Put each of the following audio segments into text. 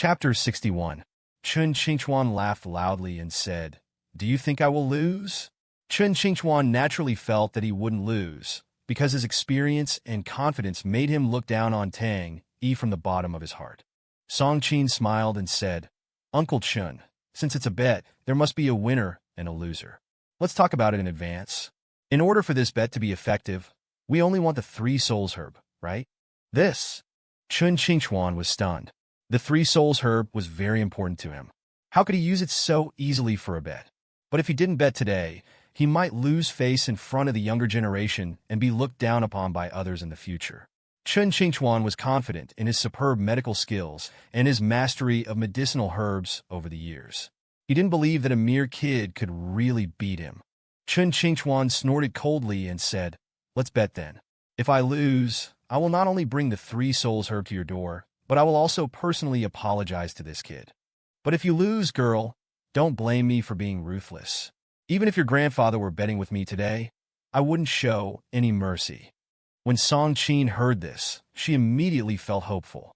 Chapter 61. Chun Qingchuan laughed loudly and said, "Do you think I will lose?" Chun Qingchuan naturally felt that he wouldn't lose, because his experience and confidence made him look down on Tang E from the bottom of his heart. Song Qin smiled and said, "Uncle Chun, since it's a bet, there must be a winner and a loser. Let's talk about it in advance. In order for this bet to be effective, we only want the 3 souls herb, right?" This. Chun Qingchuan was stunned. The 3 souls herb was very important to him. How could he use it so easily for a bet? But if he didn't bet today, he might lose face in front of the younger generation and be looked down upon by others in the future. Chun Qingchuan was confident in his superb medical skills and his mastery of medicinal herbs over the years. He didn't believe that a mere kid could really beat him. Chun Qingchuan snorted coldly and said, "Let's bet then. If I lose, I will not only bring the 3 souls herb to your door, but I will also personally apologize to this kid. But if you lose, girl, don't blame me for being ruthless. Even if your grandfather were betting with me today, I wouldn't show any mercy." When Song Qin heard this, she immediately felt hopeful.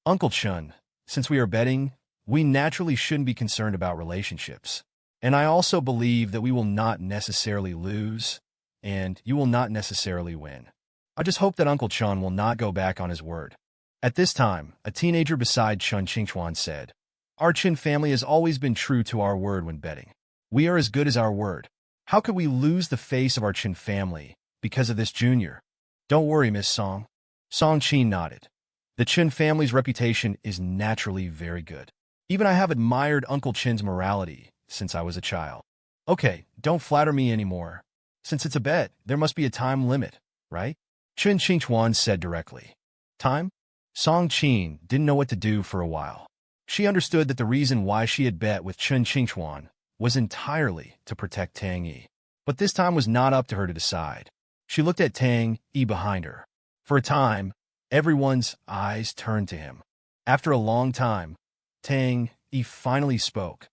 "Uncle Chun, since we are betting, we naturally shouldn't be concerned about relationships. And I also believe that we will not necessarily lose, and you will not necessarily win. I just hope that Uncle Chun will not go back on his word." At this time, a teenager beside Chun Qingchuan said, "Our Qin family has always been true to our word when betting. We are as good as our word. How could we lose the face of our Qin family because of this junior?" "Don't worry, Miss Song." Song Qin nodded. "The Qin family's reputation is naturally very good. Even I have admired Uncle Qin's morality since I was a child." "Okay, don't flatter me anymore. Since it's a bet, there must be a time limit, right?" Chun Qingchuan said directly. "Time?" Song Qin didn't know what to do for a while. She understood that the reason why she had bet with Chun Qingchuan was entirely to protect Tang E. But this time was not up to her to decide. She looked at Tang E behind her. For a time, everyone's eyes turned to him. After a long time, Tang E finally spoke.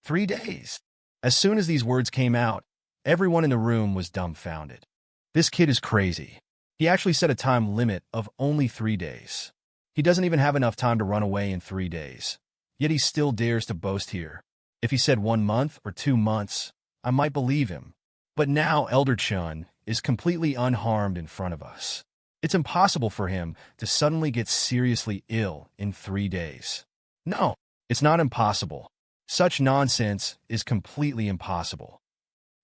3 days. As soon as these words came out, everyone in the room was dumbfounded. This kid is crazy. He actually set a time limit of only 3 days. He doesn't even have enough time to run away in 3 days. Yet he still dares to boast here. If he said 1 month or 2 months, I might believe him. But now Elder Chun is completely unharmed in front of us. It's impossible for him to suddenly get seriously ill in 3 days. No, it's not impossible. Such nonsense is completely impossible.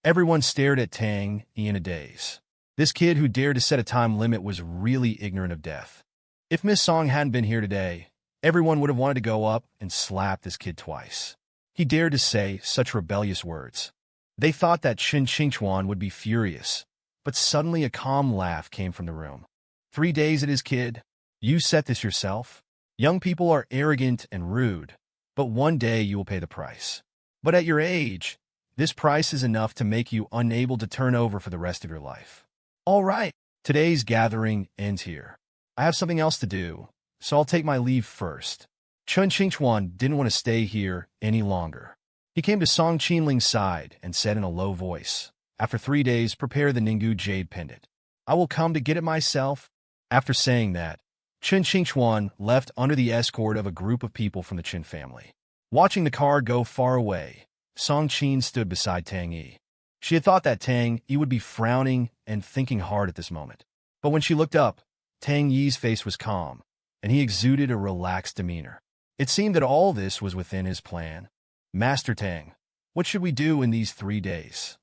Everyone stared at Tang E in a daze. This kid who dared to set a time limit was really ignorant of death. If Miss Song hadn't been here today, everyone would have wanted to go up and slap this kid twice. He dared to say such rebellious words. They thought that Chun Qingchuan would be furious, but suddenly a calm laugh came from the room. 3 days it is, kid. You set this yourself. Young people are arrogant and rude, but one day you will pay the price. But at your age, this price is enough to make you unable to turn over for the rest of your life. All right, today's gathering ends here. I have something else to do, so I'll take my leave first." Chun Qingchuan didn't want to stay here any longer. He came to Song Qinling's side and said in a low voice, "After 3 days, prepare the Ninggu jade pendant. I will come to get it myself." After saying that, Chun Qingchuan left under the escort of a group of people from the Qin family. Watching the car go far away, Song Qin stood beside Tang E. She had thought that Tang E would be frowning and thinking hard at this moment. But when she looked up, Tang Yi's face was calm, and he exuded a relaxed demeanor. It seemed that all this was within his plan. "Master Tang, what should we do in these 3 days?"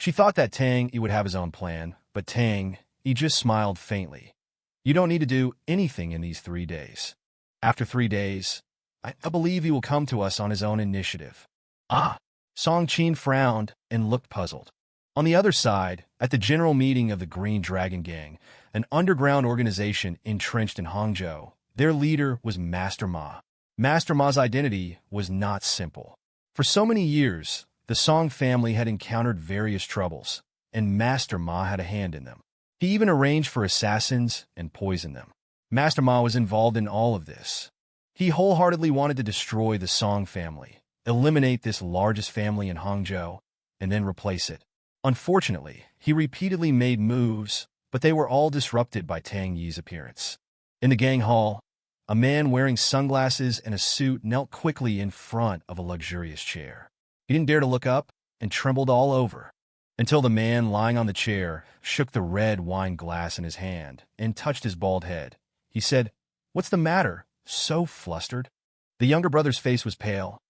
She thought that Tang E would have his own plan, but Tang E just smiled faintly. "You don't need to do anything in these 3 days. After 3 days, I believe he will come to us on his own initiative." "Ah!" Song Qin frowned and looked puzzled. On the other side, at the general meeting of the Green Dragon Gang, an underground organization entrenched in Hangzhou, their leader was Master Ma. Master Ma's identity was not simple. For so many years, the Song family had encountered various troubles, and Master Ma had a hand in them. He even arranged for assassins and poisoned them. Master Ma was involved in all of this. He wholeheartedly wanted to destroy the Song family, eliminate this largest family in Hangzhou, and then replace it. Unfortunately, he repeatedly made moves, but they were all disrupted by Tang Yi's appearance. In the gang hall, A man wearing sunglasses and a suit knelt quickly in front of a luxurious chair. He didn't dare to look up and trembled all over, until the man lying on the chair shook the red wine glass in his hand and touched his bald head. He said, "What's the matter? So flustered?" The younger brother's face was pale.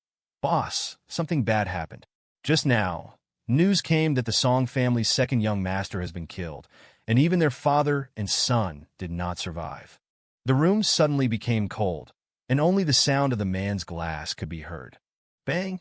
"Boss, something bad happened. Just now, news came that the Song family's second young master has been killed, and even their father and son did not survive." The room suddenly became cold, and only the sound of the man's glass could be heard. Bang!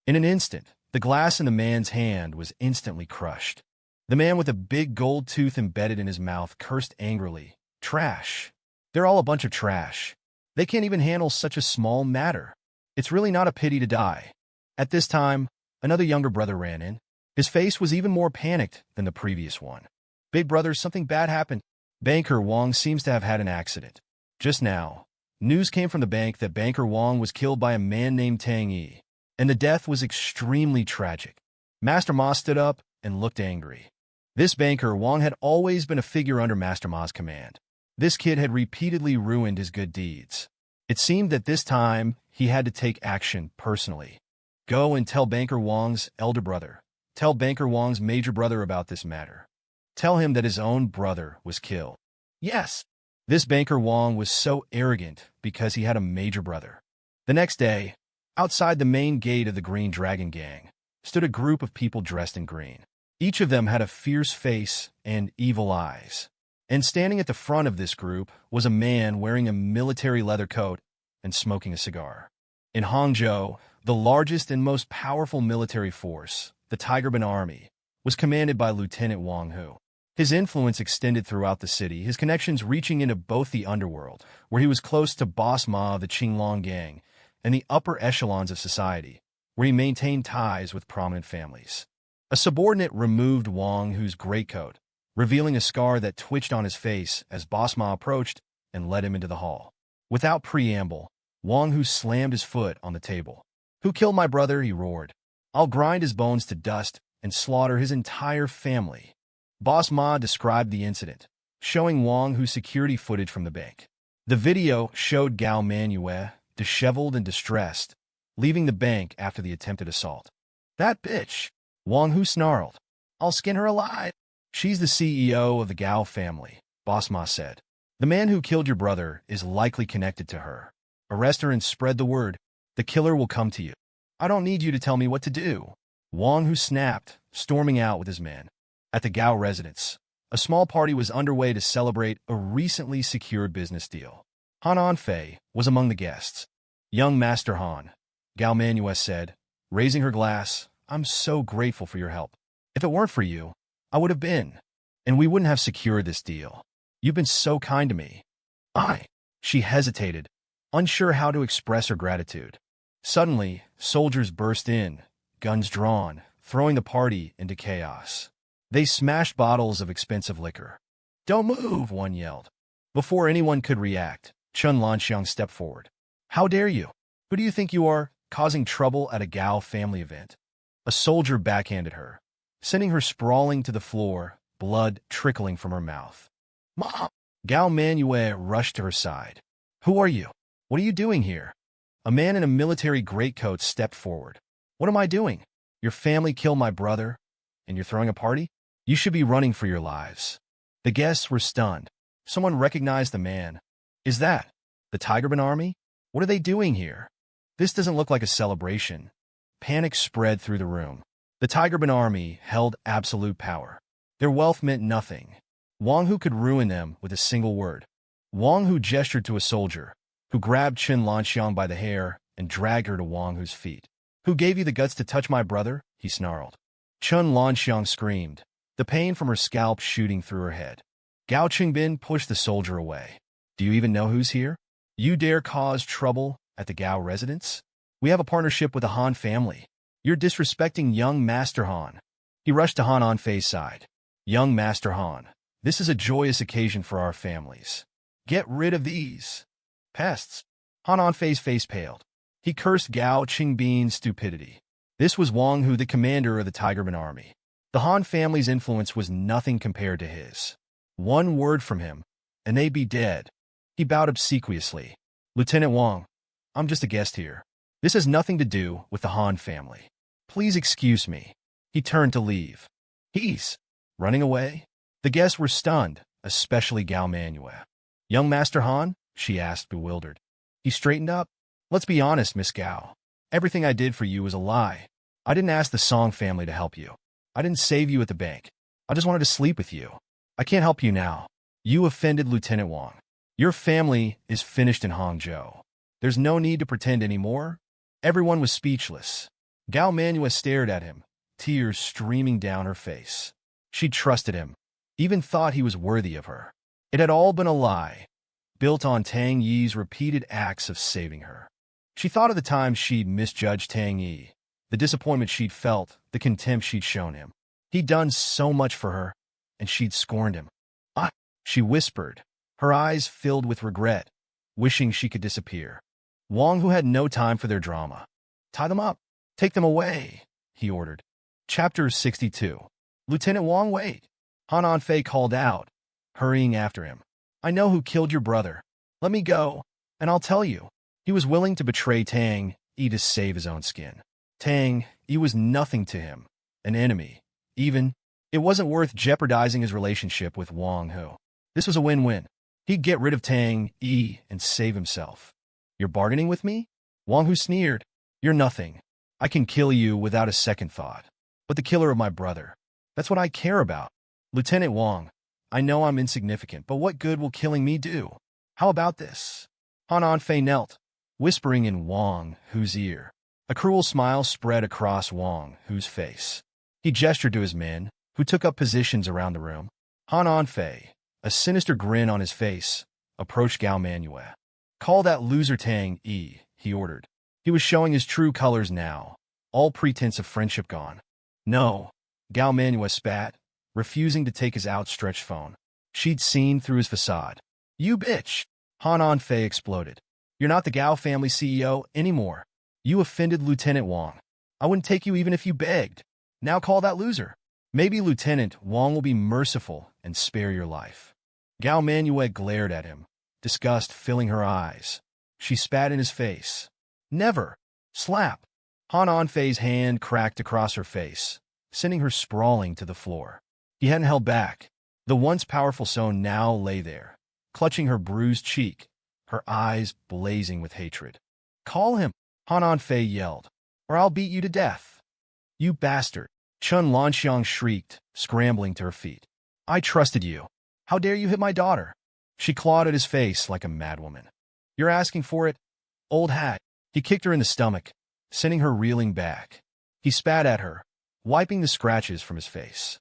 In an instant, the glass in the man's hand was instantly crushed. The man with a big gold tooth embedded in his mouth cursed angrily. "Trash. They're all a bunch of trash. They can't even handle such a small matter. It's really not a pity to die." At this time, another younger brother ran in. His face was even more panicked than the previous one. "Big brother, something bad happened. Banker Wong seems to have had an accident. Just now, news came from the bank that Banker Wong was killed by a man named Tang Yi, and the death was extremely tragic." Master Ma stood up and looked angry. This banker Wong had always been a figure under Master Ma's command. This kid had repeatedly ruined his good deeds. It seemed that this time he had to take action personally. "Go and tell Banker Wong's elder brother. Tell Banker Wong's major brother about this matter. Tell him that his own brother was killed." "Yes." This Banker Wong was so arrogant because he had a major brother. The next day, outside the main gate of the Green Dragon Gang, stood a group of people dressed in green. Each of them had a fierce face and evil eyes. And standing at the front of this group was a man wearing a military leather coat and smoking a cigar. In Hangzhou, the largest and most powerful military force, the Tigerban Army, was commanded by Lieutenant Wang Hu. His influence extended throughout the city, his connections reaching into both the underworld, where he was close to Boss Ma of the Qinglong Gang, and the upper echelons of society, where he maintained ties with prominent families. A subordinate removed Wang Hu's greatcoat, revealing a scar that twitched on his face as Boss Ma approached and led him into the hall. Without preamble, Wang Hu slammed his foot on the table. "Who killed my brother?" he roared. "I'll grind his bones to dust and slaughter his entire family." Boss Ma described the incident, showing Wang Hu security footage from the bank. The video showed Gao Manyue, disheveled and distressed, leaving the bank after the attempted assault. "That bitch," Wang Hu snarled. "I'll skin her alive." "She's the CEO of the Gao family," Boss Ma said. "The man who killed your brother is likely connected to her. Arrest her and spread the word. The killer will come to you." "I don't need you to tell me what to do," Wang Hu snapped, storming out with his men. At the Gao residence, a small party was underway to celebrate a recently secured business deal. Han Anfei was among the guests. "Young Master Han," Gao Manyue said, raising her glass, "I'm so grateful for your help. If it weren't for you, I would have been, and we wouldn't have secured this deal. You've been so kind to me." She hesitated, unsure how to express her gratitude. Suddenly, soldiers burst in, guns drawn, throwing the party into chaos. They smashed bottles of expensive liquor. "Don't move," one yelled. Before anyone could react, Chun Lanxiang stepped forward. "How dare you? Who do you think you are, causing trouble at a Gao family event?" A soldier backhanded her, sending her sprawling to the floor, blood trickling from her mouth. "Mom!" Gao Manyue rushed to her side. "Who are you? What are you doing here?" A man in a military greatcoat stepped forward. "What am I doing? Your family killed my brother, and you're throwing a party? You should be running for your lives." The guests were stunned. Someone recognized the man. "Is that the Tigerban Army? What are they doing here? This doesn't look like a celebration." Panic spread through the room. The Tigerban Army held absolute power. Their wealth meant nothing. Wang Hu could ruin them with a single word. Wang Hu gestured to a soldier, who grabbed Chun Lanxiang by the hair and dragged her to Wang Hu's feet. "Who gave you the guts to touch my brother?" he snarled. Chun Lanxiang screamed, the pain from her scalp shooting through her head. Gao Qingbin pushed the soldier away. "Do you even know who's here? You dare cause trouble at the Gao residence? We have a partnership with the Han family. You're disrespecting young Master Han." He rushed to Han Anfei's side. "Young Master Han, this is a joyous occasion for our families. Get rid of these pests." Han Anfei's face paled. He cursed Gao Qingbin's stupidity. This was Wang Hu, the commander of the Tigerban Army. The Han family's influence was nothing compared to his. One word from him, and they'd be dead. He bowed obsequiously. Lieutenant Wang, I'm just a guest here. This has nothing to do with the Han family. Please excuse me. He turned to leave. He's running away? The guests were stunned, especially Gao Manyue. Young Master Han? She asked, bewildered. He straightened up. Let's be honest, Miss Gao. Everything I did for you was a lie. I didn't ask the Song family to help you. I didn't save you at the bank. I just wanted to sleep with you. I can't help you now. You offended Lieutenant Wang. Your family is finished in Hangzhou. There's no need to pretend anymore. Everyone was speechless. Gao Manyue stared at him, tears streaming down her face. She trusted him, even thought he was worthy of her. It had all been a lie, built on Tang Yi's repeated acts of saving her. She thought of the times she'd misjudged Tang Yi, the disappointment she'd felt, the contempt she'd shown him. He'd done so much for her, and she'd scorned him. Ah, she whispered, her eyes filled with regret, wishing she could disappear. Wang, who had no time for their drama. Tie them up. Take them away, he ordered. Chapter 62. Lieutenant Wang, wait. Han Anfei called out, hurrying after him. I know who killed your brother. Let me go, and I'll tell you. He was willing to betray Tang E to save his own skin. Tang E was nothing to him, an enemy. Even, it wasn't worth jeopardizing his relationship with Wang Hu. This was a win-win. He'd get rid of Tang E and save himself. You're bargaining with me? Wang Hu sneered. You're nothing. I can kill you without a second thought. But the killer of my brother, that's what I care about. Lieutenant Wang, I know I'm insignificant, but what good will killing me do? How about this? Han Anfei knelt, whispering in Wang Hu's ear. A cruel smile spread across Wang Hu's face. He gestured to his men, who took up positions around the room. Han Anfei, a sinister grin on his face, approached Gao Manyue. Call that loser Tang E, he ordered. He was showing his true colors now, all pretense of friendship gone. No, Gao Manyue spat, refusing to take his outstretched phone. She'd seen through his facade. You bitch! Han Anfei exploded. You're not the Gao family CEO anymore. You offended Lieutenant Wang. I wouldn't take you even if you begged. Now call that loser. Maybe Lieutenant Wang will be merciful and spare your life. Gao Manyue glared at him, disgust filling her eyes. She spat in his face. Never. Slap. Han Anfei's hand cracked across her face, sending her sprawling to the floor. He hadn't held back. The once powerful Son now lay there, clutching her bruised cheek, her eyes blazing with hatred. Call him, Han Anfei yelled, or I'll beat you to death. You bastard. Chun Lanxiang shrieked, scrambling to her feet. I trusted you. How dare you hit my daughter? She clawed at his face like a madwoman. You're asking for it? Old hat. He kicked her in the stomach, sending her reeling back. He spat at her, wiping the scratches from his face.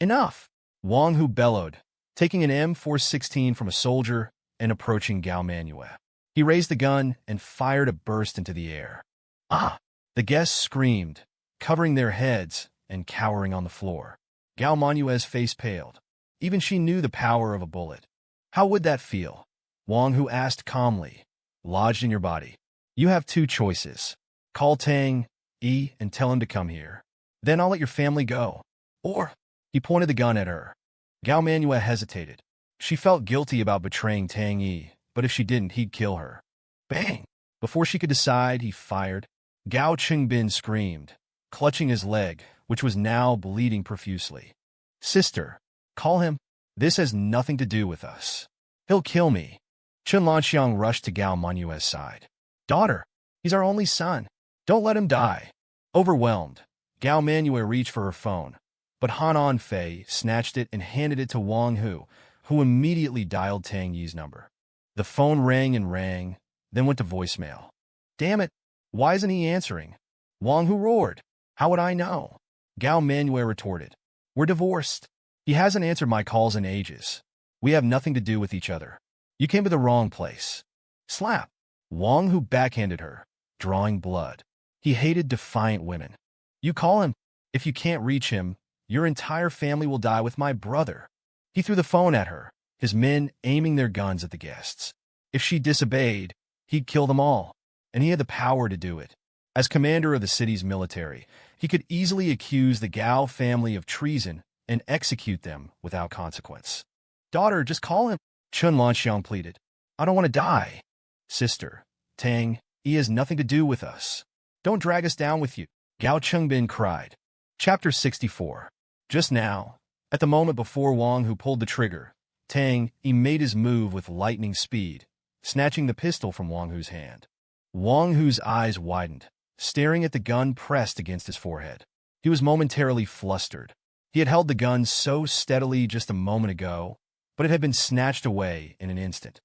Enough! Wang Hu bellowed, taking an M416 from a soldier and approaching Gao Manyue. He raised the gun and fired a burst into the air. Ah! The guests screamed, covering their heads and cowering on the floor. Gao Manyue's face paled. Even she knew the power of a bullet. How would that feel? Wang Hu asked calmly, lodged in your body. You have two choices. Call Tang E and tell him to come here. Then I'll let your family go. Or, he pointed the gun at her. Gao Manyue hesitated. She felt guilty about betraying Tang E, but if she didn't, he'd kill her. Bang! Before she could decide, he fired. Gao Qingbin screamed, clutching his leg, which was now bleeding profusely. Sister, call him. This has nothing to do with us. He'll kill me. Chun Lanxiang rushed to Gao Manyue's side. Daughter, he's our only son. Don't let him die. Overwhelmed, Gao Manyue reached for her phone, but Han Anfei snatched it and handed it to Wang Hu, who immediately dialed Tang Yi's number. The phone rang and rang, then went to voicemail. Damn it, why isn't he answering? Wang Hu roared. How would I know? Gao Manyue retorted. We're divorced. He hasn't answered my calls in ages. We have nothing to do with each other. You came to the wrong place. Slap. Wang Hu backhanded her, drawing blood. He hated defiant women. You call him. If you can't reach him, your entire family will die with my brother. He threw the phone at her, his men aiming their guns at the guests. If she disobeyed, he'd kill them all, and he had the power to do it. As commander of the city's military, he could easily accuse the Gao family of treason and execute them without consequence. Daughter, just call him. Chun Lanxiang pleaded. I don't want to die. Sister, Tang E has nothing to do with us. Don't drag us down with you, Gao Chengbin cried. Chapter 64. Just now, at the moment before Wang Hu pulled the trigger, Tang E made his move with lightning speed, snatching the pistol from Wang Hu's hand. Wang Hu's eyes widened, staring at the gun pressed against his forehead. He was momentarily flustered. He had held the gun so steadily just a moment ago, but it had been snatched away in an instant.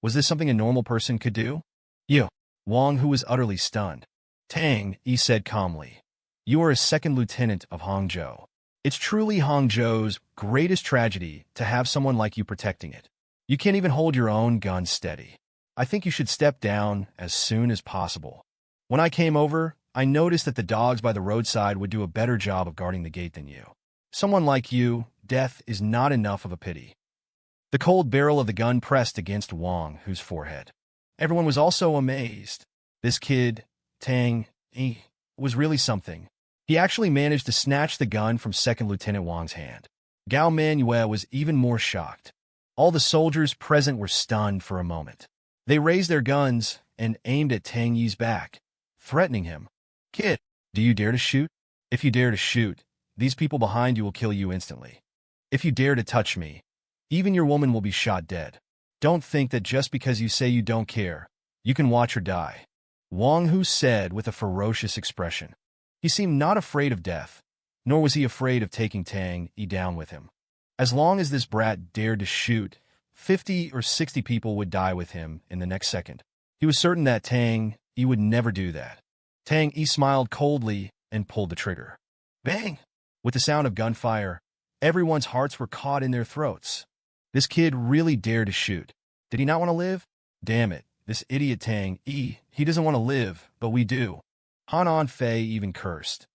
Was this something a normal person could do? You. Wang Hu was utterly stunned. Tang E said calmly, you are a second lieutenant of Hangzhou. It's truly Hangzhou's greatest tragedy to have someone like you protecting it. You can't even hold your own gun steady. I think you should step down as soon as possible. When I came over, I noticed that the dogs by the roadside would do a better job of guarding the gate than you. Someone like you, death is not enough of a pity. The cold barrel of the gun pressed against Wang Hu's forehead. Everyone was also amazed. This kid, Tang E, was really something. He actually managed to snatch the gun from Second Lieutenant Wang's hand. Gao Manyue was even more shocked. All the soldiers present were stunned for a moment. They raised their guns and aimed at Tang Yi's back, threatening him. Kid, do you dare to shoot? If you dare to shoot, these people behind you will kill you instantly. If you dare to touch me, even your woman will be shot dead. Don't think that just because you say you don't care, you can watch her die. Wang Hu said with a ferocious expression. He seemed not afraid of death, nor was he afraid of taking Tang E down with him. As long as this brat dared to shoot, 50 or 60 people would die with him in the next second. He was certain that Tang E would never do that. Tang E smiled coldly and pulled the trigger. Bang! With the sound of gunfire, everyone's hearts were caught in their throats. This kid really dared to shoot. Did he not want to live? Damn it, this idiot Tang E, he doesn't want to live, but we do. Han Fei even cursed.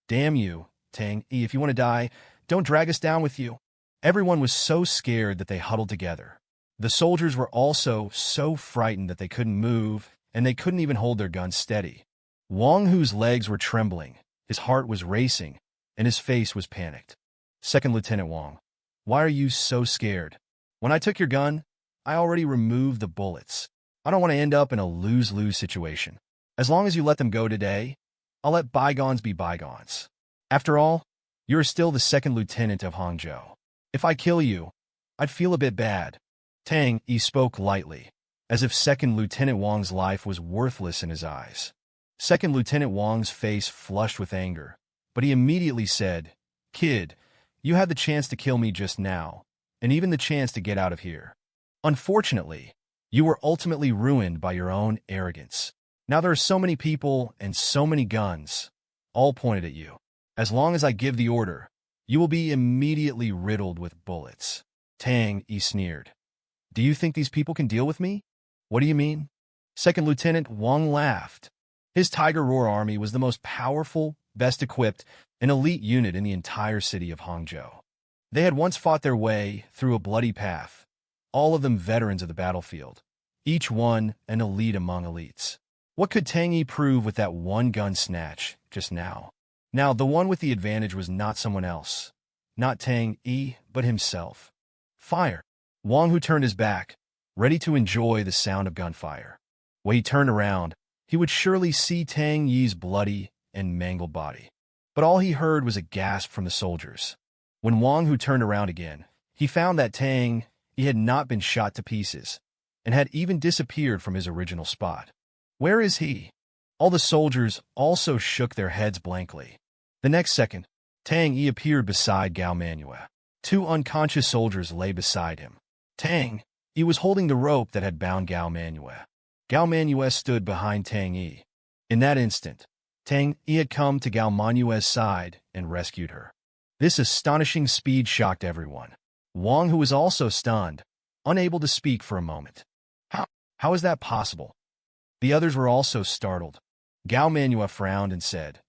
Damn you, Tang E, if you want to die, don't drag us down with you. Everyone was so scared that they huddled together. The soldiers were also so frightened that they couldn't move, and they couldn't even hold their guns steady. Wang Hu's legs were trembling, his heart was racing, and his face was panicked. Second Lieutenant Wang, why are you so scared? When I took your gun, I already removed the bullets. I don't want to end up in a lose-lose situation. As long as you let them go today, I'll let bygones be bygones. After all, you're still the second lieutenant of Hangzhou. If I kill you, I'd feel a bit bad. Tang E spoke lightly, as if Second Lieutenant Wang's life was worthless in his eyes. Second Lieutenant Wang's face flushed with anger, but he immediately said, Kid, you had the chance to kill me just now, and even the chance to get out of here. Unfortunately, you were ultimately ruined by your own arrogance. Now there are so many people and so many guns, all pointed at you. As long as I give the order, you will be immediately riddled with bullets. Tang E sneered. Do you think these people can deal with me? What do you mean? Second Lieutenant Wang laughed. His Tiger Roar army was the most powerful, best equipped, and elite unit in the entire city of Hangzhou. They had once fought their way through a bloody path, all of them veterans of the battlefield, each one an elite among elites. What could Tang E prove with that one gun snatch just now? Now, the one with the advantage was not someone else, not Tang E, but himself. Fire! Wang Hu turned his back, ready to enjoy the sound of gunfire. When he turned around, he would surely see Tang Yi's bloody and mangled body. But all he heard was a gasp from the soldiers. When Wang Hu turned around again, he found that Tang Yi had not been shot to pieces, and had even disappeared from his original spot. Where is he? All the soldiers also shook their heads blankly. The next second, Tang Yi appeared beside Gao Manyue. Two unconscious soldiers lay beside him. Tang Yi was holding the rope that had bound Gao Manyue. Gao Manyue stood behind Tang Yi. In that instant, Tang Yi had come to Gao Manyue's side and rescued her. This astonishing speed shocked everyone. Wang, who was also stunned, unable to speak for a moment. How is that possible? The others were also startled. Gao Manyue frowned and said,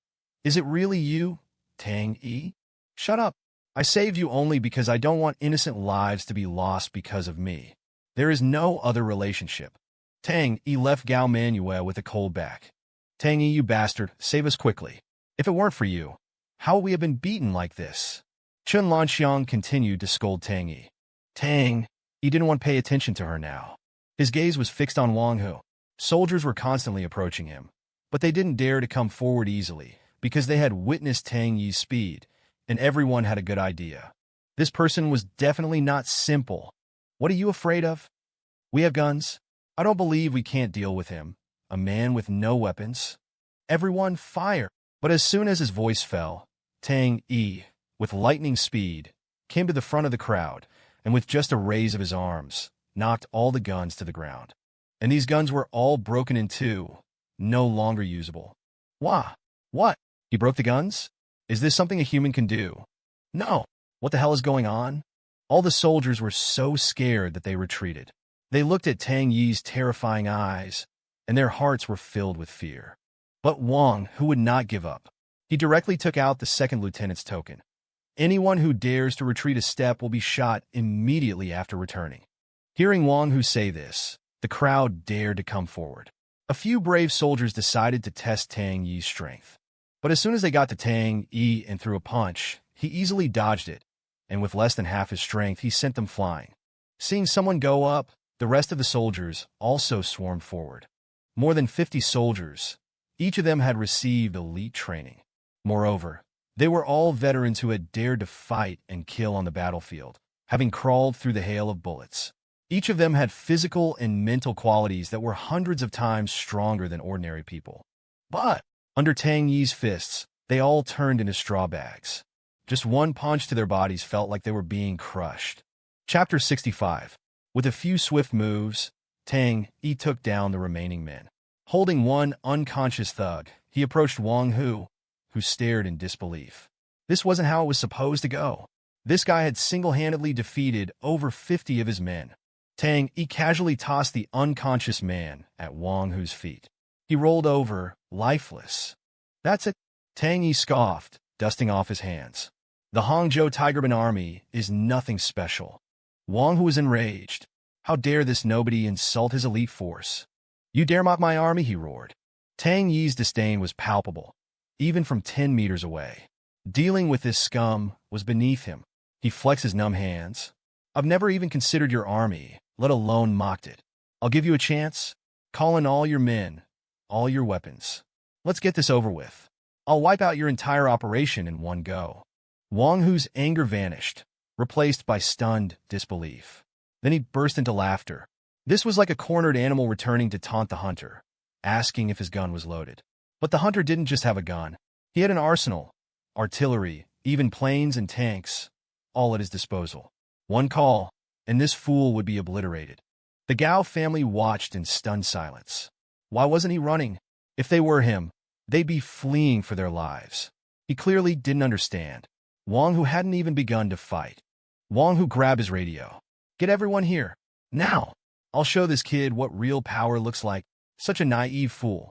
Is it really you, Tang Yi? Shut up. I saved you only because I don't want innocent lives to be lost because of me. There is no other relationship. Tang Yi left Gao Manyue with a cold back. Tang Yi, you bastard, save us quickly. If it weren't for you, how would we have been beaten like this? Chun Lanxiang continued to scold Tang Yi. Tang Yi didn't want to pay attention to her now. His gaze was fixed on Wang Hu. Soldiers were constantly approaching him, but they didn't dare to come forward easily because they had witnessed Tang Yi's speed, and everyone had a good idea. This person was definitely not simple. What are you afraid of? We have guns. I don't believe we can't deal with him. A man with no weapons. Everyone fire. But as soon as his voice fell, Tang E, with lightning speed, came to the front of the crowd, and with just a raise of his arms, knocked all the guns to the ground. And these guns were all broken in two, no longer usable. Wah! What? He broke the guns? Is this something a human can do? No. What the hell is going on? All the soldiers were so scared that they retreated. They looked at Tang Yi's terrifying eyes, and their hearts were filled with fear. But Wang, who would not give up, he directly took out the second lieutenant's token. Anyone who dares to retreat a step will be shot immediately after returning. Hearing Wang Hu say this, the crowd dared to come forward. A few brave soldiers decided to test Tang Yi's strength. But as soon as they got to Tang Yi and threw a punch, he easily dodged it, and with less than half his strength, he sent them flying. Seeing someone go up, the rest of the soldiers also swarmed forward. More than 50 soldiers. Each of them had received elite training. Moreover, they were all veterans who had dared to fight and kill on the battlefield, having crawled through the hail of bullets. Each of them had physical and mental qualities that were hundreds of times stronger than ordinary people. But, under Tang Yi's fists, they all turned into straw bags. Just one punch to their bodies felt like they were being crushed. Chapter 65. With a few swift moves, Tang Yi took down the remaining men. Holding one unconscious thug, he approached Wang Hu, who stared in disbelief. This wasn't how it was supposed to go. This guy had single-handedly defeated over 50 of his men. Tang Yi casually tossed the unconscious man at Wang Hu's feet. He rolled over, lifeless. That's it, Tang Yi scoffed, dusting off his hands. The Hangzhou Tigerman army is nothing special. Wang Hu was enraged. How dare this nobody insult his elite force? You dare mock my army, he roared. Tang Yi's disdain was palpable, even from 10 meters away. Dealing with this scum was beneath him. He flexed his numb hands. I've never even considered your army, let alone mocked it. I'll give you a chance. Call in all your men, all your weapons. Let's get this over with. I'll wipe out your entire operation in one go. Wang Hu's anger vanished, replaced by stunned disbelief. Then he burst into laughter. This was like a cornered animal returning to taunt the hunter, asking if his gun was loaded. But the hunter didn't just have a gun. He had an arsenal, artillery, even planes and tanks, all at his disposal. One call, and this fool would be obliterated. The Gao family watched in stunned silence. Why wasn't he running? If they were him, they'd be fleeing for their lives. He clearly didn't understand. Wang Hu hadn't even begun to fight. Wang Hu grabbed his radio. Get everyone here. Now! I'll show this kid what real power looks like. Such a naive fool.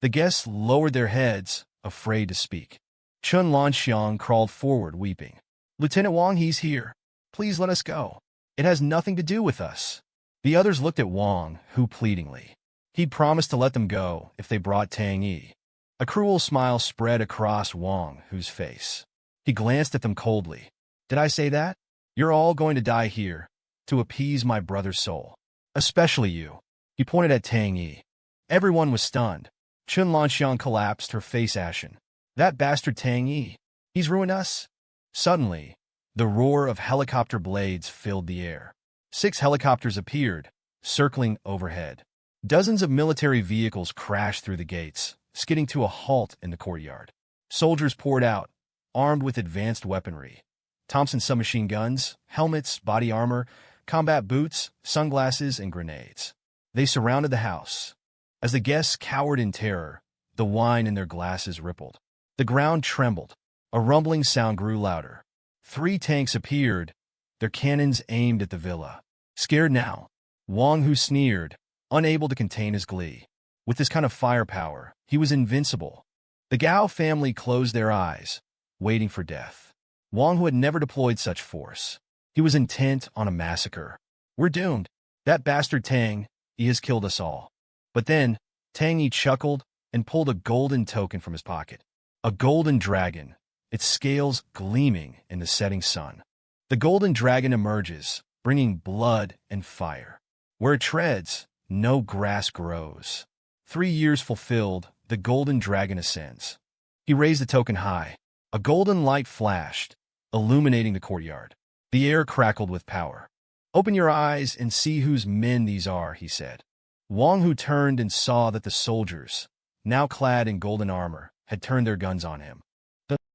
The guests lowered their heads, afraid to speak. Chun Lanxiang crawled forward, weeping. Lieutenant Wang, he's here. Please let us go. It has nothing to do with us. The others looked at Wang Hu pleadingly. He'd promised to let them go if they brought Tang Yi. A cruel smile spread across Wang Hu's face. He glanced at them coldly. Did I say that? You're all going to die here, to appease my brother's soul. Especially you. He pointed at Tang Yi. Everyone was stunned. Chun Lanxiang collapsed, her face ashen. That bastard Tang Yi. He's ruined us. Suddenly, the roar of helicopter blades filled the air. 6 helicopters appeared, circling overhead. Dozens of military vehicles crashed through the gates, skidding to a halt in the courtyard. Soldiers poured out, armed with advanced weaponry. Thompson submachine guns, helmets, body armor, combat boots, sunglasses, and grenades. They surrounded the house. As the guests cowered in terror, the wine in their glasses rippled. The ground trembled. A rumbling sound grew louder. 3 tanks appeared, their cannons aimed at the villa. Scared now, Wang Hu sneered, unable to contain his glee. With this kind of firepower, he was invincible. The Gao family closed their eyes, waiting for death. Wang Hu had never deployed such force. He was intent on a massacre. We're doomed. That bastard Tang Yi has killed us all. But then, Tang Yi chuckled and pulled a golden token from his pocket. A golden dragon, its scales gleaming in the setting sun. The golden dragon emerges, bringing blood and fire. Where it treads, no grass grows. 3 years fulfilled, the golden dragon ascends. He raised the token high. A golden light flashed, illuminating the courtyard. The air crackled with power. "Open your eyes and see whose men these are," he said. Wang Hu turned and saw that the soldiers, now clad in golden armor, had turned their guns on him.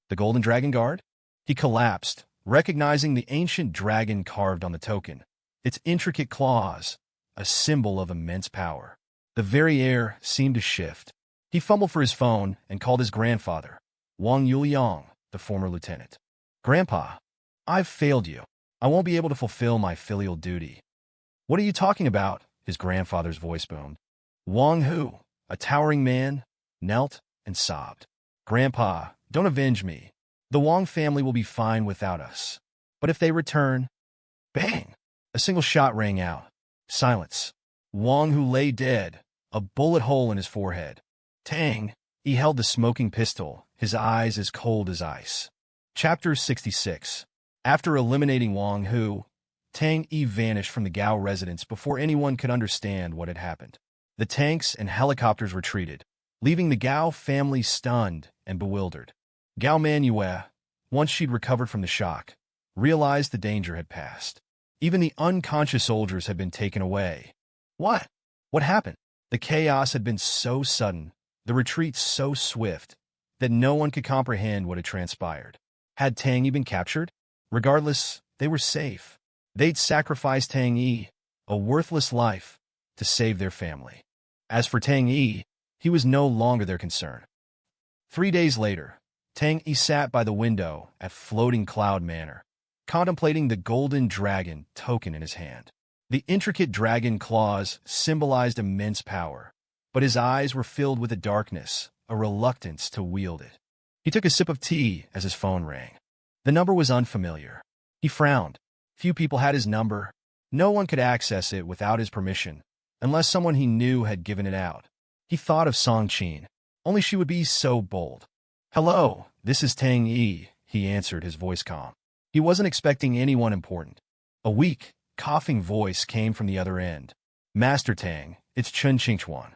The Golden Dragon Guard? He collapsed, recognizing the ancient dragon carved on the token, its intricate claws, a symbol of immense power. The very air seemed to shift. He fumbled for his phone and called his grandfather, Wang Yuliang, the former lieutenant. "Grandpa, I've failed you. I won't be able to fulfill my filial duty." "What are you talking about?" his grandfather's voice boomed. Wang Hu, a towering man, knelt and sobbed. "Grandpa, don't avenge me. The Wang family will be fine without us. But if they return—" Bang! A single shot rang out. Silence. Wang Hu lay dead, a bullet hole in his forehead. Tang E held the smoking pistol, his eyes as cold as ice. Chapter 66. After eliminating Wang Hu, Tang E vanished from the Gao residence before anyone could understand what had happened. The tanks and helicopters retreated, leaving the Gao family stunned and bewildered. Gao Manyue, once she'd recovered from the shock, realized the danger had passed. Even the unconscious soldiers had been taken away. What? What happened? The chaos had been so sudden, the retreat so swift, that no one could comprehend what had transpired. Had Tang Yi been captured? Regardless, they were safe. They'd sacrificed Tang Yi, a worthless life, to save their family. As for Tang Yi, he was no longer their concern. 3 days later, Tang Yi sat by the window at Floating Cloud Manor, contemplating the golden dragon token in his hand. The intricate dragon claws symbolized immense power, but his eyes were filled with a darkness, a reluctance to wield it. He took a sip of tea as his phone rang. The number was unfamiliar. He frowned. Few people had his number. No one could access it without his permission, unless someone he knew had given it out. He thought of Song Qin. Only she would be so bold. "Hello, this is Tang Yi," he answered, his voice calm. He wasn't expecting anyone important. A weak, coughing voice came from the other end. "Master Tang, it's Chen Qingchuan."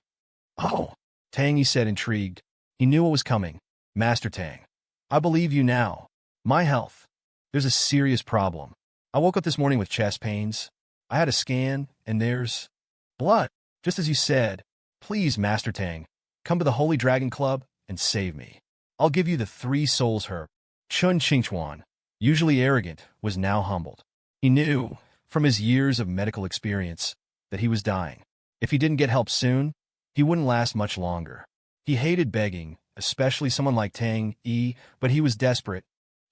"Oh," Tang Yi said, intrigued. He knew what was coming. "Master Tang, I believe you now. My health. There's a serious problem. I woke up this morning with chest pains. I had a scan, and there's blood, just as you said. Please, Master Tang, come to the Holy Dragon Club and save me. I'll give you the 3 souls herb." Chen Qingchuan, usually arrogant, was now humbled. He knew, from his years of medical experience, that he was dying. If he didn't get help soon, he wouldn't last much longer. He hated begging, especially someone like Tang Yi, but he was desperate.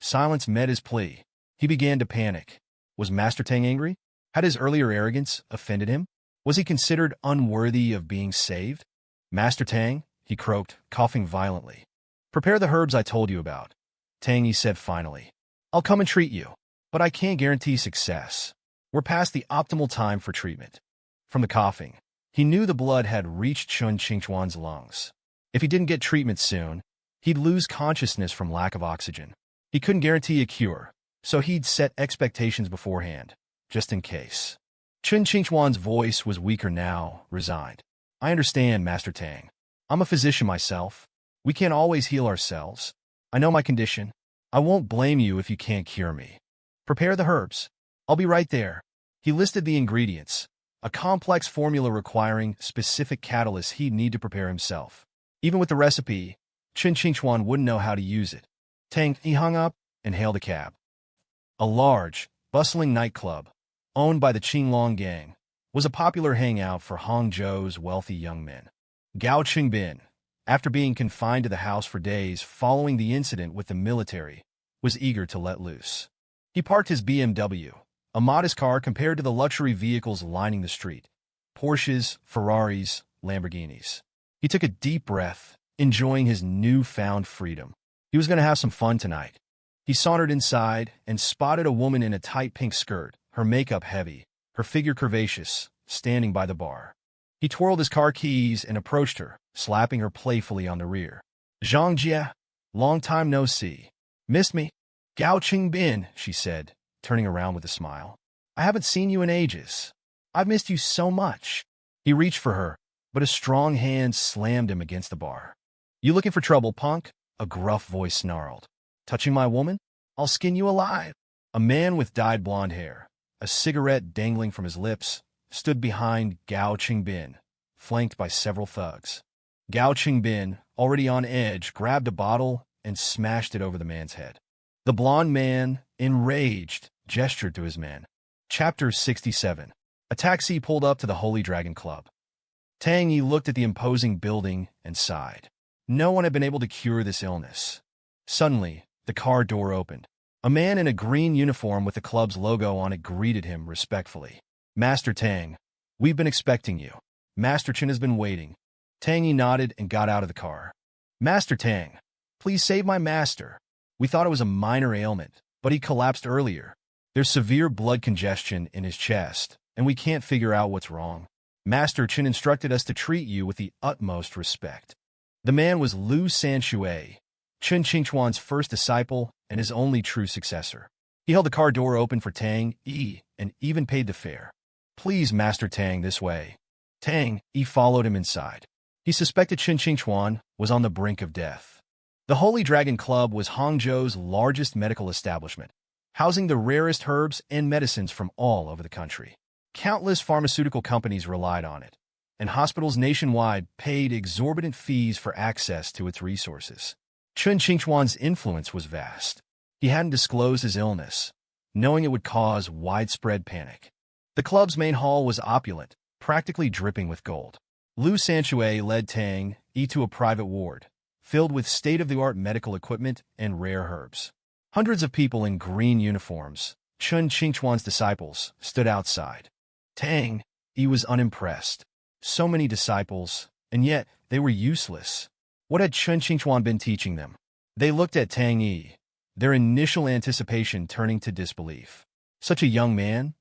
Silence met his plea. He began to panic. Was Master Tang angry? Had his earlier arrogance offended him? Was he considered unworthy of being saved? "Master Tang," he croaked, coughing violently. "Prepare the herbs I told you about," Tang Yi said finally. "I'll come and treat you, but I can't guarantee success. We're past the optimal time for treatment." From the coughing, he knew the blood had reached Chen Qingchuan's lungs. If he didn't get treatment soon, he'd lose consciousness from lack of oxygen. He couldn't guarantee a cure, so he'd set expectations beforehand, just in case. Chen Qingchuan's voice was weaker now, resigned. "I understand, Master Tang. I'm a physician myself. We can't always heal ourselves. I know my condition. I won't blame you if you can't cure me. Prepare the herbs. I'll be right there." He listed the ingredients, a complex formula requiring specific catalysts he'd need to prepare himself. Even with the recipe, Chen Qingchuan wouldn't know how to use it. Tang Yi hung up and hailed a cab. A large, bustling nightclub, owned by the Qinglong gang, was a popular hangout for Hangzhou's wealthy young men. Gao Qingbin, after being confined to the house for days following the incident with the military, was eager to let loose. He parked his BMW, a modest car compared to the luxury vehicles lining the street, Porsches, Ferraris, Lamborghinis. He took a deep breath, enjoying his newfound freedom. He was going to have some fun tonight. He sauntered inside and spotted a woman in a tight pink skirt, her makeup heavy, her figure curvaceous, standing by the bar. He twirled his car keys and approached her, slapping her playfully on the rear. "Zhang Jie, long time no see. Missed me?" "Gao Qingbin," she said, turning around with a smile. "I haven't seen you in ages." I've missed you so much. He reached for her, but a strong hand slammed him against the bar. You looking for trouble, punk? A gruff voice snarled. Touching my woman? I'll skin you alive. A man with dyed blonde hair, a cigarette dangling from his lips, stood behind Gao Qingbin, flanked by several thugs. Gao Qingbin, already on edge, grabbed a bottle and smashed it over the man's head. The blonde man, enraged, gestured to his men. Chapter 67. A taxi pulled up to the Holy Dragon Club. Tang Yi looked at the imposing building and sighed. No one had been able to cure this illness. Suddenly, the car door opened. A man in a green uniform with the club's logo on it greeted him respectfully. Master Tang, we've been expecting you. Master Chen has been waiting. Tang Yi nodded and got out of the car. Master Tang, please save my master. We thought it was a minor ailment, but he collapsed earlier. There's severe blood congestion in his chest, and we can't figure out what's wrong. Master Chen instructed us to treat you with the utmost respect. The man was Lu Sanxue, Chen Qingchuan's first disciple and his only true successor. He held the car door open for Tang E and even paid the fare. Please, Master Tang, this way. Tang E followed him inside. He suspected Chen Qingchuan was on the brink of death. The Holy Dragon Club was Hangzhou's largest medical establishment, housing the rarest herbs and medicines from all over the country. Countless pharmaceutical companies relied on it, and hospitals nationwide paid exorbitant fees for access to its resources. Chen Qingchuan's influence was vast. He hadn't disclosed his illness, knowing it would cause widespread panic. The club's main hall was opulent, practically dripping with gold. Lu Sanxue led Tang E to a private ward, filled with state-of-the-art medical equipment and rare herbs. Hundreds of people in green uniforms, Chen Qingchuan's disciples, stood outside. Tang E was unimpressed. So many disciples, and yet they were useless. What had Chen Qingchuan been teaching them? They looked at Tang E, their initial anticipation turning to disbelief. Such a young man?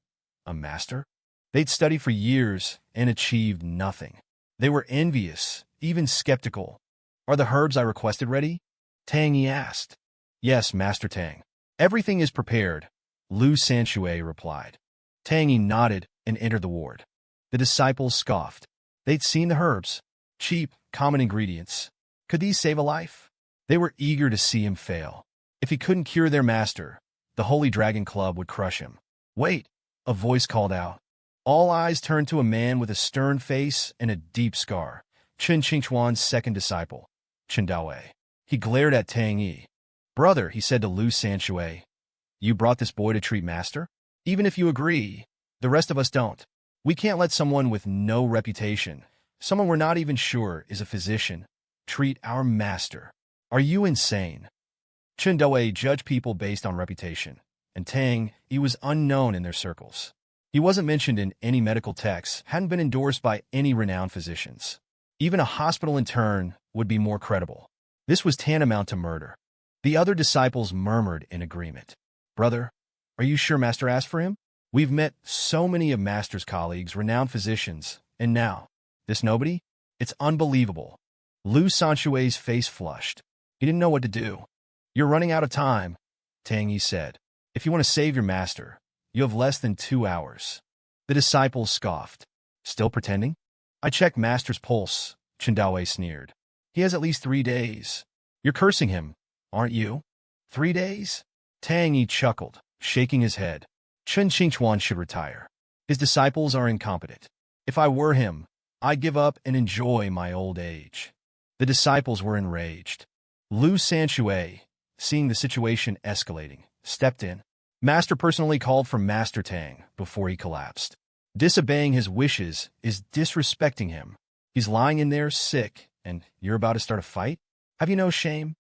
A master? They'd studied for years and achieved nothing. They were envious, even skeptical. Are the herbs I requested ready? Tang E asked. Yes, Master Tang. Everything is prepared, Lu Sanxue replied. Tang E nodded and entered the ward. The disciples scoffed. They'd seen the herbs. Cheap, common ingredients. Could these save a life? They were eager to see him fail. If he couldn't cure their master, the Holy Dragon Club would crush him. Wait, a voice called out. All eyes turned to a man with a stern face and a deep scar, Chen Qingchuan's second disciple, Chen Daowei. He glared at Tang E. Brother, he said to Lu Sanxue, you brought this boy to treat master? Even if you agree, the rest of us don't. We can't let someone with no reputation, someone we're not even sure is a physician, treat our master. Are you insane? Chen Daowei judged people based on reputation, and Tang E was unknown in their circles. He wasn't mentioned in any medical texts, hadn't been endorsed by any renowned physicians. Even a hospital intern would be more credible. This was tantamount to murder. The other disciples murmured in agreement. Brother, are you sure Master asked for him? We've met so many of Master's colleagues, renowned physicians, and now, this nobody? It's unbelievable. Lu Sanxue's face flushed. He didn't know what to do. You're running out of time, Tang Yi said. If you want to save your master, you have less than 2 hours. The disciples scoffed. Still pretending? I checked Master's pulse, Chen Daowei sneered. He has at least 3 days. You're cursing him, aren't you? 3 days? Tang Yi chuckled, shaking his head. Chen Qingchuan should retire. His disciples are incompetent. If I were him, I'd give up and enjoy my old age. The disciples were enraged. Lu Sanxue, seeing the situation escalating, stepped in. Master personally called for Master Tang before he collapsed. Disobeying his wishes is disrespecting him. He's lying in there sick, and you're about to start a fight? Have you no shame?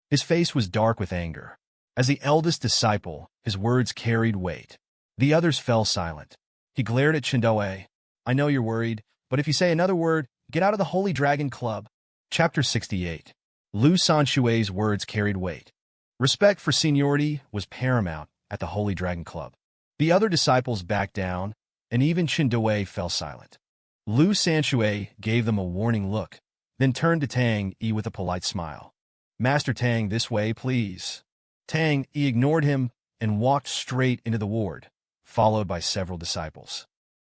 His face was dark with anger. As the eldest disciple, his words carried weight. The others fell silent. He glared at Chen Daowei. I know you're worried, but if you say another word, get out of the Holy Dragon Club. Chapter 68. Lu Sanxue's words carried weight. Respect for seniority was paramount at the Holy Dragon Club. The other disciples backed down, and even Chen Daowei fell silent. Lu Sanxue gave them a warning look, then turned to Tang E with a polite smile. Master Tang, this way, please. Tang E ignored him and walked straight into the ward, followed by several disciples.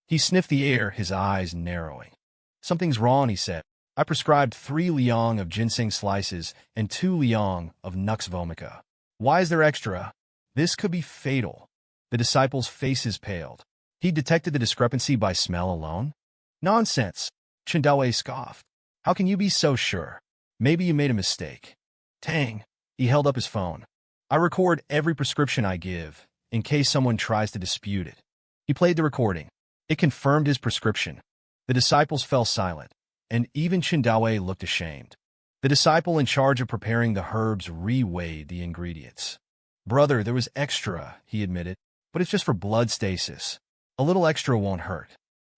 He sniffed the air, his eyes narrowing. Something's wrong, he said. I prescribed 3 liang of ginseng slices and 2 liang of nux vomica. Why is there extra? This could be fatal. The disciple's faces paled. He detected the discrepancy by smell alone? Nonsense, Chen Daowei scoffed. How can you be so sure? Maybe you made a mistake. Tang. He held up his phone. I record every prescription I give, in case someone tries to dispute it. He played the recording. It confirmed his prescription. The disciples fell silent, and even Chen Daowei looked ashamed. The disciple in charge of preparing the herbs reweighed the ingredients. Brother, there was extra, he admitted, but it's just for blood stasis. A little extra won't hurt.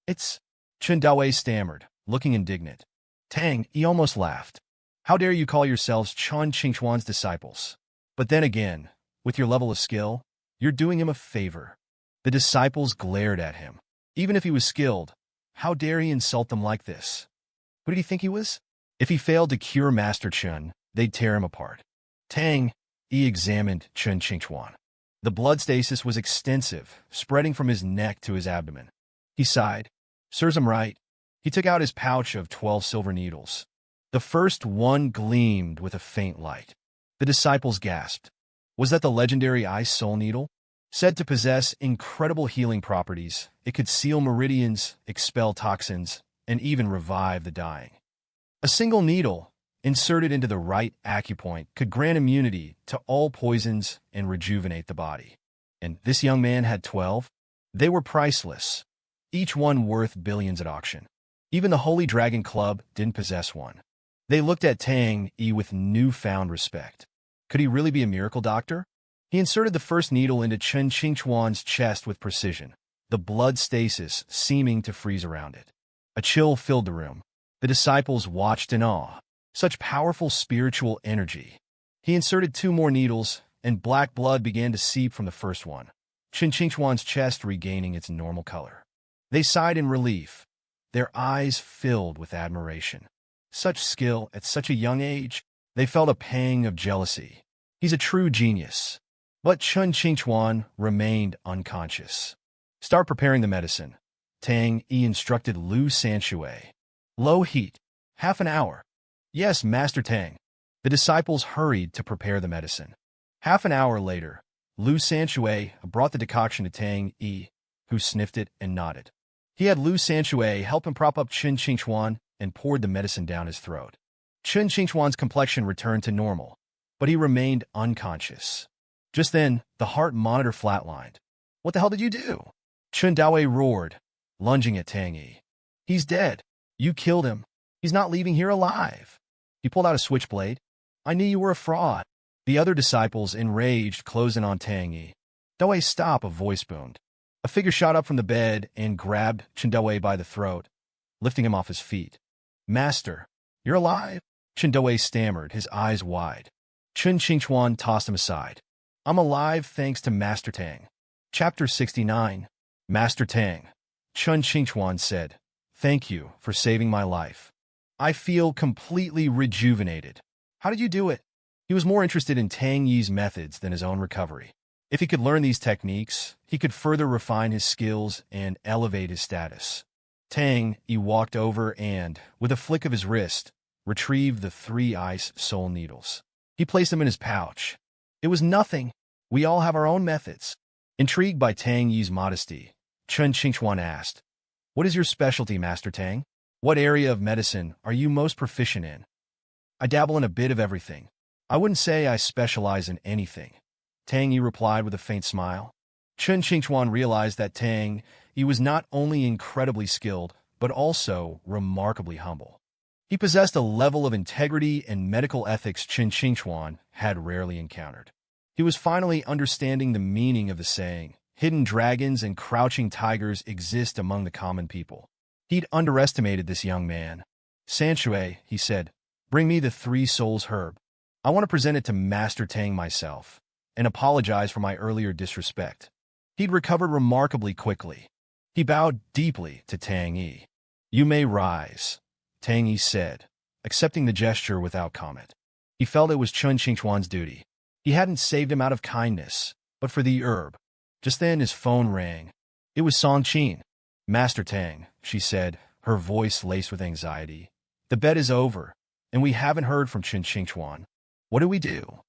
It's... Chen Daowei stammered, looking indignant. Tang, he almost laughed. How dare you call yourselves Chun Qingchuan's disciples? But then again, with your level of skill, you're doing him a favor. The disciples glared at him. Even if he was skilled, how dare he insult them like this? Who did he think he was? If he failed to cure Master Chen, they'd tear him apart. Tang Yi examined Chen Qingchuan. The blood stasis was extensive, spreading from his neck to his abdomen. He sighed. Serves him right. He took out his pouch of 12 silver needles. The first one gleamed with a faint light. The disciples gasped. Was that the legendary ice soul needle? Said to possess incredible healing properties, it could seal meridians, expel toxins, and even revive the dying. A single needle, inserted into the right acupoint, could grant immunity to all poisons and rejuvenate the body. And this young man had 12? They were priceless, each one worth billions at auction. Even the Holy Dragon Club didn't possess one. They looked at Tang Yi with newfound respect. Could he really be a miracle doctor? He inserted the first needle into Chen Qingchuan's chest with precision, the blood stasis seeming to freeze around it. A chill filled the room. The disciples watched in awe. Such powerful spiritual energy. He inserted 2 more needles, and black blood began to seep from the first one, Chen Qingchuan's chest regaining its normal color. They sighed in relief, their eyes filled with admiration. Such skill at such a young age. They felt a pang of jealousy. He's a true genius. But Chen Qingchuan remained unconscious. Start preparing the medicine. Tang Yi instructed Lu Sanxue. Low heat. Half an hour. Yes, Master Tang. The disciples hurried to prepare the medicine. Half an hour later, Lu Sanxue brought the decoction to Tang Yi, who sniffed it and nodded. He had Lu Sanxue help him prop up Chen Qingchuan and poured the medicine down his throat. Chen Qingchuan's complexion returned to normal, but he remained unconscious. Just then, the heart monitor flatlined. What the hell did you do? Chen Daowei roared, lunging at Tang Yi. He's dead. You killed him. He's not leaving here alive. He pulled out a switchblade. I knew you were a fraud. The other disciples, enraged, closed in on Tang Yi. Daowei, stop, a voice boomed. A figure shot up from the bed and grabbed Chen Daowei by the throat, lifting him off his feet. Master, you're alive? Chen Daowei stammered, his eyes wide. Chen Qingchuan tossed him aside. I'm alive thanks to Master Tang. Chapter 69. Master Tang. Chen Qingchuan said, Thank you for saving my life. I feel completely rejuvenated. How did you do it? He was more interested in Tang Yi's methods than his own recovery. If he could learn these techniques, he could further refine his skills and elevate his status. Tang Yi walked over and, with a flick of his wrist, retrieved the 3 ice soul needles. He placed them in his pouch. It was nothing. We all have our own methods. Intrigued by Tang Yi's modesty, Chen Qingchuan asked, What is your specialty, Master Tang? What area of medicine are you most proficient in? I dabble in a bit of everything. I wouldn't say I specialize in anything. Tang Yi replied with a faint smile. Chen Qingchuan realized that Tang Yi was not only incredibly skilled, but also remarkably humble. He possessed a level of integrity and medical ethics Chen Qingchuan had rarely encountered. He was finally understanding the meaning of the saying, hidden dragons and crouching tigers exist among the common people. He'd underestimated this young man. Sanxue, he said, bring me the 3 souls herb. I want to present it to Master Tang myself, and apologize for my earlier disrespect. He'd recovered remarkably quickly. He bowed deeply to Tang Yi. You may rise, Tang Yi said, accepting the gesture without comment. He felt it was Chen Qingchuan's duty. He hadn't saved him out of kindness, but for the herb. Just then his phone rang. It was Song Qin. Master Tang, she said, her voice laced with anxiety. The bet is over, and we haven't heard from Chen Qingchuan. What do we do?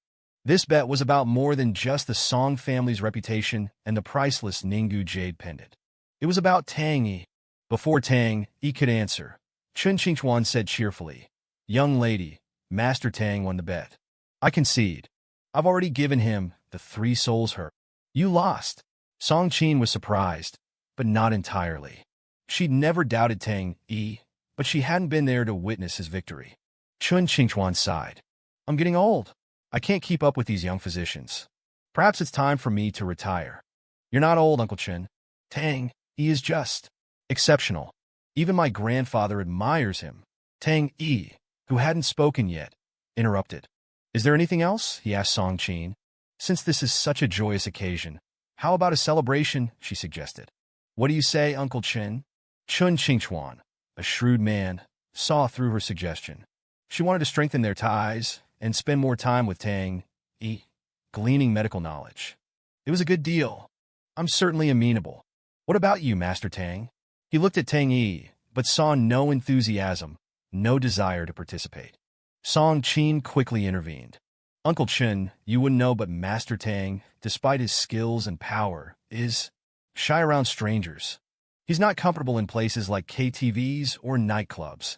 This bet was about more than just the Song family's reputation and the priceless Ninggu jade pendant. It was about Tang Yi. Before Tang Yi could answer, Chen Qingchuan said cheerfully, "Young lady, Master Tang won the bet. I concede. I've already given him the 3 souls herb." "You lost." Song Qin was surprised, but not entirely. She'd never doubted Tang Yi, but she hadn't been there to witness his victory. Chen Qingchuan sighed. "I'm getting old. I can't keep up with these young physicians. Perhaps it's time for me to retire." "You're not old, Uncle Chen. Tang Yi is just exceptional. Even my grandfather admires him." Tang Yi, who hadn't spoken yet, interrupted. "Is there anything else?" he asked Song Qin. "Since this is such a joyous occasion, how about a celebration?" she suggested. "What do you say, Uncle Chen?" Chen Qingchuan, a shrewd man, saw through her suggestion. She wanted to strengthen their ties and spend more time with Tang Yi, gleaning medical knowledge. "It was a good deal. I'm certainly amenable. What about you, Master Tang?" He looked at Tang Yi, but saw no enthusiasm, no desire to participate. Song Qin quickly intervened. "Uncle Chen, you wouldn't know, but Master Tang, despite his skills and power, is shy around strangers. He's not comfortable in places like KTVs or nightclubs."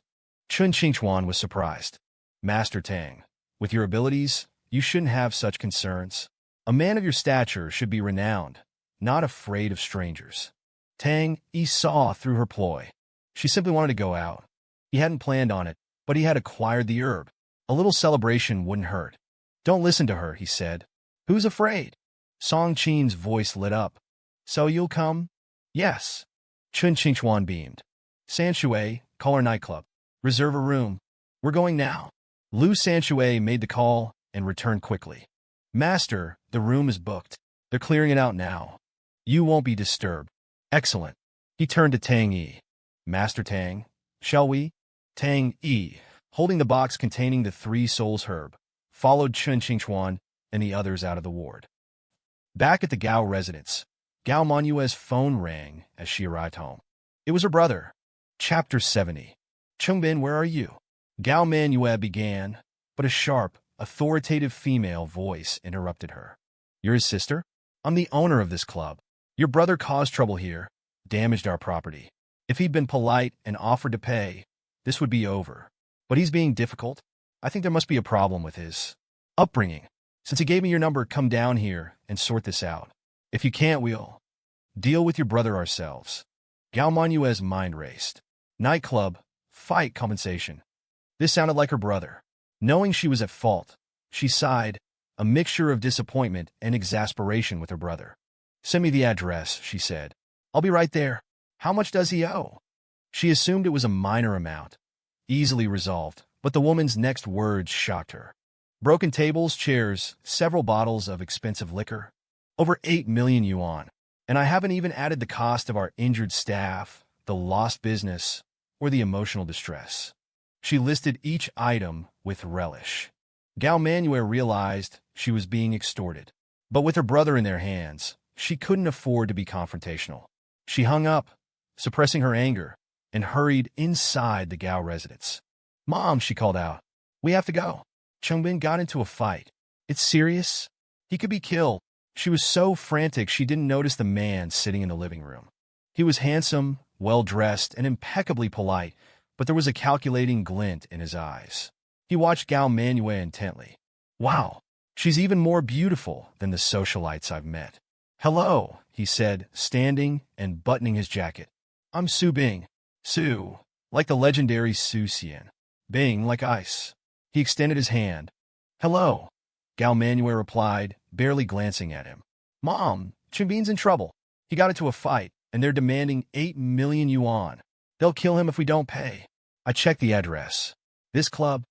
Chen Qingchuan was surprised. "Master Tang, with your abilities, you shouldn't have such concerns. A man of your stature should be renowned, not afraid of strangers." Tang Yi saw through her ploy. She simply wanted to go out. He hadn't planned on it, but he had acquired the herb. A little celebration wouldn't hurt. "Don't listen to her," he said. "Who's afraid?" Song Qin's voice lit up. "So you'll come?" "Yes." Chen Qingchuan beamed. "Sanshui, call our nightclub. Reserve a room. We're going now." Lu Sanshui made the call and returned quickly. "Master, the room is booked. They're clearing it out now. You won't be disturbed." "Excellent." He turned to Tang Yi. "Master Tang, shall we?" Tang Yi, holding the box containing the 3 souls herb, followed Chen Qingchuan and the others out of the ward. Back at the Gao residence, Gao Manyue's phone rang as she arrived home. It was her brother. Chapter 70. "Chungbin, where are you?" Gao Manyue began, but a sharp, authoritative female voice interrupted her. "You're his sister? I'm the owner of this club. Your brother caused trouble here, damaged our property. If he'd been polite and offered to pay, this would be over. But he's being difficult. I think there must be a problem with his upbringing. Since he gave me your number, come down here and sort this out. If you can't, we'll deal with your brother ourselves." Gao Manyue's mind raced. Nightclub, fight, compensation. This sounded like her brother. Knowing she was at fault, she sighed, a mixture of disappointment and exasperation with her brother. "Send me the address," she said. "I'll be right there." "How much does he owe?" She assumed it was a minor amount. Easily resolved, but the woman's next words shocked her. "Broken tables, chairs, several bottles of expensive liquor. Over 8 million yuan. And I haven't even added the cost of our injured staff, the lost business, or the emotional distress." She listed each item with relish. Gao Manyue realized she was being extorted. But with her brother in their hands, she couldn't afford to be confrontational. She hung up, suppressing her anger, and hurried inside the Gao residence. "Mom," she called out, "we have to go. Chungbin got into a fight. It's serious. He could be killed." She was so frantic she didn't notice the man sitting in the living room. He was handsome, well-dressed, and impeccably polite, but there was a calculating glint in his eyes. He watched Gao Manyue intently. "Wow, she's even more beautiful than the socialites I've met." "Hello," he said, standing and buttoning his jacket. "I'm Su Bing." Su, like the legendary Su Xian. Bing, like ice. He extended his hand. "Hello," Gao Manyue replied, barely glancing at him. "Mom, Chunbin's in trouble. He got into a fight, and they're demanding 8 million yuan. They'll kill him if we don't pay. I checked the address. This club,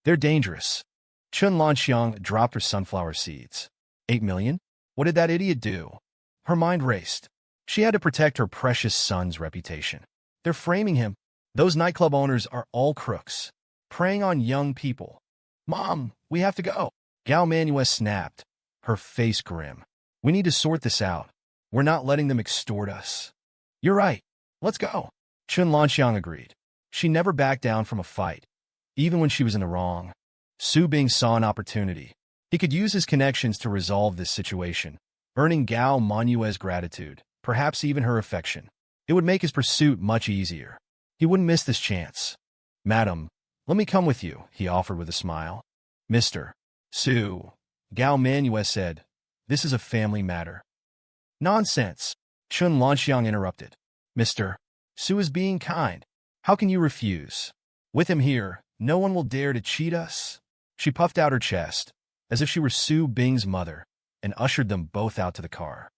they're dangerous." Chun Lanxiang dropped her sunflower seeds. 8 million? What did that idiot do? Her mind raced. She had to protect her precious son's reputation. They're framing him. Those nightclub owners are all crooks, preying on young people. "Mom, we have to go." Gao Manyue snapped, her face grim. "We need to sort this out. We're not letting them extort us." "You're right. Let's go. Chun Lanxiang agreed. She never backed down from a fight, even when she was in the wrong. Su Bing saw an opportunity. He could use his connections to resolve this situation, earning Gao Manyue's gratitude, perhaps even her affection. It would make his pursuit much easier. He wouldn't miss this chance. Madam, let me come with you, he offered with a smile. Mr. Su, Gao Manyue said, this is a family matter. Nonsense, Chun Lanxiang interrupted. Mr. Su is being kind. How can you refuse? With him here, no one will dare to cheat us. She puffed out her chest, as if she were Su Bing's mother, and ushered them both out to the car.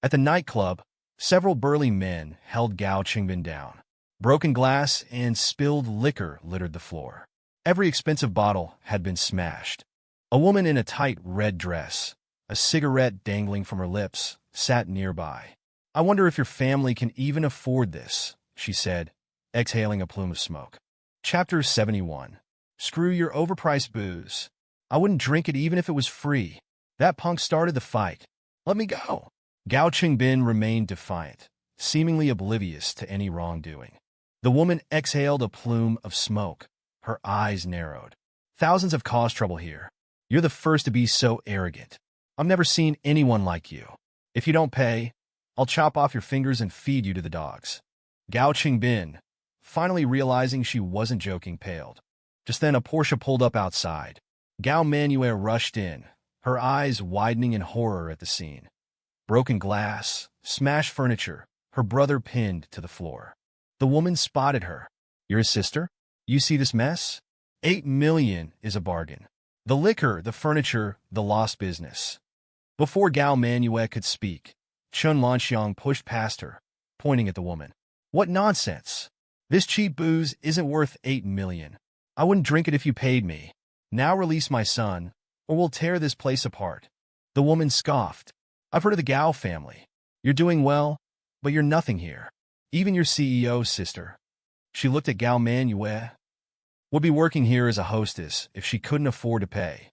At the nightclub, several burly men held Gao Qingbin down. Broken glass and spilled liquor littered the floor. Every expensive bottle had been smashed. A woman in a tight red dress, a cigarette dangling from her lips, sat nearby. I wonder if your family can even afford this, she said, exhaling a plume of smoke. Chapter 71. Screw your overpriced booze. I wouldn't drink it even if it was free. That punk started the fight. Let me go. Gao Qingbin remained defiant, seemingly oblivious to any wrongdoing. The woman exhaled a plume of smoke. Her eyes narrowed. Thousands have caused trouble here. You're the first to be so arrogant. I've never seen anyone like you. If you don't pay, I'll chop off your fingers and feed you to the dogs. Gao Qingbin, finally realizing she wasn't joking, paled. Just then a Porsche pulled up outside. Gao Manyue rushed in, her eyes widening in horror at the scene. Broken glass, smashed furniture, her brother pinned to the floor. The woman spotted her. You're his sister? You see this mess? 8 million is a bargain. The liquor, the furniture, the lost business. Before Gao Manyue could speak, Chun Lanxiang pushed past her, pointing at the woman. What nonsense! This cheap booze isn't worth 8 million. I wouldn't drink it if you paid me. Now release my son, or we'll tear this place apart. The woman scoffed. I've heard of the Gao family. You're doing well, but you're nothing here. Even your CEO's sister. She looked at Gao Manyue. Would be working here as a hostess if she couldn't afford to pay.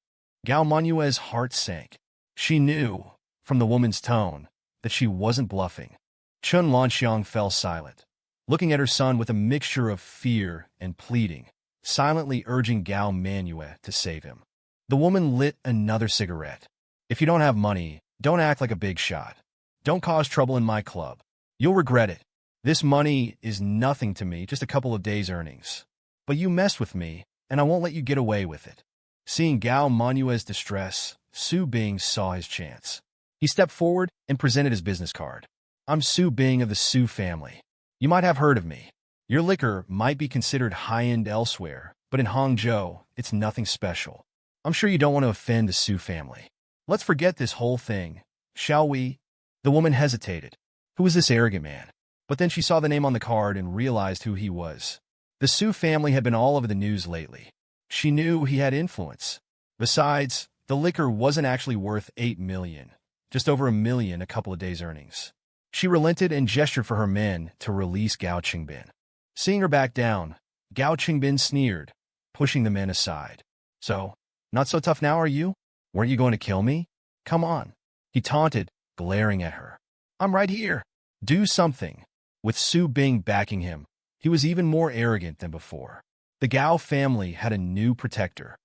Gao Manyue's heart sank. She knew, from the woman's tone, that she wasn't bluffing. Chun Lanxiang fell silent, looking at her son with a mixture of fear and pleading, silently urging Gao Manyue to save him. The woman lit another cigarette. If you don't have money, don't act like a big shot. Don't cause trouble in my club. You'll regret it. This money is nothing to me, just a couple of days' earnings. But you messed with me, and I won't let you get away with it. Seeing Gao Manyue's distress, Su Bing saw his chance. He stepped forward and presented his business card. I'm Su Bing of the Su family. You might have heard of me. Your liquor might be considered high-end elsewhere, but in Hangzhou, it's nothing special. I'm sure you don't want to offend the Su family. Let's forget this whole thing, shall we? The woman hesitated. Who was this arrogant man? But then she saw the name on the card and realized who he was. The Su family had been all over the news lately. She knew he had influence. Besides, the liquor wasn't actually worth 8 million, just over 1 million a couple of days' earnings. She relented and gestured for her men to release Gao Qingbin. Seeing her back down, Gao Qingbin sneered, pushing the men aside. So, not so tough now, are you? Weren't you going to kill me? Come on. He taunted, glaring at her. I'm right here. Do something. With Su Bing backing him, he was even more arrogant than before. The Gao family had a new protector.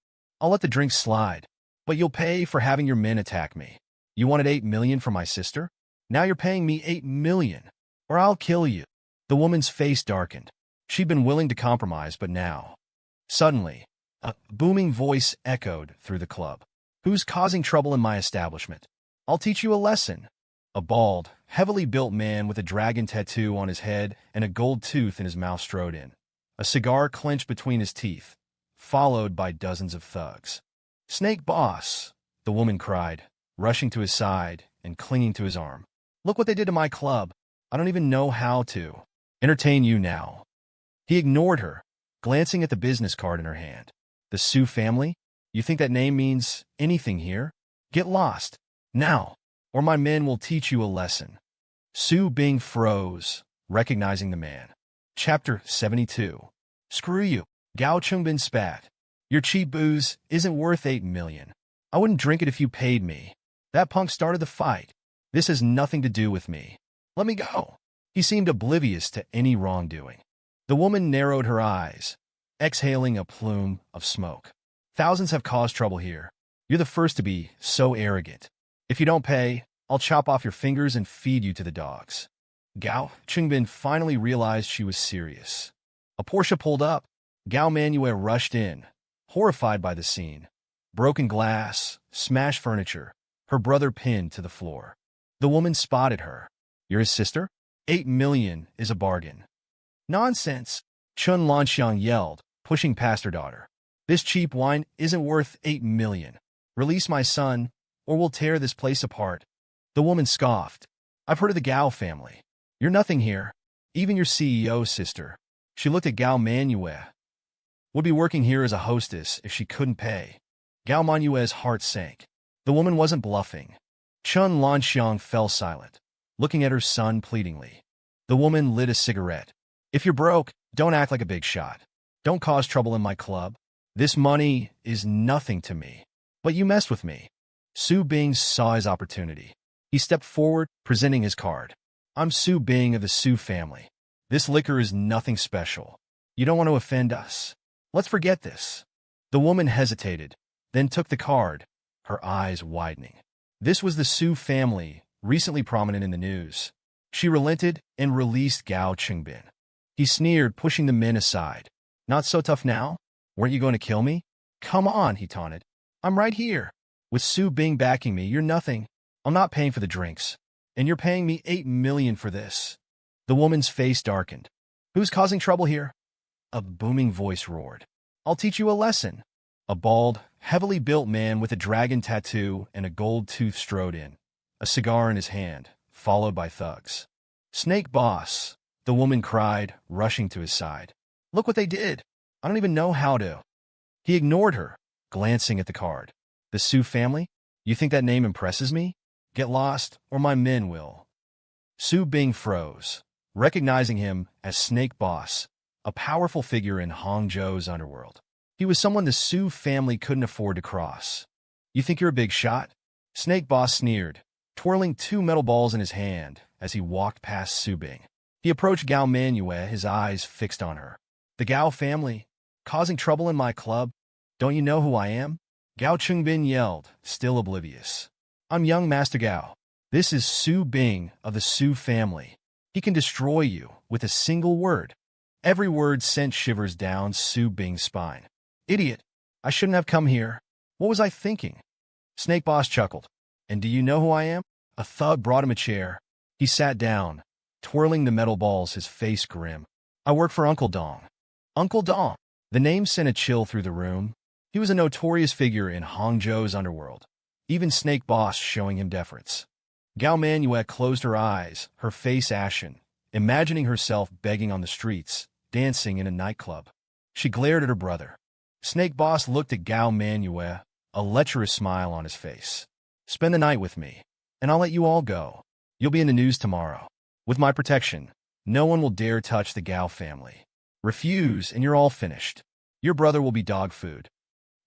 I'll let the drink slide, but you'll pay for having your men attack me. You wanted 8 million for my sister? Now you're paying me 8 million, or I'll kill you. The woman's face darkened. She'd been willing to compromise, but now. Suddenly, a booming voice echoed through the club. Who's causing trouble in my establishment? I'll teach you a lesson. A bald, heavily built man with a dragon tattoo on his head and a gold tooth in his mouth strode in, a cigar clenched between his teeth, followed by dozens of thugs. Snake boss, the woman cried, rushing to his side and clinging to his arm. Look what they did to my club. I don't even know how to entertain you now. He ignored her, glancing at the business card in her hand. The Su family? You think that name means anything here? Get lost, now, or my men will teach you a lesson. Su Bing froze, recognizing the man. Chapter 72. Screw you. Gao Qingbin spat. Your cheap booze isn't worth 8 million. I wouldn't drink it if you paid me. That punk started the fight. This has nothing to do with me. Let me go. He seemed oblivious to any wrongdoing. The woman narrowed her eyes, exhaling a plume of smoke. Thousands have caused trouble here. You're the first to be so arrogant. If you don't pay, I'll chop off your fingers and feed you to the dogs. Gao Chengbin finally realized she was serious. A Porsche pulled up. Gao Manyue rushed in, horrified by the scene. Broken glass, smashed furniture, her brother pinned to the floor. The woman spotted her. You're his sister? 8 million is a bargain. Nonsense, Chun Lanxiang yelled, pushing past her daughter. This cheap wine isn't worth 8 million. Release my son, or we'll tear this place apart. The woman scoffed. I've heard of the Gao family. You're nothing here. Even your CEO's sister. She looked at Gao Manyue. Would be working here as a hostess if she couldn't pay. Gao Manyue's heart sank. The woman wasn't bluffing. Chun Lanxiang fell silent, looking at her son pleadingly. The woman lit a cigarette. If you're broke, don't act like a big shot. Don't cause trouble in my club. This money is nothing to me. But you messed with me. Su Bing saw his opportunity. He stepped forward, presenting his card. I'm Su Bing of the Su family. This liquor is nothing special. You don't want to offend us. Let's forget this. The woman hesitated, then took the card, her eyes widening. This was the Su family, recently prominent in the news. She relented and released Gao Chengbin. He sneered, pushing the men aside. Not so tough now? Weren't you going to kill me? Come on, he taunted. I'm right here. With Su Bing backing me, you're nothing. I'm not paying for the drinks. And you're paying me 8 million for this. The woman's face darkened. Who's causing trouble here? A booming voice roared. I'll teach you a lesson. A bald, heavily built man with a dragon tattoo and a gold tooth strode in, a cigar in his hand, followed by thugs. Snake boss, the woman cried, rushing to his side. Look what they did. I don't even know how to. He ignored her, glancing at the card. The Su family? You think that name impresses me? Get lost, or my men will. Su Bing froze, recognizing him as Snake Boss, a powerful figure in Hangzhou's underworld. He was someone the Su family couldn't afford to cross. You think you're a big shot? Snake Boss sneered, twirling 2 metal balls in his hand as he walked past Su Bing. He approached Gao Manyue, his eyes fixed on her. The Gao family? Causing trouble in my club? Don't you know who I am? Gao Chengbin yelled, still oblivious. I'm young Master Gao. This is Su Bing of the Su family. He can destroy you with a single word. Every word sent shivers down Su Bing's spine. Idiot. I shouldn't have come here. What was I thinking? Snake Boss chuckled. And do you know who I am? A thug brought him a chair. He sat down, twirling the metal balls, his face grim. I work for Uncle Dong. Uncle Dong. The name sent a chill through the room. He was a notorious figure in Hangzhou's underworld, even Snake Boss showing him deference. Gao Manyue closed her eyes, her face ashen, imagining herself begging on the streets, dancing in a nightclub. She glared at her brother. Snake Boss looked at Gao Manyue, a lecherous smile on his face. Spend the night with me, and I'll let you all go. You'll be in the news tomorrow. With my protection, no one will dare touch the Gao family. Refuse, and you're all finished. Your brother will be dog food.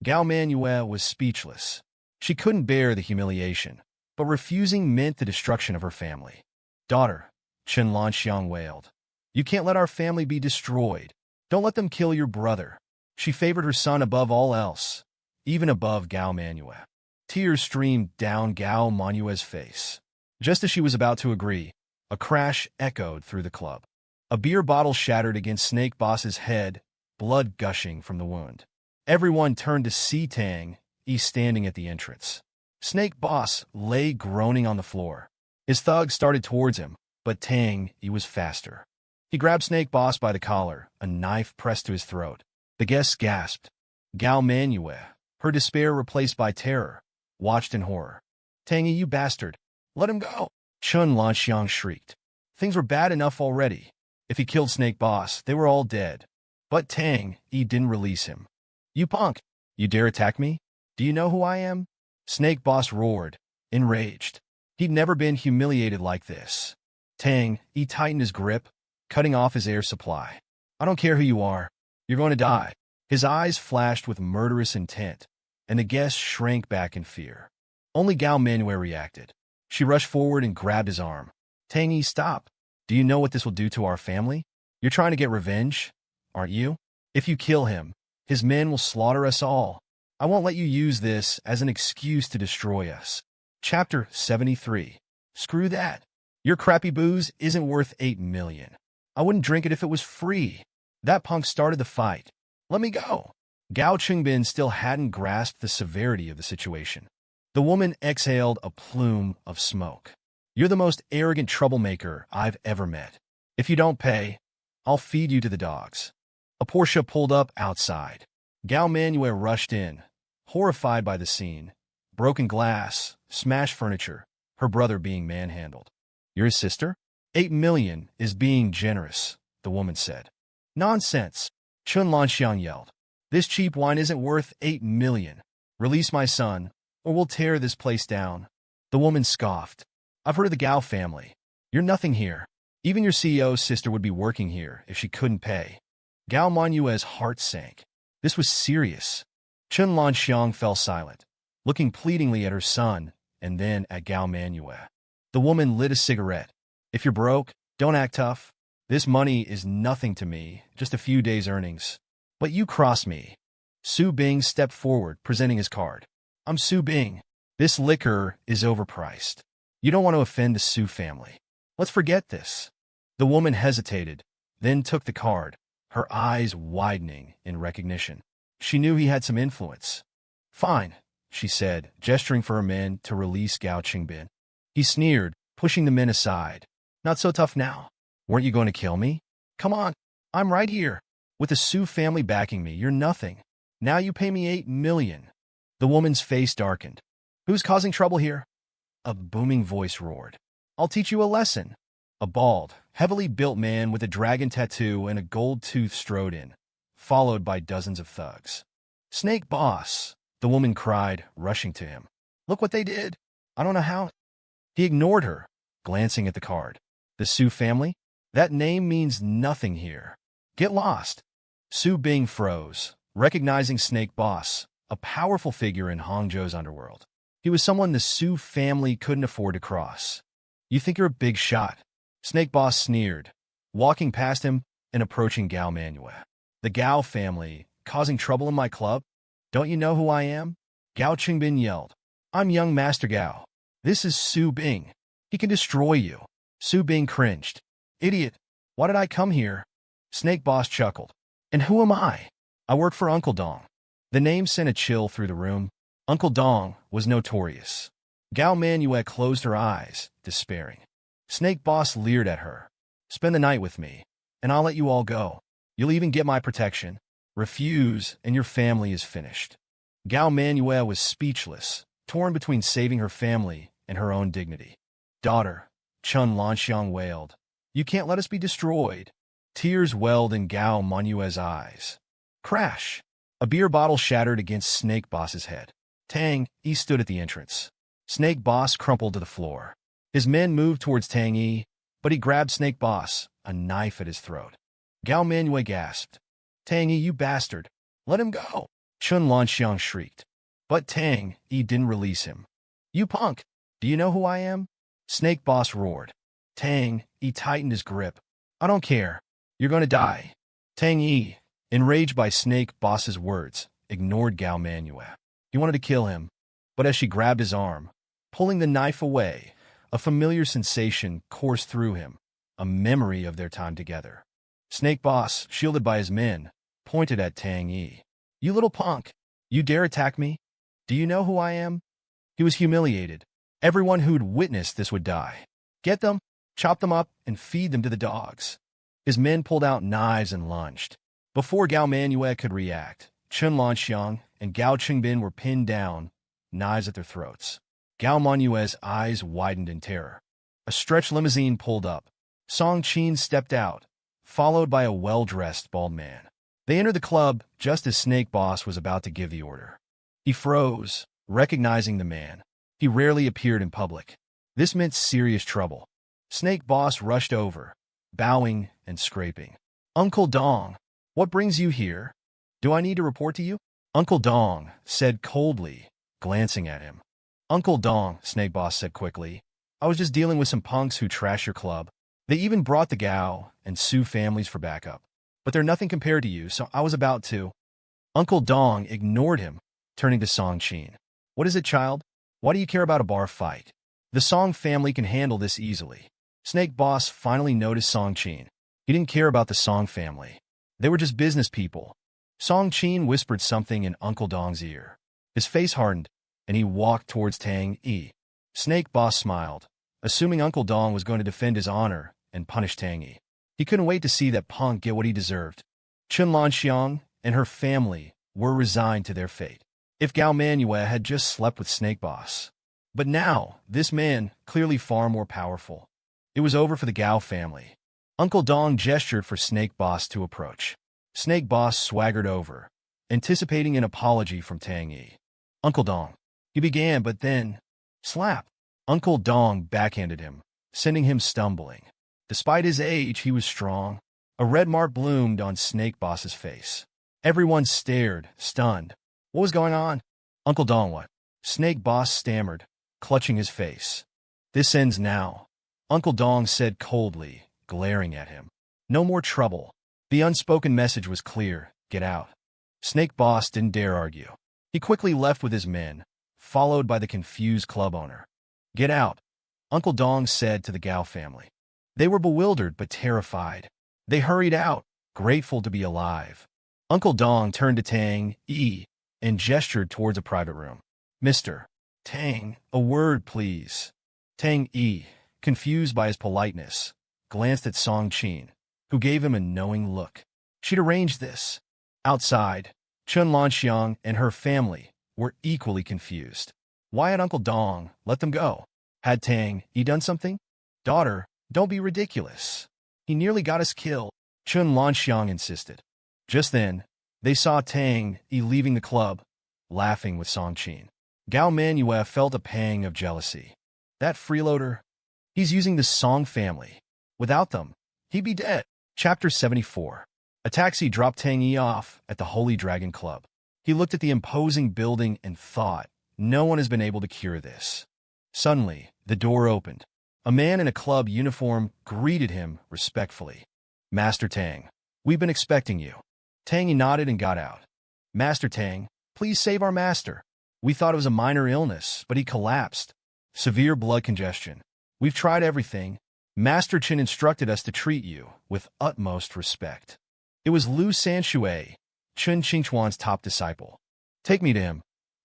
Gao Manyue was speechless. She couldn't bear the humiliation, but refusing meant the destruction of her family. Daughter, Chun Lanxiang wailed. You can't let our family be destroyed. Don't let them kill your brother. She favored her son above all else, even above Gao Manyue. Tears streamed down Gao Manyue's face. Just as she was about to agree, a crash echoed through the club. A beer bottle shattered against Snake Boss's head, blood gushing from the wound. Everyone turned to see Tang E standing at the entrance. Snake Boss lay groaning on the floor. His thugs started towards him, but Tang E was faster. He grabbed Snake Boss by the collar, a knife pressed to his throat. The guests gasped. Gao Manyue, her despair replaced by terror, watched in horror. Tang E, you bastard! Let him go! Chun Lanxiang shrieked. Things were bad enough already. If he killed Snake Boss, they were all dead. But Tang E didn't release him. You punk! You dare attack me? Do you know who I am? Snake Boss roared, enraged. He'd never been humiliated like this. Tang E tightened his grip, cutting off his air supply. I don't care who you are. You're going to die. His eyes flashed with murderous intent, and the guests shrank back in fear. Only Gao Manyue reacted. She rushed forward and grabbed his arm. Tang E, stop. Do you know what this will do to our family? You're trying to get revenge, aren't you? If you kill him, his men will slaughter us all. I won't let you use this as an excuse to destroy us. Chapter 73. Screw that. Your crappy booze isn't worth 8 million. I wouldn't drink it if it was free. That punk started the fight. Let me go. Gao Qingbin still hadn't grasped the severity of the situation. The woman exhaled a plume of smoke. You're the most arrogant troublemaker I've ever met. If you don't pay, I'll feed you to the dogs. A Porsche pulled up outside. Gao Manyue rushed in, horrified by the scene. Broken glass, smashed furniture, her brother being manhandled. You're his sister? 8 million is being generous, the woman said. Nonsense, Chun Lanxiang yelled. This cheap wine isn't worth 8 million. Release my son, or we'll tear this place down. The woman scoffed. I've heard of the Gao family. You're nothing here. Even your CEO's sister would be working here if she couldn't pay. Gao Manyue's heart sank. This was serious. Chun Lanxiang fell silent, looking pleadingly at her son and then at Gao Manyue. The woman lit a cigarette. If you're broke, don't act tough. This money is nothing to me, just a few days' earnings. But you cross me. Su Bing stepped forward, presenting his card. I'm Su Bing. This liquor is overpriced. You don't want to offend the Su family. Let's forget this. The woman hesitated, then took the card, her eyes widening in recognition. She knew he had some influence. Fine, she said, gesturing for her men to release Gao Qingbin. He sneered, pushing the men aside. Not so tough now. Weren't you going to kill me? Come on, I'm right here. With the Su family backing me, you're nothing. Now you pay me 8 million. The woman's face darkened. Who's causing trouble here? A booming voice roared. I'll teach you a lesson. A bald, heavily built man with a dragon tattoo and a gold tooth strode in, followed by dozens of thugs. Snake boss, the woman cried, rushing to him. Look what they did. I don't know how. He ignored her, glancing at the card. The Su family? That name means nothing here. Get lost. Su Bing froze, recognizing Snake Boss, a powerful figure in Hangzhou's underworld. He was someone the Su family couldn't afford to cross. You think you're a big shot? Snake Boss sneered, walking past him and approaching Gao Manyue. The Gao family, causing trouble in my club? Don't you know who I am? Gao Qingbin yelled. I'm young Master Gao. This is Su Bing. He can destroy you. Su Bing cringed. Idiot. Why did I come here? Snake Boss chuckled. And who am I? I work for Uncle Dong. The name sent a chill through the room. Uncle Dong was notorious. Gao Manyue closed her eyes, despairing. Snake Boss leered at her. Spend the night with me, and I'll let you all go. You'll even get my protection. Refuse, and your family is finished. Gao Manyue was speechless, torn between saving her family and her own dignity. Daughter, Chun Lanxiang wailed. You can't let us be destroyed. Tears welled in Gao Manyue's eyes. Crash! A beer bottle shattered against Snake Boss's head. Tang E stood at the entrance. Snake Boss crumpled to the floor. His men moved towards Tang E, but he grabbed Snake Boss, a knife at his throat. Gao Manyue gasped. Tang E, you bastard! Let him go! Chun Lanxiang shrieked. But Tang E didn't release him. You punk! Do you know who I am? Snake Boss roared. Tang E tightened his grip. I don't care. You're going to die. Tang E, enraged by Snake Boss's words, ignored Gao Manyue. He wanted to kill him, but as she grabbed his arm, pulling the knife away, a familiar sensation coursed through him, a memory of their time together. Snake Boss, shielded by his men, pointed at Tang E. You little punk! You dare attack me? Do you know who I am? He was humiliated. Everyone who'd witnessed this would die. Get them, chop them up, and feed them to the dogs. His men pulled out knives and lunged. Before Gao Manyue could react, Chun Lanxiang and Gao Qingbin were pinned down, knives at their throats. Gao Manyue's eyes widened in terror. A stretch limousine pulled up. Song Qin stepped out, followed by a well-dressed bald man. They entered the club just as Snake Boss was about to give the order. He froze, recognizing the man. He rarely appeared in public. This meant serious trouble. Snake Boss rushed over, bowing and scraping. Uncle Dong, what brings you here? Do I need to report to you? Uncle Dong said coldly, glancing at him. Uncle Dong, Snake Boss said quickly. I was just dealing with some punks who trash your club. They even brought the Gao and Su families for backup. But they're nothing compared to you, so I was about to. Uncle Dong ignored him, turning to Song Qin. What is it, child? Why do you care about a bar fight? The Song family can handle this easily. Snake Boss finally noticed Song Qin. He didn't care about the Song family. They were just business people. Song Qin whispered something in Uncle Dong's ear. His face hardened, and he walked towards Tang E. Snake Boss smiled, assuming Uncle Dong was going to defend his honor and punish Tang E. He couldn't wait to see that punk get what he deserved. Chun Lanxiang and her family were resigned to their fate. If Gao Manyue had just slept with Snake Boss. But now, this man, clearly far more powerful. It was over for the Gao family. Uncle Dong gestured for Snake Boss to approach. Snake Boss swaggered over, anticipating an apology from Tang E. Uncle Dong. He began, but then, slap. Uncle Dong backhanded him, sending him stumbling. Despite his age, he was strong. A red mark bloomed on Snake Boss's face. Everyone stared, stunned. What was going on? Uncle Dong, what? Snake Boss stammered, clutching his face. This ends now, Uncle Dong said coldly, glaring at him. No more trouble. The unspoken message was clear. Get out. Snake Boss didn't dare argue. He quickly left with his men, followed by the confused club owner. Get out, Uncle Dong said to the Gao family. They were bewildered but terrified. They hurried out, grateful to be alive. Uncle Dong turned to Tang E and gestured towards a private room. Mr. Tang, a word, please. Tang E, confused by his politeness, glanced at Song Qin, who gave him a knowing look. She'd arranged this. Outside, Chun Lanxiang and her family were equally confused. Why had Uncle Dong let them go? Had Tang E done something? Daughter, don't be ridiculous. He nearly got us killed, Chun Lanxiang insisted. Just then, they saw Tang E leaving the club, laughing with Song Qin. Gao Manyue felt a pang of jealousy. That freeloader, he's using the Song family. Without them, he'd be dead. Chapter 74. A taxi dropped Tang E off at the Holy Dragon Club. He looked at the imposing building and thought, no one has been able to cure this. Suddenly, the door opened. A man in a club uniform greeted him respectfully. Master Tang, we've been expecting you. Tang E nodded and got out. Master Tang, please save our master. We thought it was a minor illness, but he collapsed. Severe blood congestion. We've tried everything. Master Qin instructed us to treat you with utmost respect. It was Lu Sanxue, Chun Qingchuan's top disciple. Take me to him,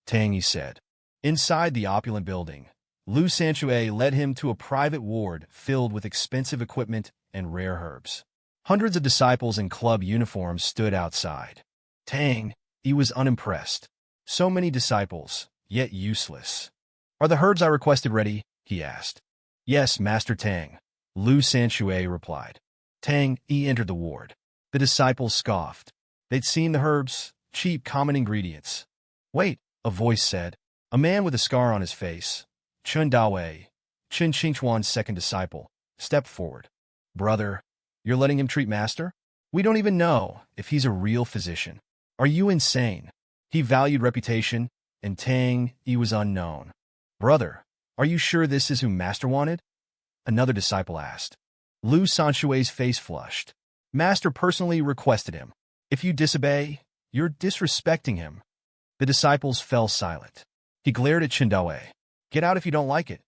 Tang Yi said. Inside the opulent building, Lu Sanxue led him to a private ward filled with expensive equipment and rare herbs. Hundreds of disciples in club uniforms stood outside. Tang Yi was unimpressed. So many disciples, yet useless. Are the herbs I requested ready? He asked. Yes, Master Tang, Lu Sanxue replied. Tang Yi entered the ward. The disciples scoffed. They'd seen the herbs, cheap common ingredients. Wait, a voice said. A man with a scar on his face, Chun Dawei, Chun Qingchuan's second disciple, stepped forward. Brother, you're letting him treat Master? We don't even know if he's a real physician. Are you insane? He valued reputation, and Tang Yi was unknown. Brother, are you sure this is who Master wanted? Another disciple asked. Lu Sanxue's face flushed. Master personally requested him. If you disobey, you're disrespecting him. The disciples fell silent. He glared at Chindawe. Get out if you don't like it.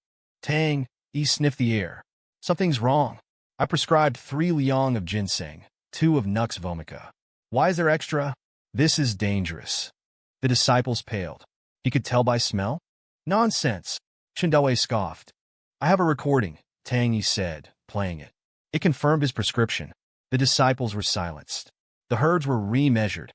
Tang Yi sniffed the air. Something's wrong. I prescribed 3 liang of ginseng, 2 of nux vomica. Why is there extra? This is dangerous. The disciples paled. He could tell by smell? Nonsense. Chindawe scoffed. I have a recording, Tang Yi said, playing it. It confirmed his prescription. The disciples were silenced. The herbs were remeasured.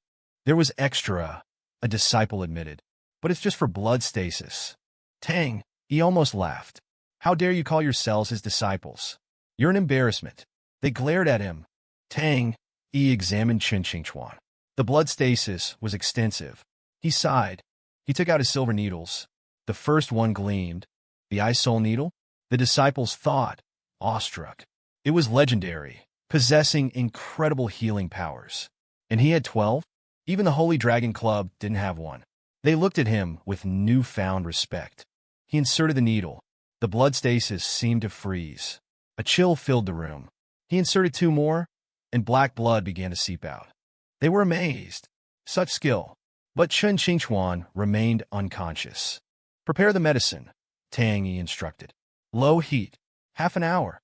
There was extra, a disciple admitted. But it's just for blood stasis. Tang Yi almost laughed. How dare you call yourselves his disciples? You're an embarrassment. They glared at him. Tang Yi examined Chun Qingchuan. The blood stasis was extensive. He sighed. He took out his silver needles. The first one gleamed. The eye soul needle? The disciples thought, awestruck. It was legendary, possessing incredible healing powers. And he had 12? Even the Holy Dragon Club didn't have one. They looked at him with newfound respect. He inserted the needle. The blood stasis seemed to freeze. A chill filled the room. He inserted 2 more, and black blood began to seep out. They were amazed. Such skill. But Chen Qingchuan remained unconscious. Prepare the medicine, Tang Yi instructed. Low heat. Half an hour.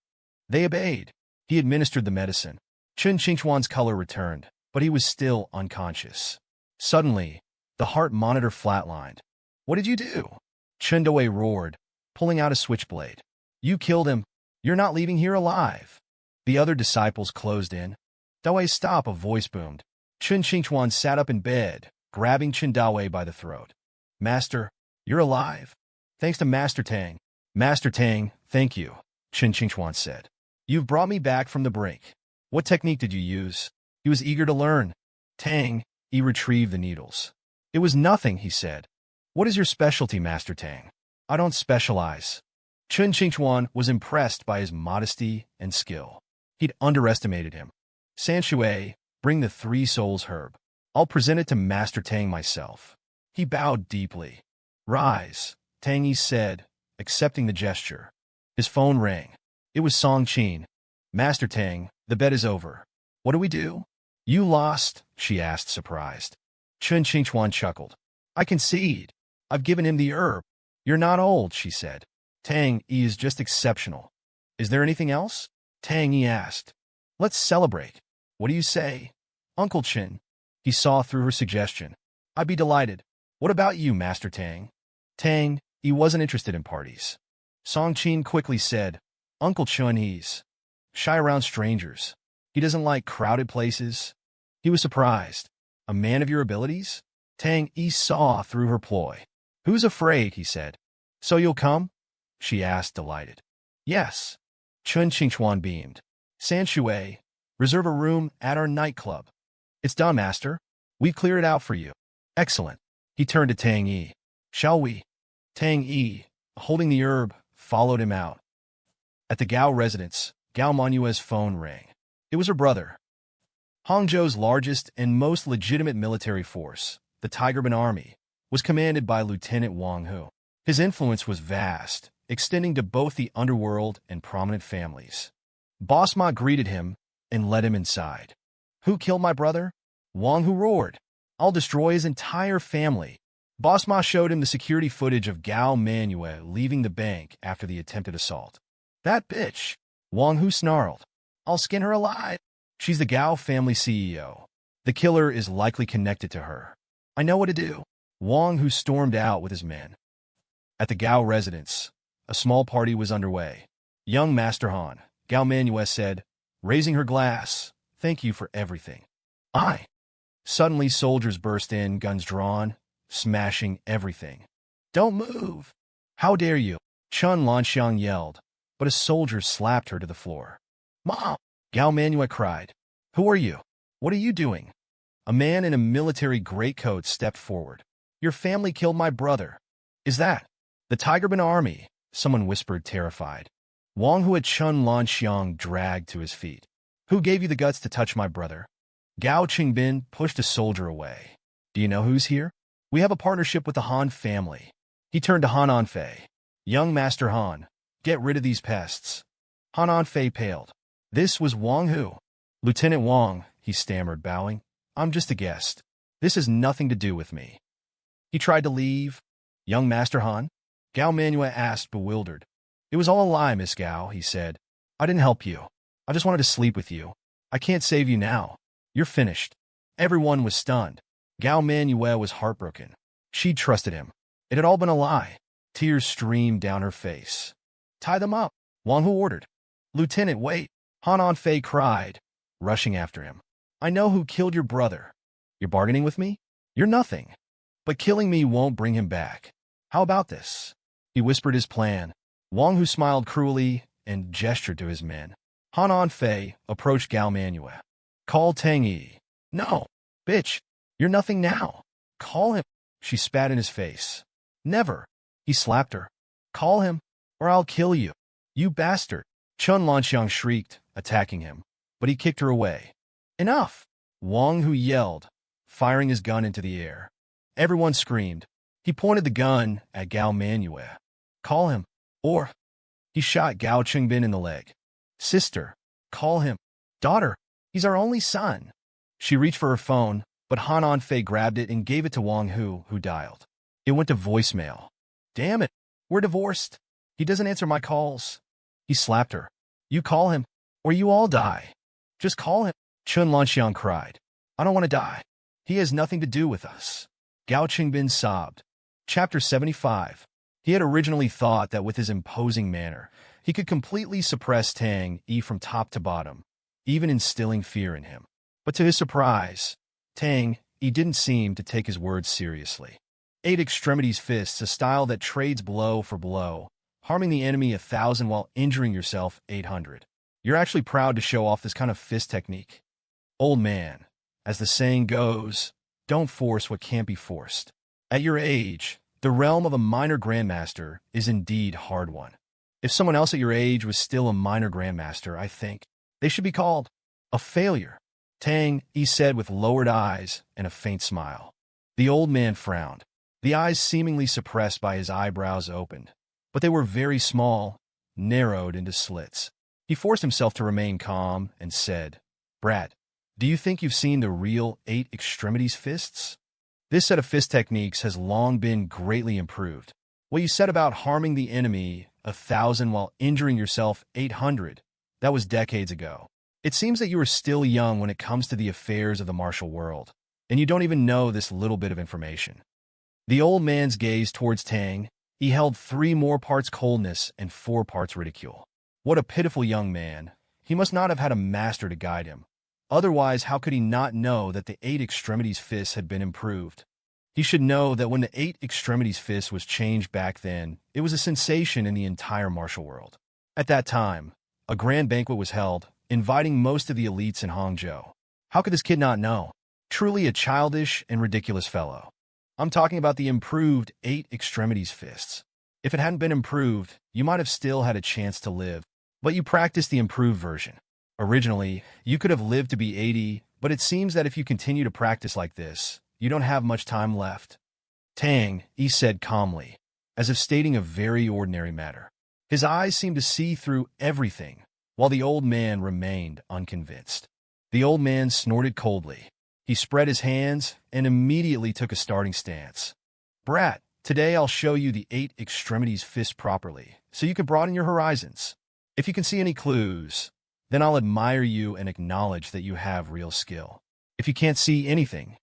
They obeyed. He administered the medicine. Chen Qingchuan's color returned, but he was still unconscious. Suddenly, the heart monitor flatlined. What did you do? Chen Dawei roared, pulling out a switchblade. You killed him. You're not leaving here alive. The other disciples closed in. Dawei, stop, a voice boomed. Chen Qingchuan sat up in bed, grabbing Chen Dawei by the throat. Master, you're alive. Thanks to Master Tang. Master Tang, thank you, Chen Qingchuan said. You've brought me back from the brink. What technique did you use? He was eager to learn. Tang, he retrieved the needles. It was nothing, he said. What is your specialty, Master Tang? I don't specialize. Chen Qingchuan was impressed by his modesty and skill. He'd underestimated him. Sanshui, bring the 3 souls herb. I'll present it to Master Tang myself. He bowed deeply. Rise, Tang Yi said, accepting the gesture. His phone rang. It was Song Qin. Master Tang, the bet is over. What do we do? You lost, she asked, surprised. Chen Qingchuan chuckled. I concede. I've given him the herb. You're not old, she said. Tang E is just exceptional. Is there anything else? Tang E asked. Let's celebrate. What do you say? Uncle Chen. He saw through her suggestion. I'd be delighted. What about you, Master Tang? Tang, he wasn't interested in parties. Song Qin quickly said, Uncle Chen, he's shy around strangers. He doesn't like crowded places. He was surprised. A man of your abilities? Tang Yi saw through her ploy. Who's afraid, he said. So you'll come? She asked, delighted. Yes. Chen Qingchuan beamed. Sanshui, reserve a room at our nightclub. It's done, Master. We cleared it out for you. Excellent. He turned to Tang Yi. Shall we? Tang Yi, holding the herb, followed him out. At the Gao residence, Gao Manyue's phone rang. It was her brother. Hangzhou's largest and most legitimate military force, the Tigerman Army, was commanded by Lieutenant Wang Hu. His influence was vast, extending to both the underworld and prominent families. Boss Ma greeted him and led him inside. Who killed my brother? Wang Hu roared. I'll destroy his entire family. Boss Ma showed him the security footage of Gao Manyue leaving the bank after the attempted assault. That bitch, Wang Hu snarled. I'll skin her alive. She's the Gao family CEO. The killer is likely connected to her. I know what to do. Wang Hu stormed out with his men. At the Gao residence, a small party was underway. Young Master Han, Gao Manyue said, raising her glass, thank you for everything. Suddenly soldiers burst in, guns drawn, smashing everything. Don't move. How dare you? Chun Lanxiang yelled, but a soldier slapped her to the floor. Mom! Gao Manyue cried. Who are you? What are you doing? A man in a military greatcoat stepped forward. Your family killed my brother. Is that the Tigerman Army? Someone whispered, terrified. Wang Hu had Chun Lanxiang dragged to his feet. Who gave you the guts to touch my brother? Gao Qingbin pushed a soldier away. Do you know who's here? We have a partnership with the Han family. He turned to Han Anfei. Young Master Han, get rid of these pests. Han Anfei paled. This was Wang Hu. Lieutenant Wang, he stammered, bowing. I'm just a guest. This has nothing to do with me. He tried to leave. Young Master Han? Gao Manyue asked, bewildered. It was all a lie, Miss Gao, he said. I didn't help you. I just wanted to sleep with you. I can't save you now. You're finished. Everyone was stunned. Gao Manyue was heartbroken. She'd trusted him. It had all been a lie. Tears streamed down her face. Tie them up, Wang Hu ordered. Lieutenant, wait. Han Anfei cried, rushing after him. I know who killed your brother. You're bargaining with me? You're nothing. But killing me won't bring him back. How about this? He whispered his plan. Wang Hu smiled cruelly and gestured to his men. Han Anfei approached Gao Manyue. Call Tang Yi. No, bitch, you're nothing now. Call him. She spat in his face. Never. He slapped her. Call him, or I'll kill you. You bastard. Chun Lanxiang shrieked, attacking him, but he kicked her away. Enough! Wang Hu yelled, firing his gun into the air. Everyone screamed. He pointed the gun at Gao Manyue. Call him, or... He shot Gao Qingbin in the leg. Sister, call him. Daughter, he's our only son. She reached for her phone, but Han Anfei grabbed it and gave it to Wang Hu, who dialed. It went to voicemail. Damn it, we're divorced. He doesn't answer my calls. He slapped her. You call him, or you all die. Just call him. Chun Lanxiang cried. I don't want to die. He has nothing to do with us. Gao Qingbin sobbed. Chapter 75. He had originally thought that with his imposing manner, he could completely suppress Tang E from top to bottom, even instilling fear in him. But to his surprise, Tang E didn't seem to take his words seriously. 8 extremities fists, a style that trades blow for blow, harming the enemy 1,000 while injuring yourself 800. You're actually proud to show off this kind of fist technique. Old man, as the saying goes, don't force what can't be forced. At your age, the realm of a minor grandmaster is indeed hard-won. If someone else at your age was still a minor grandmaster, I think they should be called a failure. Tang E said with lowered eyes and a faint smile. The old man frowned. The eyes seemingly suppressed by his eyebrows opened, but they were very small, narrowed into slits. He forced himself to remain calm and said, Brat, do you think you've seen the real 8 extremities fists? This set of fist techniques has long been greatly improved. What you said about harming the enemy 1,000 while injuring yourself 800, that was decades ago. It seems that you are still young when it comes to the affairs of the martial world, and you don't even know this little bit of information. The old man's gaze towards Tang, he held 3 more parts coldness and 4 parts ridicule. What a pitiful young man. He must not have had a master to guide him. Otherwise, how could he not know that the 8 extremities fists had been improved? He should know that when the 8 extremities fist was changed back then, it was a sensation in the entire martial world. At that time, a grand banquet was held, inviting most of the elites in Hangzhou. How could this kid not know? Truly a childish and ridiculous fellow. I'm talking about the improved 8 extremities fists. If it hadn't been improved, you might have still had a chance to live, but you practiced the improved version. Originally, you could have lived to be 80, but it seems that if you continue to practice like this, you don't have much time left. Tang E said calmly, as if stating a very ordinary matter. His eyes seemed to see through everything, while the old man remained unconvinced. The old man snorted coldly. He spread his hands and immediately took a starting stance. Brat, today I'll show you the 8 extremities fist properly, so you can broaden your horizons. If you can see any clues, then I'll admire you and acknowledge that you have real skill. If you can't see anything,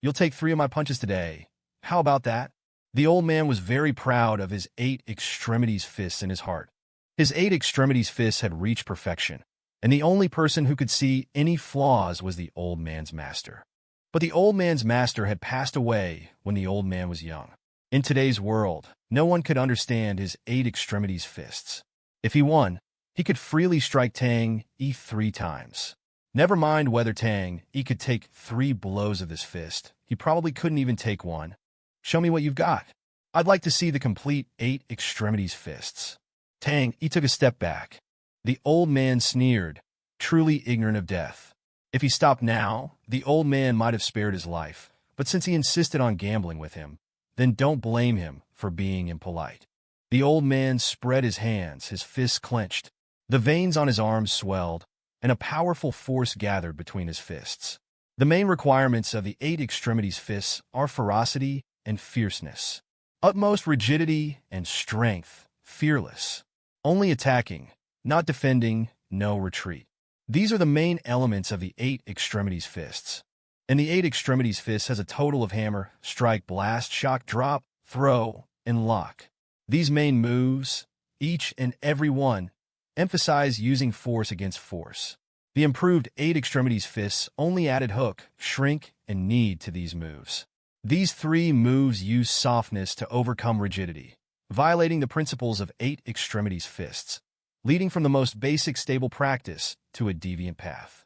you'll take 3 of my punches today. How about that? The old man was very proud of his 8 extremities fists in his heart. His 8 extremities fists had reached perfection, and the only person who could see any flaws was the old man's master. But the old man's master had passed away when the old man was young. In today's world, no one could understand his 8 extremities fists. If he won, he could freely strike Tang E 3 times. Never mind whether Tang E could take 3 blows of this fist. He probably couldn't even take 1. Show me what you've got. I'd like to see the complete 8 extremities fists. Tang E took a step back. The old man sneered, truly ignorant of death. If he stopped now, the old man might have spared his life, but since he insisted on gambling with him, then don't blame him for being impolite. The old man spread his hands, his fists clenched. The veins on his arms swelled, and a powerful force gathered between his fists. The main requirements of the 8 extremities fists are ferocity and fierceness. Utmost rigidity and strength, fearless. Only attacking, not defending, no retreat. These are the main elements of the 8 extremities fists. And the 8 extremities fists has a total of hammer, strike, blast, shock, drop, throw, and lock. These main moves, each and every one, emphasize using force against force. The improved 8 extremities fists only added hook, shrink, and knead to these moves. These 3 moves use softness to overcome rigidity, violating the principles of 8 extremities fists, leading from the most basic stable practice to a deviant path.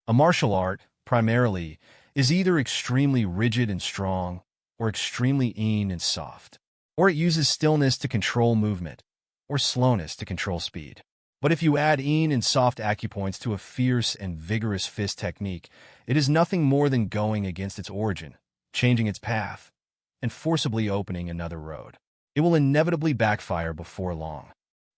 A martial art, primarily, is either extremely rigid and strong, or extremely lean and soft. Or it uses stillness to control movement, or slowness to control speed. But if you add lean and soft acupoints to a fierce and vigorous fist technique, it is nothing more than going against its origin, changing its path, and forcibly opening another road. It will inevitably backfire before long.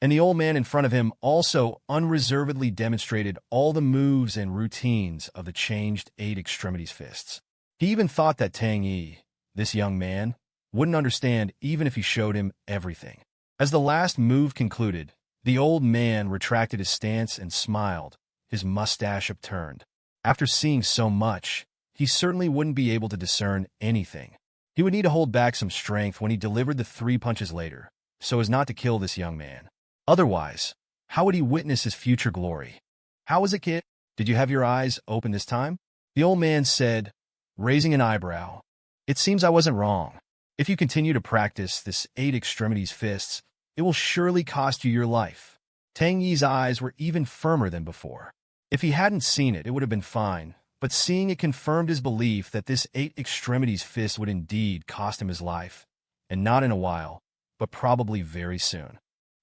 And the old man in front of him also unreservedly demonstrated all the moves and routines of the changed 8 extremities fists. He even thought that Tang Yi, this young man, wouldn't understand even if he showed him everything. As the last move concluded, the old man retracted his stance and smiled, his mustache upturned. After seeing so much, he certainly wouldn't be able to discern anything. He would need to hold back some strength when he delivered the 3 punches later, so as not to kill this young man. Otherwise, how would he witness his future glory? "How was it, kid? Did you have your eyes open this time?" The old man said, raising an eyebrow. "It seems I wasn't wrong. If you continue to practice this 8 extremities fists, it will surely cost you your life." Tang Yi's eyes were even firmer than before. If he hadn't seen it, it would have been fine, but seeing it confirmed his belief that this 8 extremities fist would indeed cost him his life, and not in a while, but probably very soon.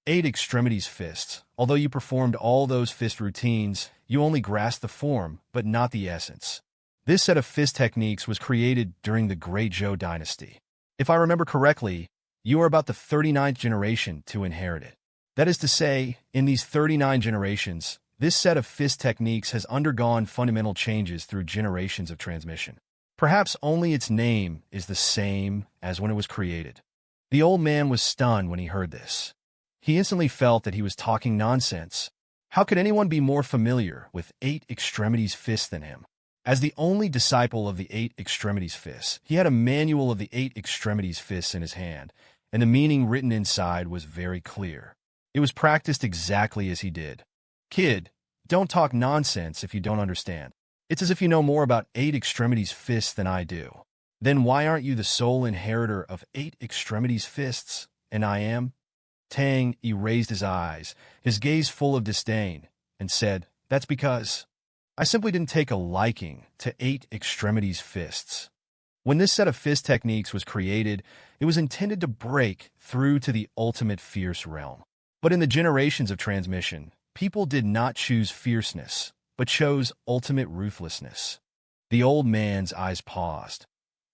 8 extremities fists. Although you performed all those fist routines, you only grasped the form, but not the essence. This set of fist techniques was created during the Great Zhou dynasty. If I remember correctly, you are about the 39th generation to inherit it. That is to say, in these 39 generations, this set of fist techniques has undergone fundamental changes through generations of transmission. Perhaps only its name is the same as when it was created. The old man was stunned when he heard this. He instantly felt that he was talking nonsense. How could anyone be more familiar with 8 extremities fists than him? As the only disciple of the 8 extremities fists, he had a manual of the 8 extremities fists in his hand, and the meaning written inside was very clear. It was practiced exactly as he did. "Kid, don't talk nonsense if you don't understand. It's as if you know more about 8 extremities fists than I do. Then why aren't you the sole inheritor of 8 extremities fists, and I am?" Tang E raised his eyes, his gaze full of disdain, and said, "That's because I simply didn't take a liking to 8 extremities fists. When this set of fist techniques was created, it was intended to break through to the ultimate fierce realm. But in the generations of transmission, people did not choose fierceness, but chose ultimate ruthlessness." The old man's eyes paused.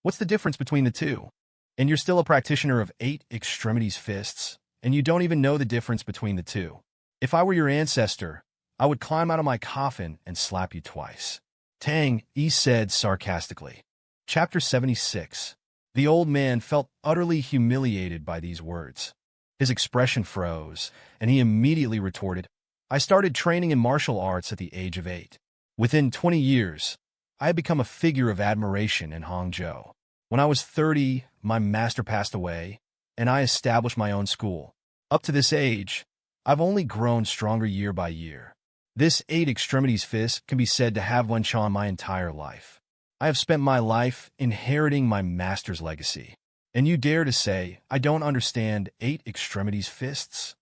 "What's the difference between the two? And you're still a practitioner of 8 extremities fists, and you don't even know the difference between the two. If I were your ancestor, I would climb out of my coffin and slap you twice." Tang E said sarcastically. Chapter 76. The old man felt utterly humiliated by these words. His expression froze, and he immediately retorted, "I started training in martial arts at the age of 8. Within 20 years, I had become a figure of admiration in Hangzhou. When I was 30, my master passed away, and I established my own school. Up to this age, I've only grown stronger year by year. This 8 extremities fist can be said to have went on my entire life. I have spent my life inheriting my master's legacy. And you dare to say I don't understand 8 extremities fists?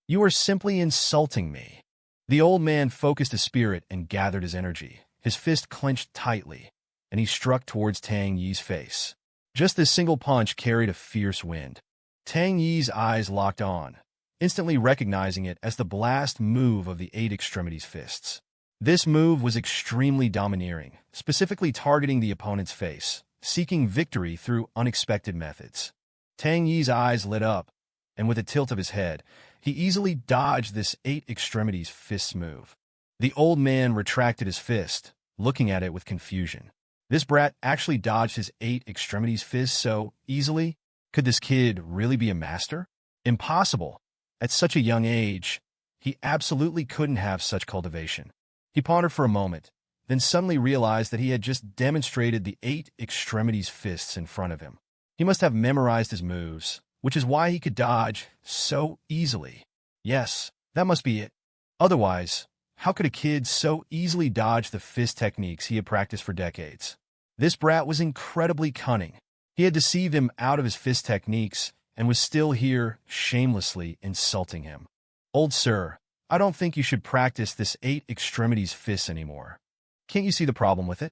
You are simply insulting me." The old man focused his spirit and gathered his energy. His fist clenched tightly, and he struck towards Tang Yi's face. Just this single punch carried a fierce wind. Tang Yi's eyes locked on, instantly recognizing it as the blast move of the 8 extremities fists. This move was extremely domineering, specifically targeting the opponent's face, seeking victory through unexpected methods. Tang Yi's eyes lit up, and with a tilt of his head, he easily dodged this 8 extremities fists move. The old man retracted his fist, looking at it with confusion. This brat actually dodged his 8 extremities fists so easily? Could this kid really be a master? Impossible. At such a young age, he absolutely couldn't have such cultivation. He pondered for a moment, then suddenly realized that he had just demonstrated the 8 extremities fists in front of him. He must have memorized his moves, which is why he could dodge so easily. Yes, that must be it. Otherwise, how could a kid so easily dodge the fist techniques he had practiced for decades? This brat was incredibly cunning. He had deceived him out of his fist techniques and was still here shamelessly insulting him. "Old sir, I don't think you should practice this 8 extremities fists anymore. Can't you see the problem with it?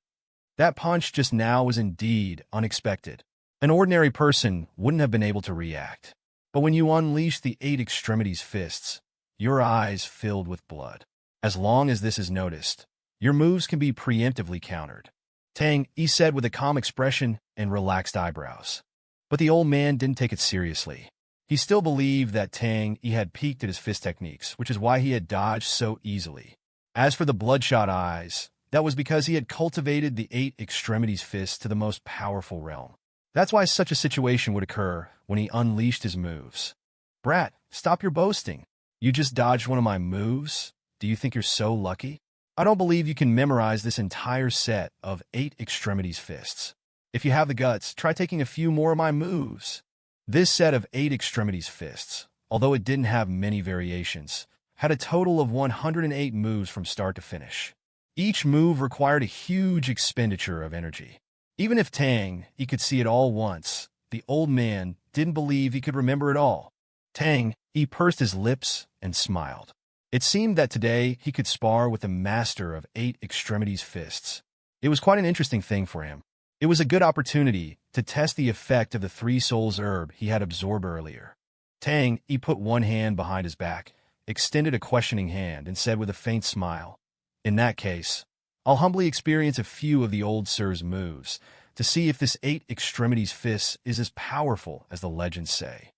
That punch just now was indeed unexpected. An ordinary person wouldn't have been able to react. But when you unleash the 8 extremities fists, your eyes filled with blood. As long as this is noticed, your moves can be preemptively countered." Tang E said with a calm expression and relaxed eyebrows. But the old man didn't take it seriously. He still believed that Tang E had peaked at his fist techniques, which is why he had dodged so easily. As for the bloodshot eyes, that was because he had cultivated the 8 extremities fist to the most powerful realm. That's why such a situation would occur when he unleashed his moves. Brat, stop your boasting. You just dodged one of my moves? Do you think you're so lucky? I don't believe you can memorize this entire set of 8 extremities fists. If you have the guts, try taking a few more of my moves. This set of 8 extremities fists, although it didn't have many variations, had a total of 108 moves from start to finish. Each move required a huge expenditure of energy. Even if Tang E could see it all once, the old man didn't believe he could remember it all. Tang E pursed his lips and smiled. It seemed that today he could spar with the master of 8 extremities fists. It was quite an interesting thing for him. It was a good opportunity to test the effect of the 3 souls herb he had absorbed earlier. Tang E put one hand behind his back, extended a questioning hand, and said with a faint smile, "In that case, I'll humbly experience a few of the old sir's moves to see if this 8 extremities fist is as powerful as the legends say."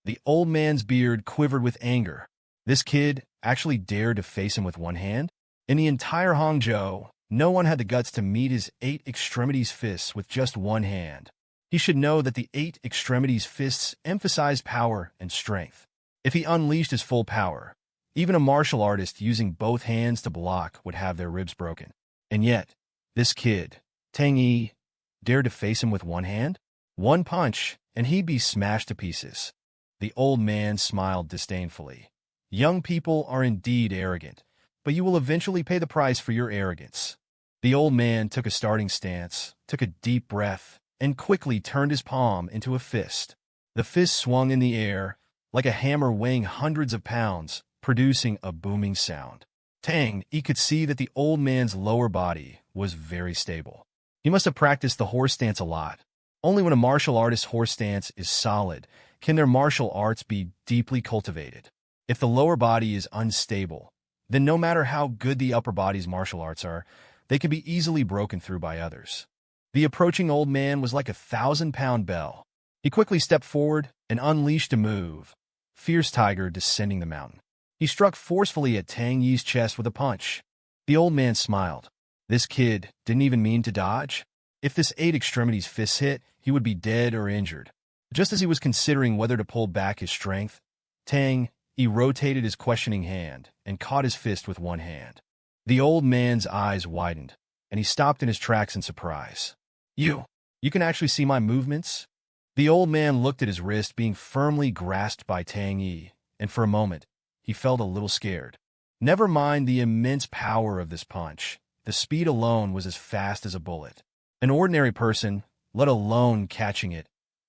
The old man's beard quivered with anger. This kid actually dared to face him with one hand? In the entire Hangzhou, no one had the guts to meet his 8 extremities fists with just one hand. He should know that the 8 extremities fists emphasize power and strength. If he unleashed his full power, even a martial artist using both hands to block would have their ribs broken. And yet, this kid, Tang E, dared to face him with one hand? One punch, and he'd be smashed to pieces. The old man smiled disdainfully. Young people are indeed arrogant, but you will eventually pay the price for your arrogance. The old man took a starting stance, took a deep breath, and quickly turned his palm into a fist. The fist swung in the air, like a hammer weighing hundreds of pounds, producing a booming sound. Tang E could see that the old man's lower body was very stable. He must have practiced the horse stance a lot. Only when a martial artist's horse stance is solid can their martial arts be deeply cultivated. If the lower body is unstable, then no matter how good the upper body's martial arts are, they can be easily broken through by others. The approaching old man was like a 1,000-pound bell. He quickly stepped forward and unleashed a move, Fierce Tiger descending the mountain. He struck forcefully at Tang Yi's chest with a punch. The old man smiled. This kid didn't even mean to dodge. If this 8 extremities fist hit, he would be dead or injured. Just as he was considering whether to pull back his strength, Tang E rotated his questioning hand and caught his fist with one hand. The old man's eyes widened, and he stopped in his tracks in surprise. You can actually see my movements?" The old man looked at his wrist being firmly grasped by Tang E, and for a moment, he felt a little scared. Never mind the immense power of this punch. The speed alone was as fast as a bullet. An ordinary person, let alone catching it,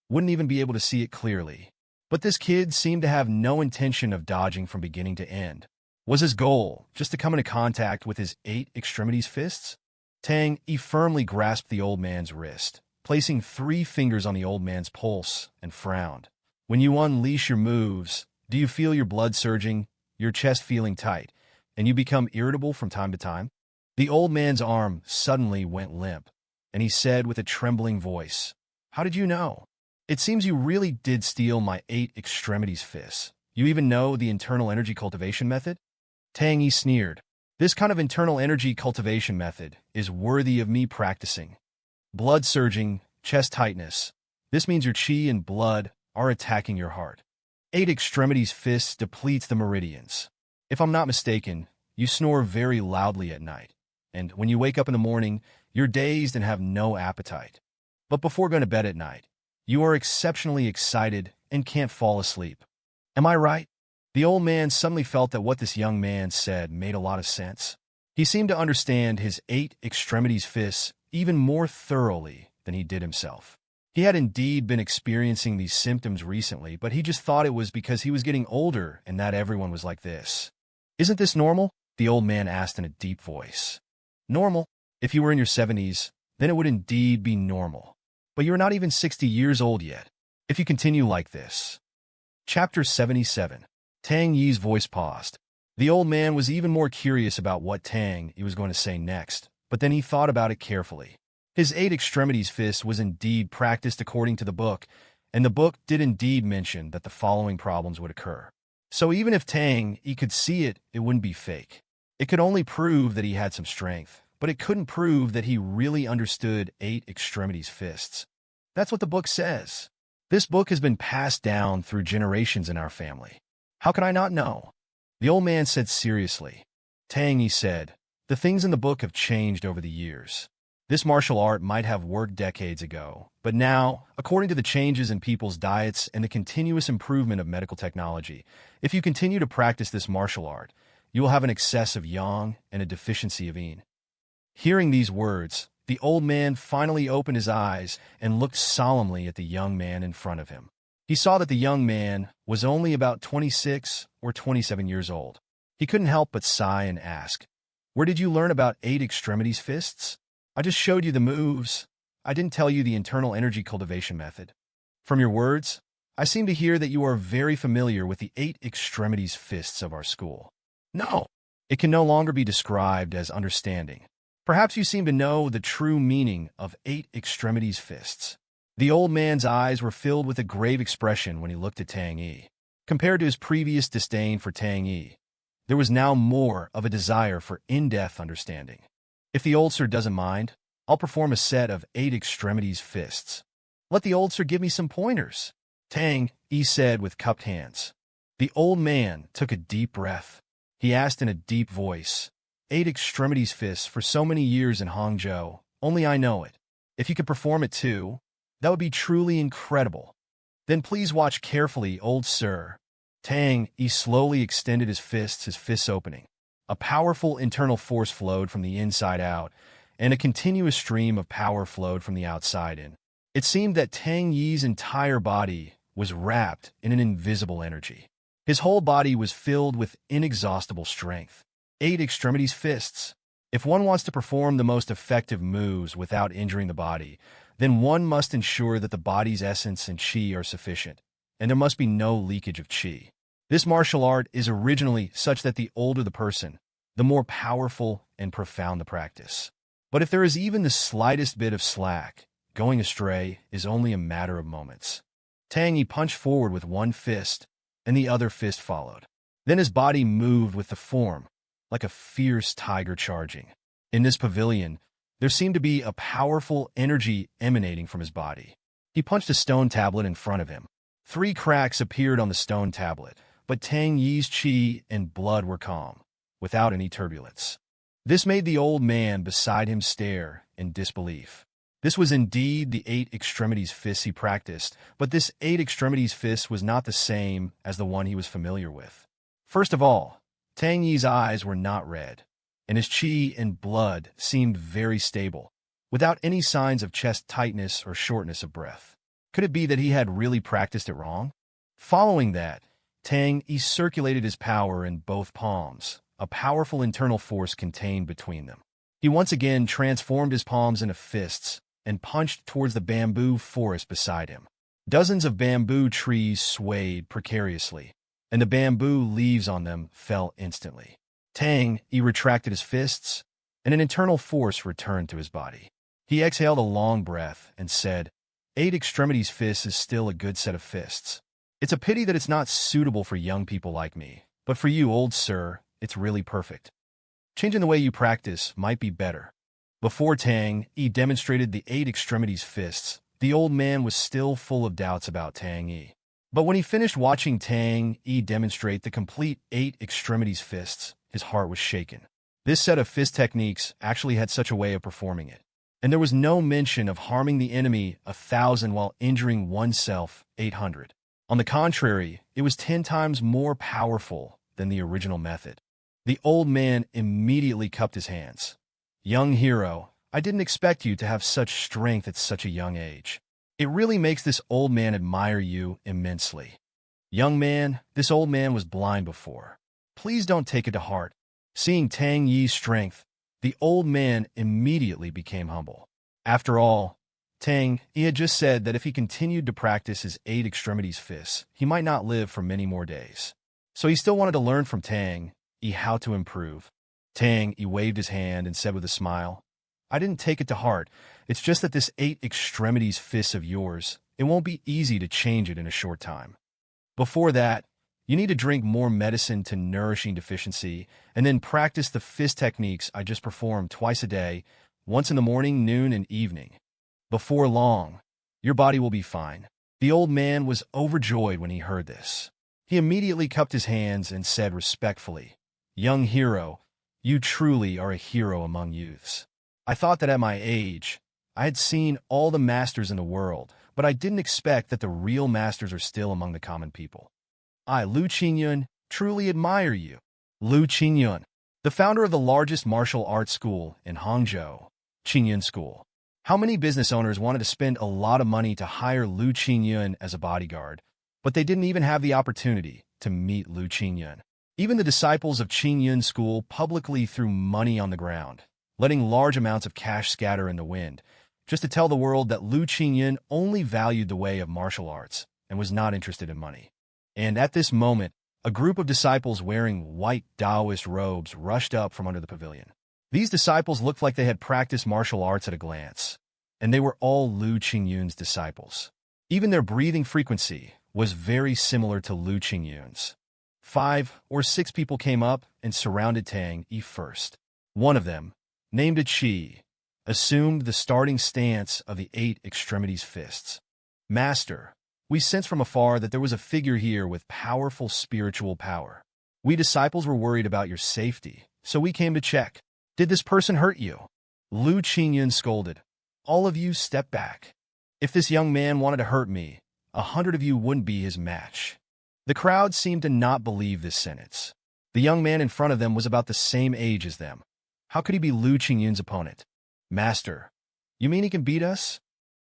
wouldn't even be able to see it clearly. But this kid seemed to have no intention of dodging from beginning to end. Was his goal just to come into contact with his 8 extremities fists? Tang E firmly grasped the old man's wrist, placing 3 fingers on the old man's pulse, and frowned. When you unleash your moves, do you feel your blood surging, your chest feeling tight, and you become irritable from time to time? The old man's arm suddenly went limp, and he said with a trembling voice, "How did you know? It seems you really did steal my 8 extremities fists. You even know the internal energy cultivation method?" Tang Yi sneered. "This kind of internal energy cultivation method is worthy of me practicing. Blood surging, chest tightness. This means your chi and blood are attacking your heart. 8 extremities fists depletes the meridians. If I'm not mistaken, you snore very loudly at night, and when you wake up in the morning, you're dazed and have no appetite. But before going to bed at night, you are exceptionally excited and can't fall asleep. Am I right?" The old man suddenly felt that what this young man said made a lot of sense. He seemed to understand his 8 extremities fists even more thoroughly than he did himself. He had indeed been experiencing these symptoms recently, but he just thought it was because he was getting older and that everyone was like this. "Isn't this normal?" the old man asked in a deep voice. "Normal? If you were in your 70s, then it would indeed be normal. But you're not even 60 years old yet. If you continue like this." Chapter 77. Tang Yi's voice paused. The old man was even more curious about what Tang Yi was going to say next, but then he thought about it carefully. His 8 extremities fist was indeed practiced according to the book, And the book did indeed mention that the following problems would occur. So even if Tang E could see it, it wouldn't be fake. It could only prove that he had some strength, but it couldn't prove that he really understood 8 extremities fists. That's what the book says. This book has been passed down through generations in our family. How could I not know? The old man said seriously. Tang Yi said, the things in the book have changed over the years. This martial art might have worked decades ago, but now, according to the changes in people's diets and the continuous improvement of medical technology, if you continue to practice this martial art, you will have an excess of yang and a deficiency of yin. Hearing these words, the old man finally opened his eyes and looked solemnly at the young man in front of him. He saw that the young man was only about 26 or 27 years old. He couldn't help but sigh and ask, "Where did you learn about 8 extremities fists? I just showed you the moves. I didn't tell you the internal energy cultivation method. From your words, I seem to hear that you are very familiar with the 8 extremities fists of our school." "No, it can no longer be described as understanding. Perhaps you seem to know the true meaning of 8 extremities fists." The old man's eyes were filled with a grave expression when he looked at Tang E. Compared to his previous disdain for Tang E, there was now more of a desire for in-depth understanding. "If the old sir doesn't mind, I'll perform a set of 8 extremities fists. Let the old sir give me some pointers," Tang E said with cupped hands. The old man took a deep breath. He asked in a deep voice, "8 extremities fists for so many years in Hangzhou, only I know it. If you could perform it too, that would be truly incredible. Then please watch carefully, old sir." Tang E slowly extended his fists opening. A powerful internal force flowed from the inside out, and a continuous stream of power flowed from the outside in. It seemed that Tang Yi's entire body was wrapped in an invisible energy. His whole body was filled with inexhaustible strength. 8 extremities fists. If one wants to perform the most effective moves without injuring the body, then one must ensure that the body's essence and qi are sufficient, and there must be no leakage of qi. This martial art is originally such that the older the person, the more powerful and profound the practice. But if there is even the slightest bit of slack, going astray is only a matter of moments. Tang Yi punched forward with one fist, and the other fist followed. Then his body moved with the form, like a fierce tiger charging. In this pavilion, there seemed to be a powerful energy emanating from his body. He punched a stone tablet in front of him. 3 cracks appeared on the stone tablet, but Tang Yi's qi and blood were calm, without any turbulence. This made the old man beside him stare in disbelief. This was indeed the 8 extremities fists he practiced, but this 8 extremities fist was not the same as the one he was familiar with. First of all, Tang Yi's eyes were not red, and his qi and blood seemed very stable, without any signs of chest tightness or shortness of breath. Could it be that he had really practiced it wrong? Following that, Tang Yi circulated his power in both palms, a powerful internal force contained between them. He once again transformed his palms into fists and punched towards the bamboo forest beside him. Dozens of bamboo trees swayed precariously, and the bamboo leaves on them fell instantly. Tang Yi retracted his fists, and an internal force returned to his body. He exhaled a long breath and said, 8 extremities fists is still a good set of fists. It's a pity that it's not suitable for young people like me, but for you, old sir, it's really perfect. Changing the way you practice might be better." Before Tang Yi demonstrated the 8 extremities fists, the old man was still full of doubts about Tang Yi. But when he finished watching Tang Yi demonstrate the complete 8 extremities fists, his heart was shaken. This set of fist techniques actually had such a way of performing it. And there was no mention of harming the enemy 1,000 while injuring oneself 800. On the contrary, it was 10 times more powerful than the original method. The old man immediately cupped his hands. "Young hero, I didn't expect you to have such strength at such a young age. It really makes this old man admire you immensely." "Young man, this old man was blind before. Please don't take it to heart." Seeing Tang Yi's strength, the old man immediately became humble. After all, Tang Yi had just said that if he continued to practice his 8 extremities fists, he might not live for many more days. So he still wanted to learn from Tang Yi how to improve. Tang Yi waved his hand and said with a smile, "I didn't take it to heart. It's just that this 8 extremities fists of yours it won't be easy to change it in a short time. Before that, you need to drink more medicine to nourishing deficiency, and then practice the fist techniques I just performed twice a day, once in the morning, noon, and evening. Before long, your body will be fine." The old man was overjoyed when he heard this. He immediately cupped his hands and said respectfully, "Young hero, you truly are a hero among youths. I thought that at my age, I had seen all the masters in the world, but I didn't expect that the real masters are still among the common people. I, Lu Qingyun, truly admire you." Lu Qingyun, the founder of the largest martial arts school in Hangzhou, Qingyun School. How many business owners wanted to spend a lot of money to hire Lu Qingyun as a bodyguard, but they didn't even have the opportunity to meet Lu Qingyun. Even the disciples of Qingyun School publicly threw money on the ground, letting large amounts of cash scatter in the wind, just to tell the world that Lu Qingyun only valued the way of martial arts and was not interested in money. And at this moment, a group of disciples wearing white Taoist robes rushed up from under the pavilion. These disciples looked like they had practiced martial arts at a glance, and they were all Lu Qingyun's disciples. Even their breathing frequency was very similar to Lu Qingyun's. 5 or 6 people came up and surrounded Tang E first. One of them, named Qi, assumed the starting stance of the 8 extremities fists. "Master, we sense from afar that there was a figure here with powerful spiritual power. We disciples were worried about your safety, so we came to check. Did this person hurt you?" Lu Qingyun scolded. "All of you step back. If this young man wanted to hurt me, 100 of you wouldn't be his match." The crowd seemed to not believe this sentence. The young man in front of them was about the same age as them. How could he be Lu Qingyun's opponent? "Master, you mean he can beat us?"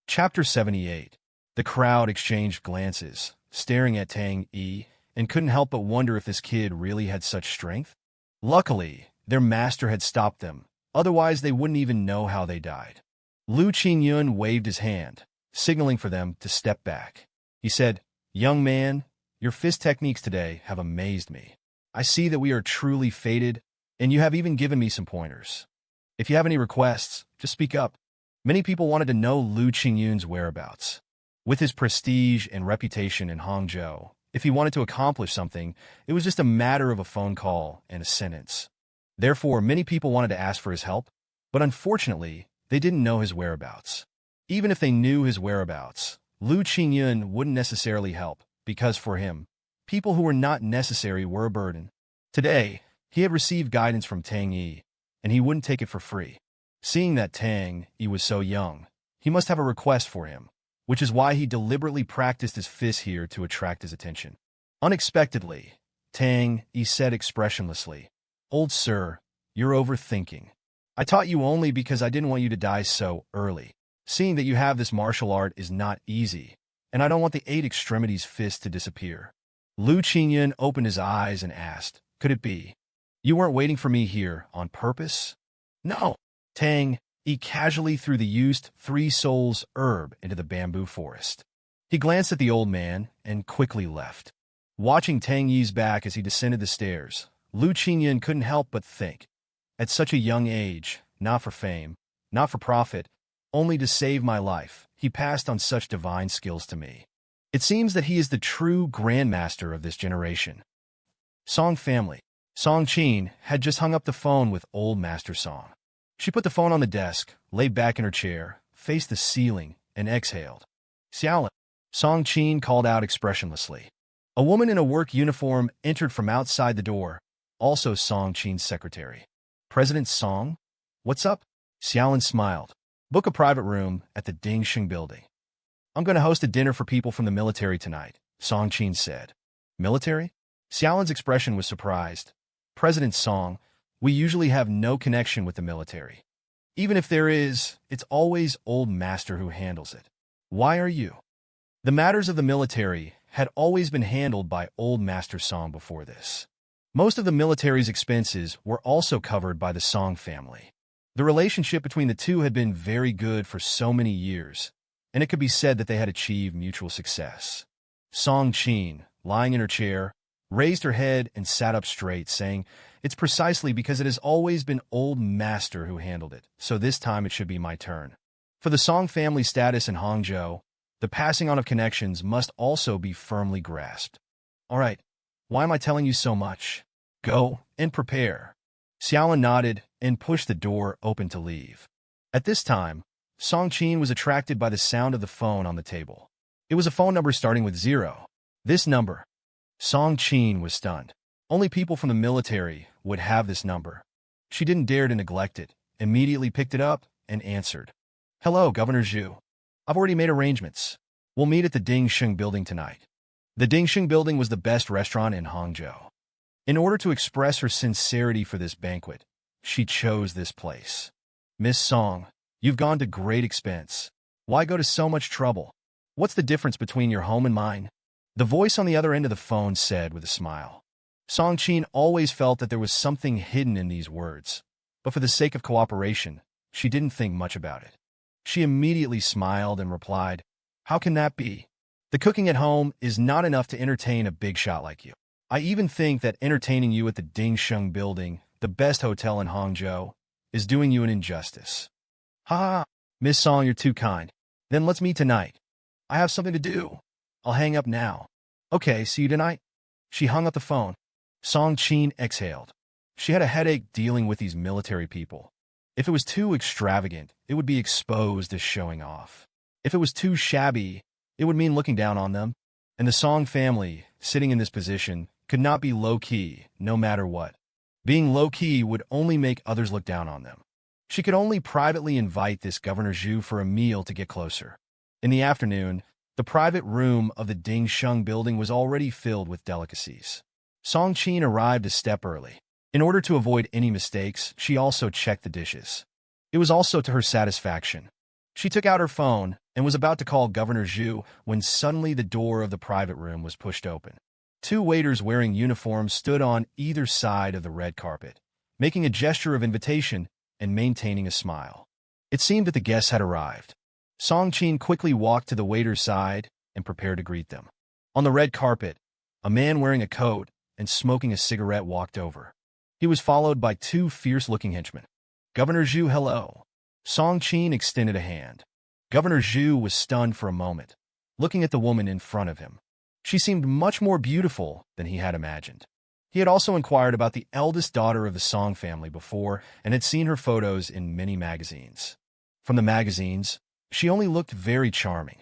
Chapter 78. The crowd exchanged glances, staring at Tang E, and couldn't help but wonder if this kid really had such strength. Luckily, their master had stopped them, otherwise they wouldn't even know how they died. Lu Qingyun waved his hand, signaling for them to step back. He said, "Young man, your fist techniques today have amazed me. I see that we are truly fated, and you have even given me some pointers. If you have any requests, just speak up." Many people wanted to know Lu Qingyun's whereabouts. With his prestige and reputation in Hangzhou, if he wanted to accomplish something, it was just a matter of a phone call and a sentence. Therefore, many people wanted to ask for his help, but unfortunately, they didn't know his whereabouts. Even if they knew his whereabouts, Lu Qingyun wouldn't necessarily help, because for him, people who were not necessary were a burden. Today, he had received guidance from Tang Yi, and he wouldn't take it for free. Seeing that Tang Yi was so young, he must have a request for him, which is why he deliberately practiced his fist here to attract his attention. Unexpectedly, Tang Yi said expressionlessly, "Old sir, you're overthinking. I taught you only because I didn't want you to die so early. Seeing that you have this martial art is not easy, and I don't want the 8 extremities fist to disappear." Lu Qingyun opened his eyes and asked, "Could it be? You weren't waiting for me here on purpose?" "No." Tang Yi casually threw the used 3 souls herb into the bamboo forest. He glanced at the old man and quickly left. Watching Tang Yi's back as he descended the stairs, Lu Qingyun couldn't help but think, at such a young age, not for fame, not for profit, only to save my life, he passed on such divine skills to me. It seems that he is the true grandmaster of this generation. Song family. Song Qin had just hung up the phone with old Master Song. She put the phone on the desk, laid back in her chair, faced the ceiling, and exhaled. "Xiaolin." Song Qin called out expressionlessly. A woman in a work uniform entered from outside the door, also Song Qin's secretary. "President Song? What's up?" Xiaolin smiled. "Book a private room at the Dingxing building. I'm going to host a dinner for people from the military tonight," Song Qin said. "Military?" Xiaolin's expression was surprised. "President Song, we usually have no connection with the military. Even if there is, it's always old master who handles it. Why are you?" The matters of the military had always been handled by old Master Song before this. Most of the military's expenses were also covered by the Song family. The relationship between the two had been very good for so many years, and it could be said that they had achieved mutual success. Song Qin, lying in her chair, raised her head and sat up straight, saying, "It's precisely because it has always been old master who handled it, so this time it should be my turn. For the Song family status in Hangzhou, The passing on of connections must also be firmly grasped. All right, why am I telling you so much? Go and prepare. Xiaolin nodded and pushed the door open to leave. At this time, Song Qin was attracted by the sound of the phone on the table. It was a phone number starting with 0. This number. Song Qin was stunned. Only people from the military would have this number. She didn't dare to neglect it, immediately picked it up, and answered. Hello, Governor Zhu. I've already made arrangements. We'll meet at the Dingsheng building tonight. The Dingsheng building was the best restaurant in Hangzhou. In order to express her sincerity for this banquet, she chose this place. Miss Song, you've gone to great expense. Why go to so much trouble? What's the difference between your home and mine? The voice on the other end of the phone said with a smile. Song Qin always felt that there was something hidden in these words, but for the sake of cooperation, she didn't think much about it. She immediately smiled and replied, How can that be? The cooking at home is not enough to entertain a big shot like you. I even think that entertaining you at the Dingsheng building, the best hotel in Hangzhou, is doing you an injustice. Ha ha, Miss Song, you're too kind. Then let's meet tonight. I have something to do. I'll hang up now. Okay, see you tonight. She hung up the phone. Song Qin exhaled. She had a headache dealing with these military people. If it was too extravagant, it would be exposed as showing off. If it was too shabby, it would mean looking down on them. And the Song family, sitting in this position, could not be low-key, no matter what. Being low-key would only make others look down on them. She could only privately invite this Governor Zhu for a meal to get closer. In the afternoon, the private room of the Dingsheng building was already filled with delicacies. Song Qin arrived a step early. In order to avoid any mistakes, she also checked the dishes. It was also to her satisfaction. She took out her phone and was about to call Governor Zhu when suddenly the door of the private room was pushed open. 2 waiters wearing uniforms stood on either side of the red carpet, making a gesture of invitation and maintaining a smile. It seemed that the guests had arrived. Song Qin quickly walked to the waiter's side and prepared to greet them. On the red carpet, a man wearing a coat and smoking a cigarette walked over. He was followed by 2 fierce-looking henchmen. Governor Zhu, hello. Song Qin extended a hand. Governor Zhu was stunned for a moment, looking at the woman in front of him. She seemed much more beautiful than he had imagined. He had also inquired about the eldest daughter of the Song family before and had seen her photos in many magazines. From the magazines, she only looked very charming.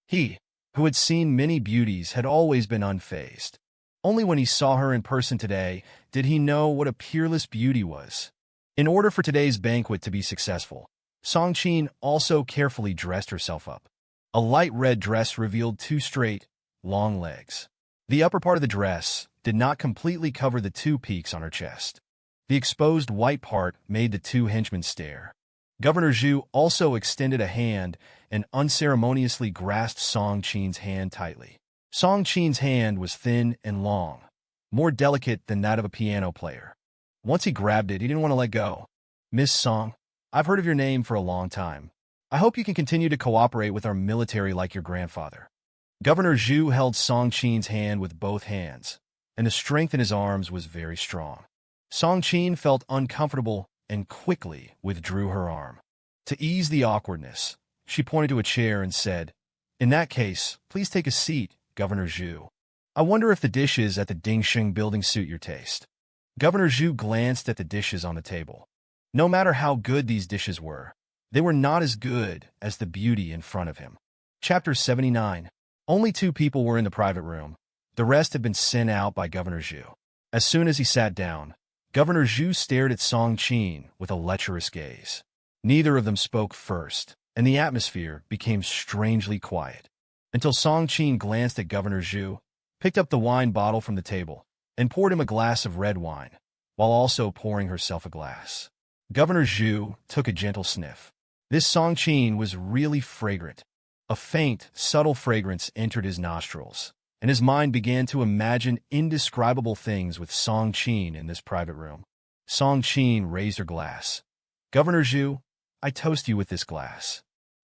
He, who had seen many beauties, had always been unfazed. Only when he saw her in person today did he know what a peerless beauty was. In order for today's banquet to be successful, Song Qin also carefully dressed herself up. A light red dress revealed 2 straight, long legs. The upper part of the dress did not completely cover the 2 peaks on her chest. The exposed white part made the 2 henchmen stare. Governor Zhu also extended a hand and unceremoniously grasped Song Qin's hand tightly. Song Qin's hand was thin and long, more delicate than that of a piano player. Once he grabbed it, he didn't want to let go. Miss Song, I've heard of your name for a long time. I hope you can continue to cooperate with our military like your grandfather. Governor Zhu held Song Qin's hand with both hands, and the strength in his arms was very strong. Song Qin felt uncomfortable and quickly withdrew her arm. To ease the awkwardness, she pointed to a chair and said, In that case, please take a seat, Governor Zhu. I wonder if the dishes at the Dingsheng building suit your taste. Governor Zhu glanced at the dishes on the table. No matter how good these dishes were, they were not as good as the beauty in front of him. Chapter 79. Only 2 people were in the private room. The rest had been sent out by Governor Zhu. As soon as he sat down, Governor Zhu stared at Song Qin with a lecherous gaze. Neither of them spoke first, and the atmosphere became strangely quiet, until Song Qin glanced at Governor Zhu, picked up the wine bottle from the table, and poured him a glass of red wine, while also pouring herself a glass. Governor Zhu took a gentle sniff. This Song Qin was really fragrant. A faint, subtle fragrance entered his nostrils, and his mind began to imagine indescribable things with Song Qin in this private room. Song Qin raised her glass. Governor Zhu, I toast you with this glass.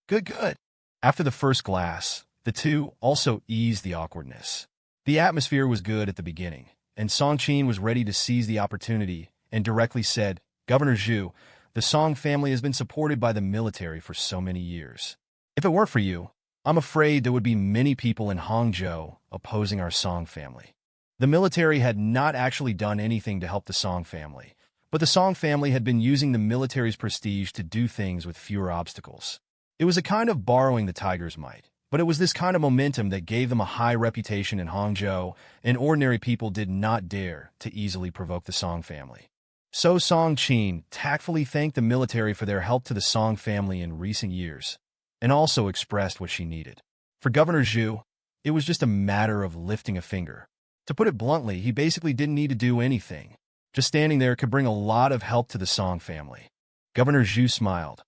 Good, good. After the first glass, the 2 also eased the awkwardness. The atmosphere was good at the beginning, and Song Qin was ready to seize the opportunity and directly said, Governor Zhu, the Song family has been supported by the military for so many years. If it weren't for you, I'm afraid there would be many people in Hangzhou opposing our Song family. The military had not actually done anything to help the Song family, but the Song family had been using the military's prestige to do things with fewer obstacles. It was a kind of borrowing the tiger's might, but it was this kind of momentum that gave them a high reputation in Hangzhou, and ordinary people did not dare to easily provoke the Song family. So Song Qin tactfully thanked the military for their help to the Song family in recent years, and also expressed what she needed. For Governor Zhu, it was just a matter of lifting a finger. To put it bluntly, he basically didn't need to do anything. Just standing there could bring a lot of help to the Song family. Governor Zhu smiled.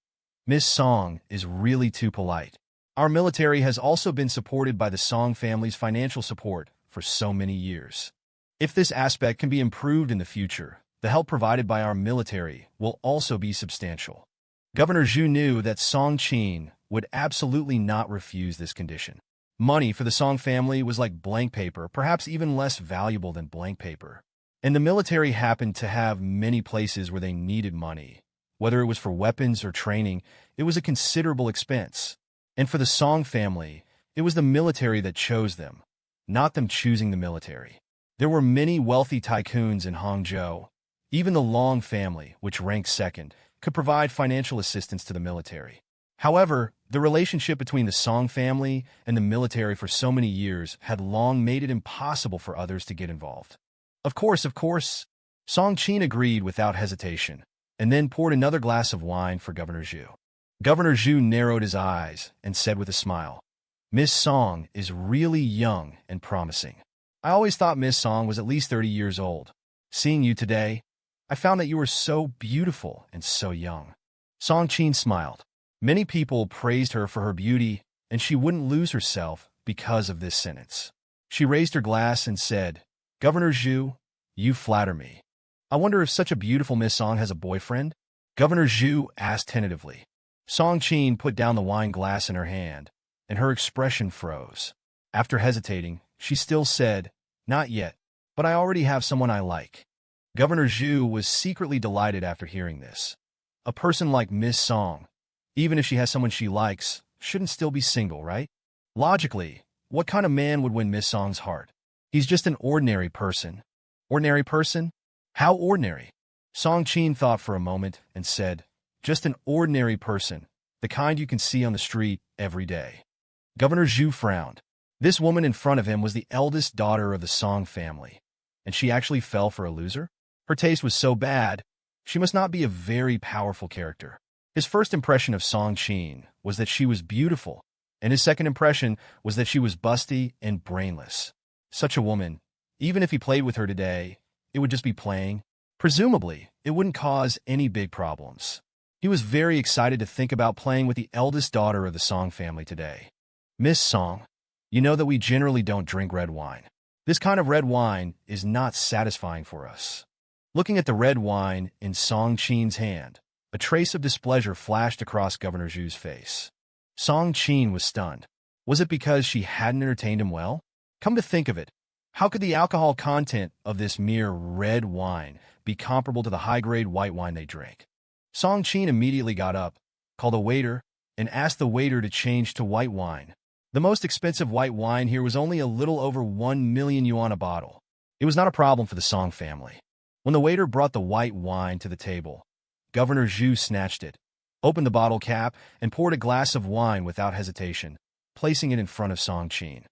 Miss Song is really too polite. Our military has also been supported by the Song family's financial support for so many years. If this aspect can be improved in the future, the help provided by our military will also be substantial. Governor Zhu knew that Song Qin would absolutely not refuse this condition. Money for the Song family was like blank paper, perhaps even less valuable than blank paper. And the military happened to have many places where they needed money. Whether it was for weapons or training, it was a considerable expense. And for the Song family, it was the military that chose them, not them choosing the military. There were many wealthy tycoons in Hangzhou. Even the Long family, which ranked second, could provide financial assistance to the military. However, the relationship between the Song family and the military for so many years had long made it impossible for others to get involved. Of course, Song Qin agreed without hesitation, and then poured another glass of wine for Governor Zhu. Governor Zhu narrowed his eyes and said with a smile, Miss Song is really young and promising. I always thought Miss Song was at least 30 years old. Seeing you today, I found that you were so beautiful and so young. Song Qin smiled. Many people praised her for her beauty, and she wouldn't lose herself because of this sentence. She raised her glass and said, Governor Zhu, you flatter me. I wonder if such a beautiful Miss Song has a boyfriend? Governor Zhu asked tentatively. Song Qin put down the wine glass in her hand, and her expression froze. After hesitating, she still said, Not yet, but I already have someone I like. Governor Zhu was secretly delighted after hearing this. A person like Miss Song, even if she has someone she likes, shouldn't still be single, right? Logically, what kind of man would win Miss Song's heart? He's just an ordinary person. Ordinary person? How ordinary? Song Qin thought for a moment and said, Just an ordinary person, the kind you can see on the street every day. Governor Zhu frowned. This woman in front of him was the eldest daughter of the Song family, and she actually fell for a loser? Her taste was so bad, she must not be a very powerful character. His first impression of Song Qin was that she was beautiful, and his second impression was that she was busty and brainless. Such a woman, even if he played with her today, it would just be playing. Presumably, it wouldn't cause any big problems. He was very excited to think about playing with the eldest daughter of the Song family today. Miss Song, you know that we generally don't drink red wine. This kind of red wine is not satisfying for us. Looking at the red wine in Song Qin's hand, a trace of displeasure flashed across Governor Zhu's face. Song Qin was stunned. Was it because she hadn't entertained him well? Come to think of it, how could the alcohol content of this mere red wine be comparable to the high-grade white wine they drank? Song Qin immediately got up, called a waiter, and asked the waiter to change to white wine. The most expensive white wine here was only a little over 1 million yuan a bottle. It was not a problem for the Song family. When the waiter brought the white wine to the table, Governor Zhu snatched it, opened the bottle cap, and poured a glass of wine without hesitation, placing it in front of Song Qin.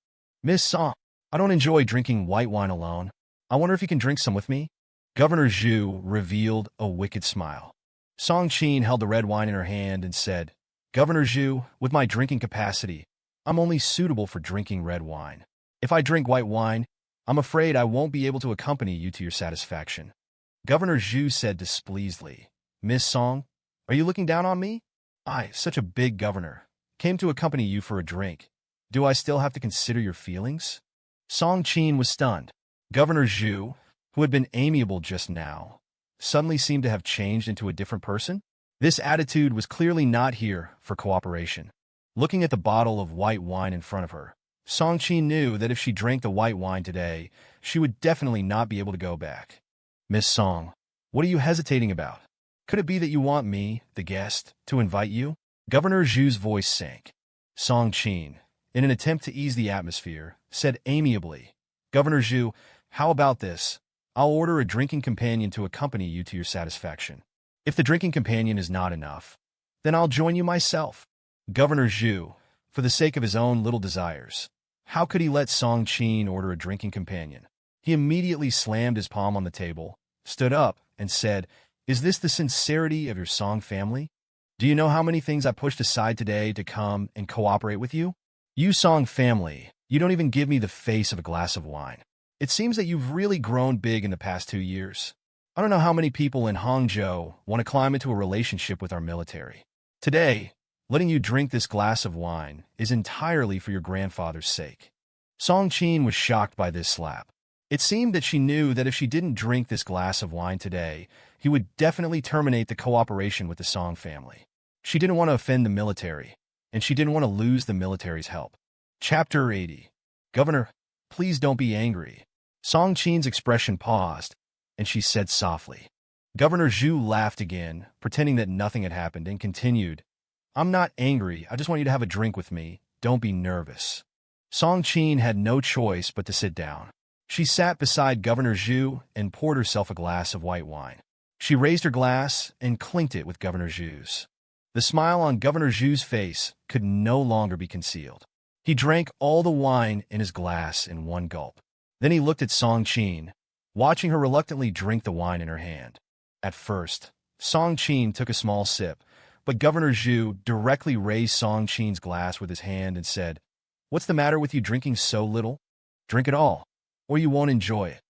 Miss Song, I don't enjoy drinking white wine alone. I wonder if you can drink some with me? Governor Zhu revealed a wicked smile. Song Qin held the red wine in her hand and said, Governor Zhu, with my drinking capacity, I'm only suitable for drinking red wine. If I drink white wine, I'm afraid I won't be able to accompany you to your satisfaction. Governor Zhu said displeasedly, Miss Song, are you looking down on me? I, such a big governor, came to accompany you for a drink. Do I still have to consider your feelings? Song Qin was stunned. Governor Zhu, who had been amiable just now, suddenly seemed to have changed into a different person. This attitude was clearly not here for cooperation. Looking at the bottle of white wine in front of her, Song Qin knew that if she drank the white wine today, she would definitely not be able to go back. Miss Song, what are you hesitating about? Could it be that you want me, the guest, to invite you? Governor Zhu's voice sank. Song Qin, in an attempt to ease the atmosphere, said amiably, "Governor Zhu, how about this? I'll order a drinking companion to accompany you to your satisfaction. If the drinking companion is not enough, then I'll join you myself." Governor Zhu, for the sake of his own little desires, how could he let Song Qin order a drinking companion? He immediately slammed his palm on the table, stood up, and said, "Is this the sincerity of your Song family? Do you know how many things I pushed aside today to come and cooperate with you? You Song family, you don't even give me the face of a glass of wine. It seems that you've really grown big in the past 2 years. I don't know how many people in Hangzhou want to climb into a relationship with our military. Today, letting you drink this glass of wine is entirely for your grandfather's sake." Song Qin was shocked by this slap. It seemed that she knew that if she didn't drink this glass of wine today, he would definitely terminate the cooperation with the Song family. She didn't want to offend the military, and she didn't want to lose the military's help. Chapter 80. "Governor, please don't be angry." Song Qin's expression paused, and she said softly. Governor Zhu laughed again, pretending that nothing had happened, and continued, "I'm not angry. I just want you to have a drink with me. Don't be nervous." Song Qin had no choice but to sit down. She sat beside Governor Zhu and poured herself a glass of white wine. She raised her glass and clinked it with Governor Zhu's. The smile on Governor Zhu's face could no longer be concealed. He drank all the wine in his glass in one gulp. Then he looked at Song Qin, watching her reluctantly drink the wine in her hand. At first, Song Qin took a small sip, but Governor Zhu directly raised Song Qin's glass with his hand and said, "What's the matter with you drinking so little? Drink it all, or you won't enjoy it."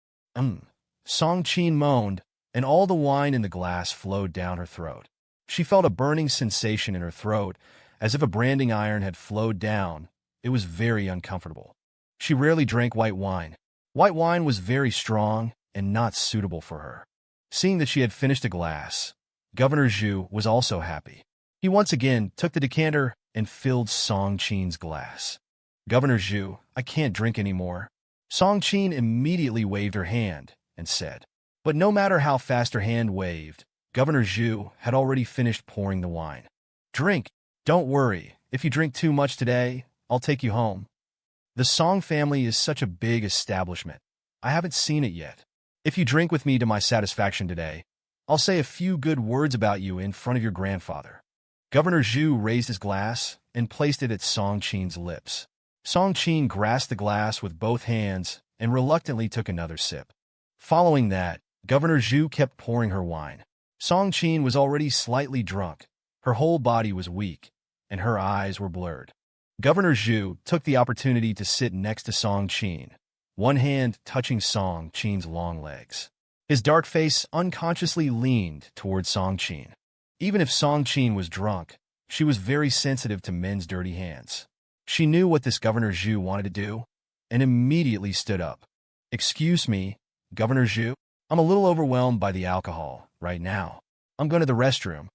Song Qin moaned, and all the wine in the glass flowed down her throat. She felt a burning sensation in her throat, as if a branding iron had flowed down. It was very uncomfortable. She rarely drank white wine. White wine was very strong and not suitable for her. Seeing that she had finished a glass, Governor Zhu was also happy. He once again took the decanter and filled Song Qin's glass. "Governor Zhu, I can't drink anymore." Song Qin immediately waved her hand and said. But no matter how fast her hand waved, Governor Zhu had already finished pouring the wine. "Drink. Don't worry. If you drink too much today, I'll take you home. The Song family is such a big establishment. I haven't seen it yet. If you drink with me to my satisfaction today, I'll say a few good words about you in front of your grandfather." Governor Zhu raised his glass and placed it at Song Qin's lips. Song Qin grasped the glass with both hands and reluctantly took another sip. Following that, Governor Zhu kept pouring her wine. Song Qin was already slightly drunk. Her whole body was weak, and her eyes were blurred. Governor Zhu took the opportunity to sit next to Song Qin, one hand touching Song Qin's long legs. His dark face unconsciously leaned toward Song Qin. Even if Song Qin was drunk, she was very sensitive to men's dirty hands. She knew what this Governor Zhu wanted to do, and immediately stood up. "Excuse me, Governor Zhu, I'm a little overwhelmed by the alcohol right now. I'm going to the restroom."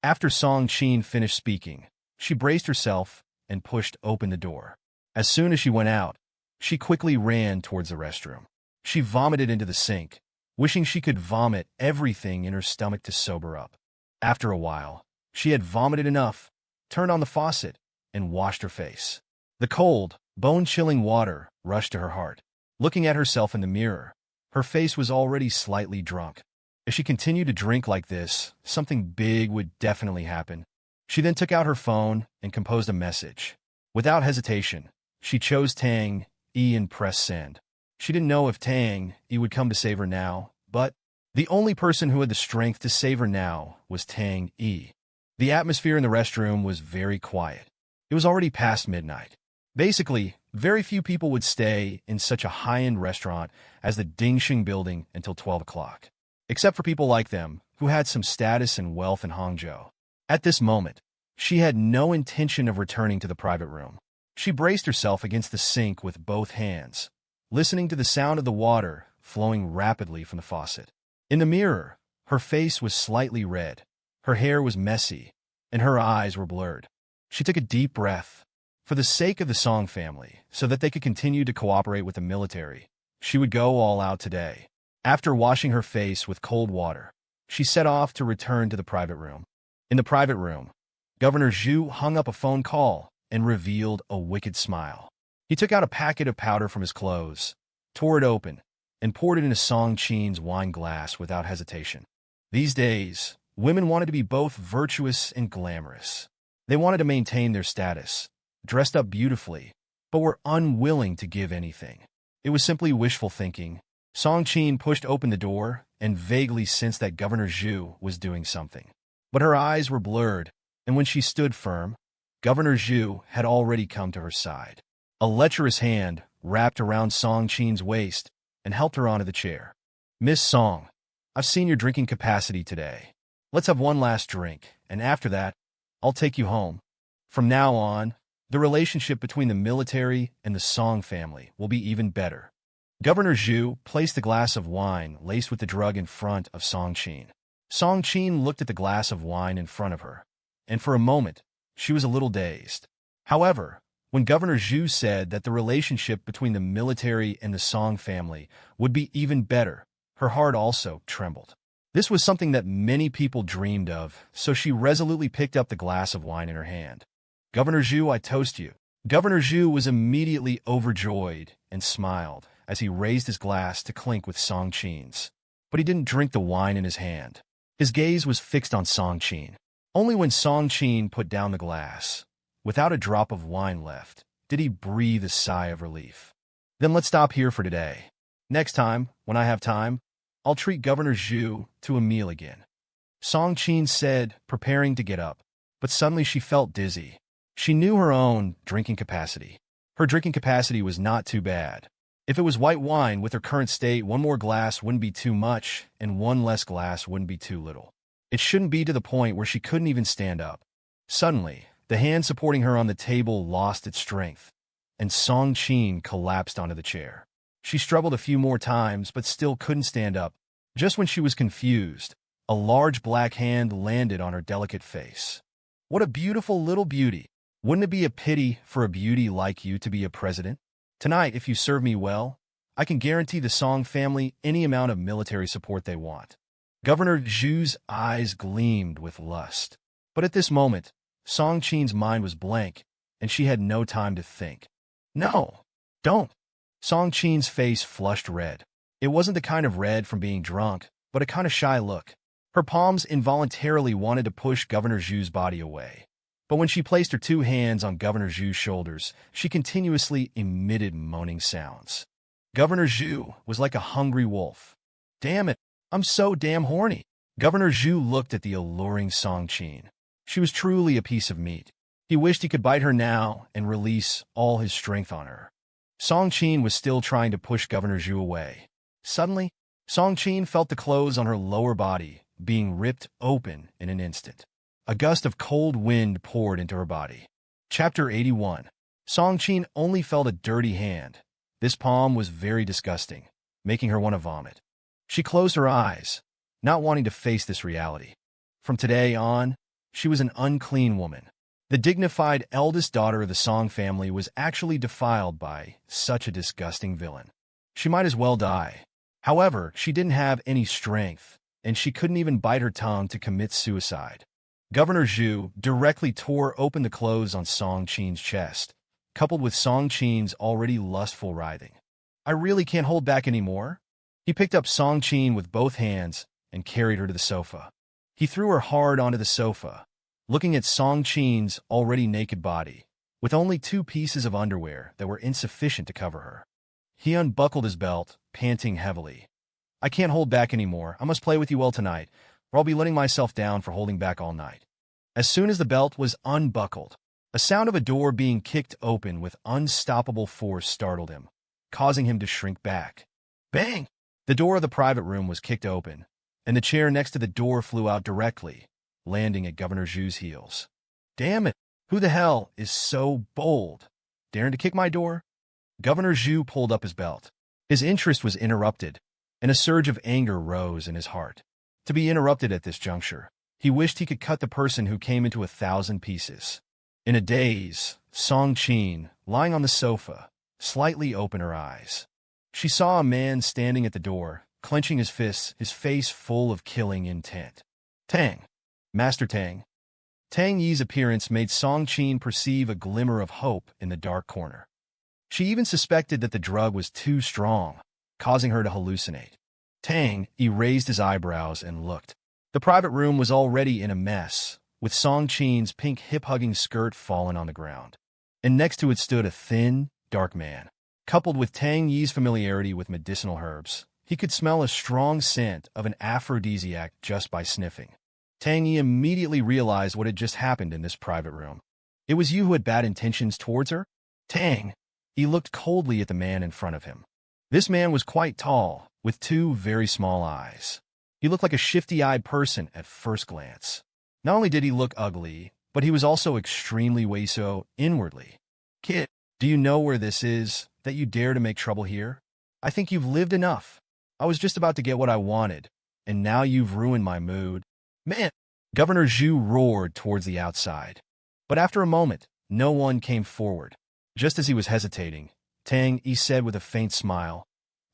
After Song Qin finished speaking, she braced herself and pushed open the door. As soon as she went out, she quickly ran towards the restroom. She vomited into the sink, wishing she could vomit everything in her stomach to sober up. After a while, she had vomited enough, turned on the faucet, and washed her face. The cold, bone-chilling water rushed to her heart. Looking at herself in the mirror, her face was already slightly drunk. If she continued to drink like this, something big would definitely happen. She then took out her phone and composed a message. Without hesitation, she chose Tang E and pressed send. She didn't know if Tang E would come to save her now, but the only person who had the strength to save her now was Tang E. The atmosphere in the restroom was very quiet. It was already past midnight. Basically, very few people would stay in such a high-end restaurant as the Dingxing building until 12 o'clock, except for people like them who had some status and wealth in Hangzhou. At this moment, she had no intention of returning to the private room. She braced herself against the sink with both hands, listening to the sound of the water flowing rapidly from the faucet. In the mirror, her face was slightly red, her hair was messy, and her eyes were blurred. She took a deep breath. For the sake of the Song family, so that they could continue to cooperate with the military, she would go all out today. After washing her face with cold water, she set off to return to the private room. In the private room, Governor Zhu hung up a phone call and revealed a wicked smile. He took out a packet of powder from his clothes, tore it open, and poured it into Song Qin's wine glass without hesitation. These days, women wanted to be both virtuous and glamorous. They wanted to maintain their status, dressed up beautifully, but were unwilling to give anything. It was simply wishful thinking. Song Qin pushed open the door and vaguely sensed that Governor Zhu was doing something. But her eyes were blurred, and when she stood firm, Governor Zhu had already come to her side. A lecherous hand wrapped around Song Qin's waist and helped her onto the chair. "Miss Song, I've seen your drinking capacity today. Let's have one last drink, and after that, I'll take you home. From now on, the relationship between the military and the Song family will be even better." Governor Zhu placed the glass of wine laced with the drug in front of Song Qin. Song Qin looked at the glass of wine in front of her, and for a moment, she was a little dazed. However, when Governor Zhu said that the relationship between the military and the Song family would be even better, her heart also trembled. This was something that many people dreamed of, so she resolutely picked up the glass of wine in her hand. "Governor Zhu, I toast you." Governor Zhu was immediately overjoyed and smiled as he raised his glass to clink with Song Qin's. But he didn't drink the wine in his hand. His gaze was fixed on Song Qin. Only when Song Qin put down the glass, without a drop of wine left, did he breathe a sigh of relief. "Then let's stop here for today. Next time, when I have time, I'll treat Governor Zhu to a meal again," Song Qin said, preparing to get up. But suddenly she felt dizzy. She knew her own drinking capacity. Her drinking capacity was not too bad. If it was white wine with her current state, one more glass wouldn't be too much, and one less glass wouldn't be too little. It shouldn't be to the point where she couldn't even stand up. Suddenly, the hand supporting her on the table lost its strength, and Song Qin collapsed onto the chair. She struggled a few more times, but still couldn't stand up. Just when she was confused, a large black hand landed on her delicate face. "What a beautiful little beauty. Wouldn't it be a pity for a beauty like you to be a president? Tonight, if you serve me well, I can guarantee the Song family any amount of military support they want." Governor Zhu's eyes gleamed with lust. But at this moment, Song Qin's mind was blank, and she had no time to think. "No, don't." Song Qin's face flushed red. It wasn't the kind of red from being drunk, but a kind of shy look. Her palms involuntarily wanted to push Governor Zhu's body away. But when she placed her two hands on Governor Zhu's shoulders, she continuously emitted moaning sounds. Governor Zhu was like a hungry wolf. "Damn it, I'm so damn horny." Governor Zhu looked at the alluring Song Qin. She was truly a piece of meat. He wished he could bite her now and release all his strength on her. Song Qin was still trying to push Governor Zhu away. Suddenly, Song Qin felt the clothes on her lower body being ripped open in an instant. A gust of cold wind poured into her body. Chapter 81. Song Qin only felt a dirty hand. This palm was very disgusting, making her want to vomit. She closed her eyes, not wanting to face this reality. From today on, she was an unclean woman. The dignified eldest daughter of the Song family was actually defiled by such a disgusting villain. She might as well die. However, she didn't have any strength, and she couldn't even bite her tongue to commit suicide. Governor Zhu directly tore open the clothes on Song Qin's chest, coupled with Song Qin's already lustful writhing. "I really can't hold back anymore." He picked up Song Qin with both hands and carried her to the sofa. He threw her hard onto the sofa, looking at Song Qin's already naked body, with only 2 pieces of underwear that were insufficient to cover her. He unbuckled his belt, panting heavily. "I can't hold back anymore. I must play with you well tonight, or I'll be letting myself down for holding back all night." As soon as the belt was unbuckled, a sound of a door being kicked open with unstoppable force startled him, causing him to shrink back. Bang! The door of the private room was kicked open, and the chair next to the door flew out directly, landing at Governor Zhu's heels. "Damn it! Who the hell is so bold? Daring to kick my door?" Governor Zhu pulled up his belt. His interest was interrupted, and a surge of anger rose in his heart. To be interrupted at this juncture, he wished he could cut the person who came into 1,000 pieces. In a daze, Song Qin, lying on the sofa, slightly opened her eyes. She saw a man standing at the door, clenching his fists, his face full of killing intent. "Tang! Master Tang! Tang Yi's appearance made Song Qin perceive a glimmer of hope in the dark corner. She even suspected that the drug was too strong, causing her to hallucinate. Tang Yi raised his eyebrows and looked. The private room was already in a mess, with Song Qin's pink hip-hugging skirt fallen on the ground. And next to it stood a thin, dark man. Coupled with Tang Yi's familiarity with medicinal herbs, he could smell a strong scent of an aphrodisiac just by sniffing. Tang Yi immediately realized what had just happened in this private room. It was you who had bad intentions towards her? Tang Yi looked coldly at the man in front of him. This man was quite tall, with two very small eyes. He looked like a shifty-eyed person at first glance. Not only did he look ugly, but he was also extremely waso inwardly. Kid, do you know where this is, that you dare to make trouble here? I think you've lived enough. I was just about to get what I wanted, and now you've ruined my mood. Man! Governor Zhu roared towards the outside. But after a moment, no one came forward. Just as he was hesitating, Tang Yi said with a faint smile,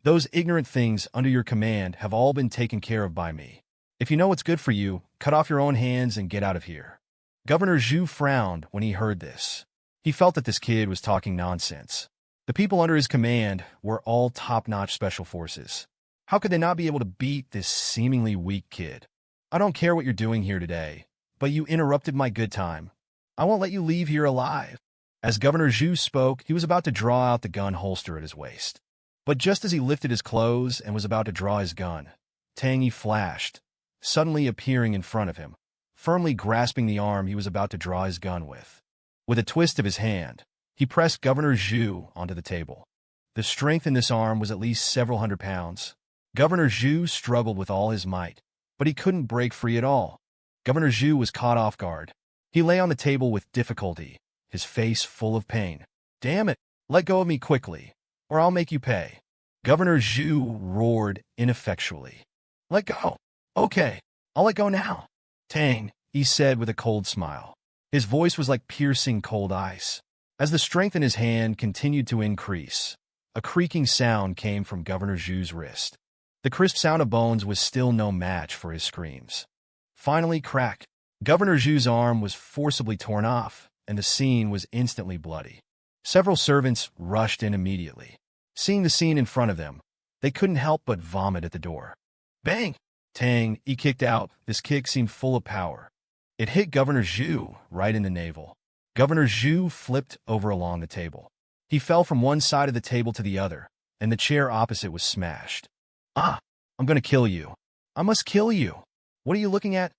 "Those ignorant things under your command have all been taken care of by me. If you know what's good for you, cut off your own hands and get out of here." Governor Zhu frowned when he heard this. He felt that this kid was talking nonsense. The people under his command were all top-notch special forces. How could they not be able to beat this seemingly weak kid? I don't care what you're doing here today, but you interrupted my good time. I won't let you leave here alive. As Governor Zhu spoke, he was about to draw out the gun holster at his waist. But just as he lifted his clothes and was about to draw his gun, Tang Yi flashed, suddenly appearing in front of him, firmly grasping the arm he was about to draw his gun with. With a twist of his hand, he pressed Governor Zhu onto the table. The strength in this arm was at least several hundred pounds. Governor Zhu struggled with all his might, but he couldn't break free at all. Governor Zhu was caught off guard. He lay on the table with difficulty, his face full of pain. "Damn it! Let go of me quickly, or I'll make you pay." Governor Zhu roared ineffectually. "Let go. Okay, I'll let go now." Tang Yi said with a cold smile. His voice was like piercing cold ice. As the strength in his hand continued to increase, a creaking sound came from Governor Zhu's wrist. The crisp sound of bones was still no match for his screams. Finally, crack! Governor Zhu's arm was forcibly torn off, and the scene was instantly bloody. Several servants rushed in immediately. Seeing the scene in front of them, they couldn't help but vomit at the door. Bang! Tang Yi kicked out. This kick seemed full of power. It hit Governor Zhu right in the navel. Governor Zhu flipped over along the table. He fell from one side of the table to the other, and the chair opposite was smashed. "Ah! I'm going to kill you. I must kill you. What are you looking at?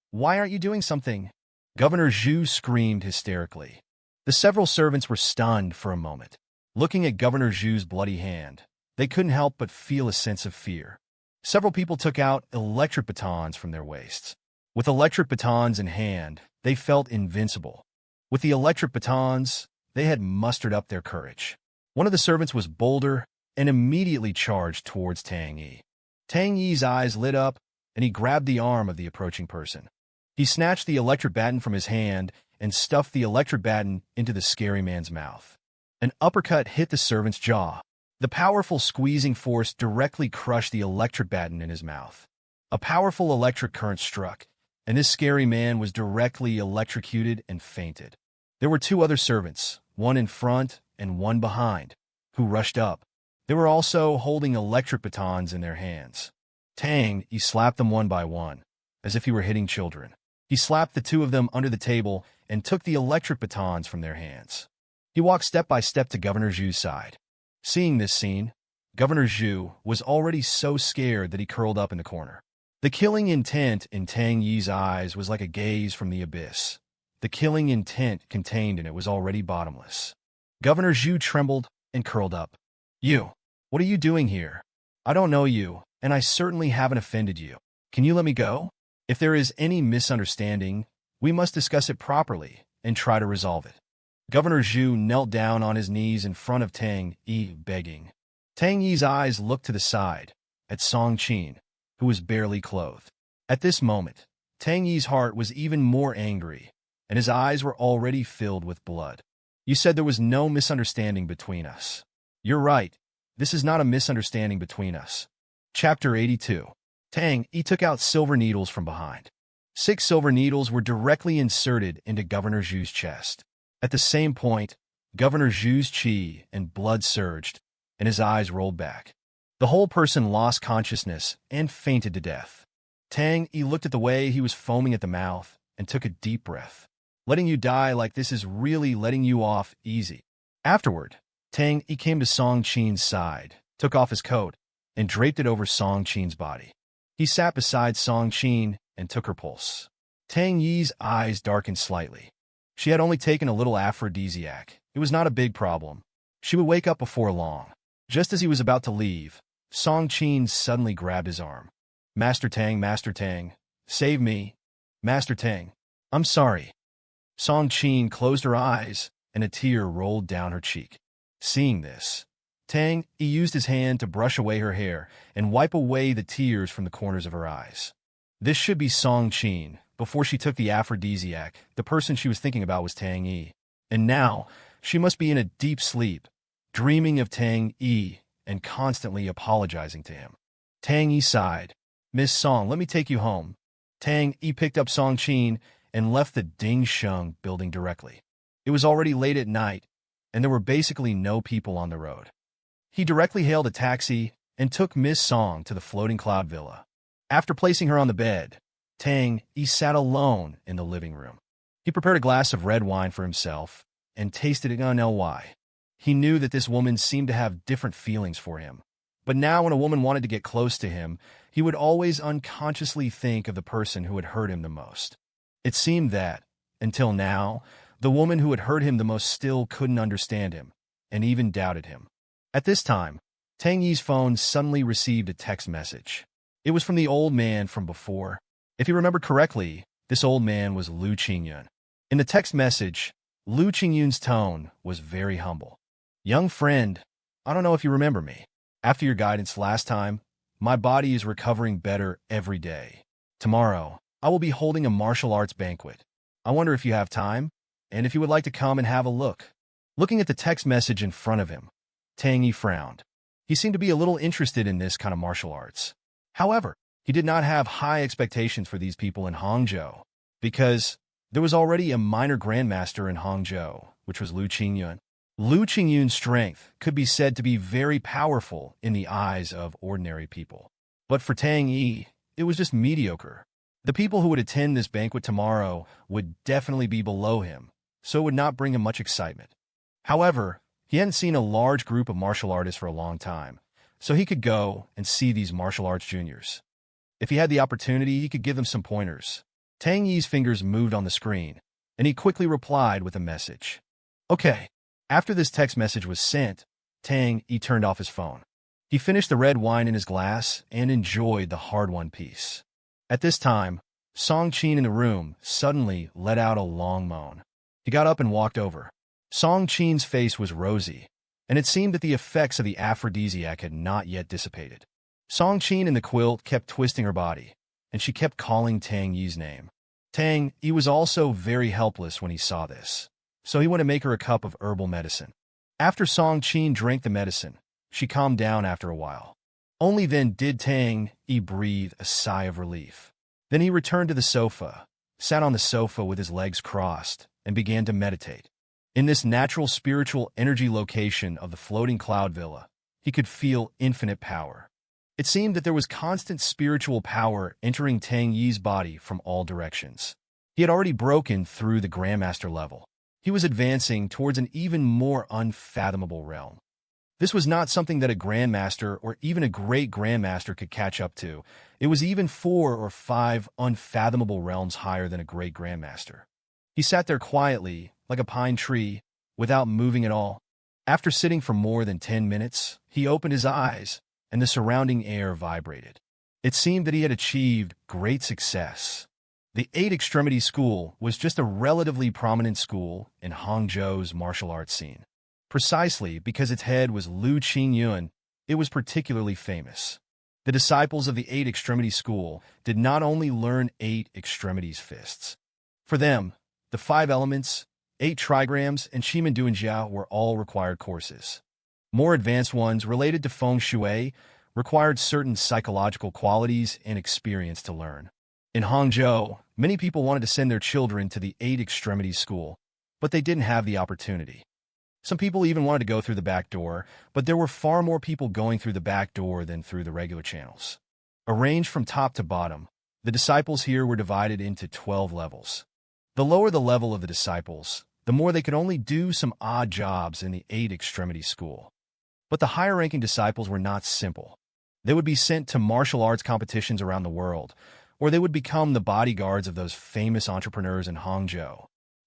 Why aren't you doing something?" Governor Zhu screamed hysterically. The several servants were stunned for a moment. Looking at Governor Zhu's bloody hand, they couldn't help but feel a sense of fear. Several people took out electric batons from their waists. With electric batons in hand, they felt invincible. With the electric batons, they had mustered up their courage. One of the servants was bolder and immediately charged towards Tang Yi. Tang Yi's eyes lit up, and he grabbed the arm of the approaching person. He snatched the electric baton from his hand and stuffed the electric baton into the scary man's mouth. An uppercut hit the servant's jaw. The powerful squeezing force directly crushed the electric baton in his mouth. A powerful electric current struck, and this scary man was directly electrocuted and fainted. There were two other servants, one in front and one behind, who rushed up. They were also holding electric batons in their hands. Tang Yi slapped them one by one, as if he were hitting children. He slapped the two of them under the table and took the electric batons from their hands. He walked step by step to Governor Zhu's side. Seeing this scene, Governor Zhu was already so scared that he curled up in the corner. The killing intent in Tang Yi's eyes was like a gaze from the abyss. The killing intent contained in it was already bottomless. Governor Zhu trembled and curled up. "You, what are you doing here? I don't know you, and I certainly haven't offended you. Can you let me go? If there is any misunderstanding, we must discuss it properly and try to resolve it." Governor Zhu knelt down on his knees in front of Tang Yi, begging. Tang Yi's eyes looked to the side, at Song Qin, who was barely clothed. At this moment, Tang Yi's heart was even more angry, and his eyes were already filled with blood. "You said there was no misunderstanding between us. You're right. This is not a misunderstanding between us." Chapter 82. Tang Yi took out silver needles from behind. 6 silver needles were directly inserted into Governor Zhu's chest. At the same point, Governor Zhu's chi and blood surged, and his eyes rolled back. The whole person lost consciousness and fainted to death. Tang E looked at the way he was foaming at the mouth and took a deep breath. Letting you die like this is really letting you off easy. Afterward, Tang E came to Song Qin's side, took off his coat, and draped it over Song Qin's body. He sat beside Song Qin and took her pulse. Tang Yi's eyes darkened slightly. She had only taken a little aphrodisiac. It was not a big problem. She would wake up before long. Just as he was about to leave, Song Qin suddenly grabbed his arm. Master Tang, save me. Master Tang, I'm sorry. Song Qin closed her eyes, and a tear rolled down her cheek. Seeing this, Tang E used his hand to brush away her hair and wipe away the tears from the corners of her eyes. This should be Song Qin. Before she took the aphrodisiac, the person she was thinking about was Tang E. And now, she must be in a deep sleep, dreaming of Tang E and constantly apologizing to him. Tang E sighed. Miss Song, let me take you home. Tang E picked up Song Qin and left the Ding Sheng building directly. It was already late at night, and there were basically no people on the road. He directly hailed a taxi and took Miss Song to the floating cloud villa. After placing her on the bed, Tang E sat alone in the living room. He prepared a glass of red wine for himself and tasted it on LY. He knew that this woman seemed to have different feelings for him. But now when a woman wanted to get close to him, he would always unconsciously think of the person who had hurt him the most. It seemed that, until now, the woman who had hurt him the most still couldn't understand him, and even doubted him. At this time, Tang Yi's phone suddenly received a text message. It was from the old man from before. If he remembered correctly, this old man was Lu Qingyun. In the text message, Lu Qingyun's tone was very humble. Young friend, I don't know if you remember me. After your guidance last time, my body is recovering better every day. Tomorrow, I will be holding a martial arts banquet. I wonder if you have time, and if you would like to come and have a look. Looking at the text message in front of him, Tang Yi frowned. He seemed to be a little interested in this kind of martial arts. However, he did not have high expectations for these people in Hangzhou, because there was already a minor grandmaster in Hangzhou, which was Lu Qingyun. Lu Qingyun's strength could be said to be very powerful in the eyes of ordinary people. But for Tang Yi, it was just mediocre. The people who would attend this banquet tomorrow would definitely be below him, so it would not bring him much excitement. However, he hadn't seen a large group of martial artists for a long time, so he could go and see these martial arts juniors. If he had the opportunity, he could give them some pointers. Tang Yi's fingers moved on the screen, and he quickly replied with a message. Okay. After this text message was sent, Tang Yi turned off his phone. He finished the red wine in his glass and enjoyed the hard-won piece. At this time, Song Qin in the room suddenly let out a long moan. He got up and walked over. Song Qin's face was rosy, and it seemed that the effects of the aphrodisiac had not yet dissipated. Song Qin in the quilt kept twisting her body, and she kept calling Tang Yi's name. Tang Yi was also very helpless when he saw this, so he went to make her a cup of herbal medicine. After Song Qin drank the medicine, she calmed down after a while. Only then did Tang Yi breathe a sigh of relief. Then he returned to the sofa, sat on the sofa with his legs crossed, and began to meditate. In this natural spiritual energy location of the floating cloud villa, he could feel infinite power. It seemed that there was constant spiritual power entering Tang Yi's body from all directions. He had already broken through the Grandmaster level. He was advancing towards an even more unfathomable realm. This was not something that a Grandmaster or even a Great Grandmaster could catch up to. It was even 4 or 5 unfathomable realms higher than a Great Grandmaster. He sat there quietly, like a pine tree, without moving at all. After sitting for more than 10 minutes, he opened his eyes, and the surrounding air vibrated. It seemed that he had achieved great success. The 8 Extremity School was just a relatively prominent school in Hangzhou's martial arts scene. Precisely because its head was Lu Qingyun, it was particularly famous. The disciples of the 8 Extremity School did not only learn 8 Extremities fists. For them, the 5 elements, 8 trigrams, and Shimen Duanjiao were all required courses. More advanced ones related to feng shui required certain psychological qualities and experience to learn. In Hangzhou, many people wanted to send their children to the 8 Extremities School, but they didn't have the opportunity. Some people even wanted to go through the back door, but there were far more people going through the back door than through the regular channels. Arranged from top to bottom, the disciples here were divided into 12 levels. The lower the level of the disciples, the more they could only do some odd jobs in the 8 Extremities School. But the higher-ranking disciples were not simple. They would be sent to martial arts competitions around the world, or they would become the bodyguards of those famous entrepreneurs in Hangzhou.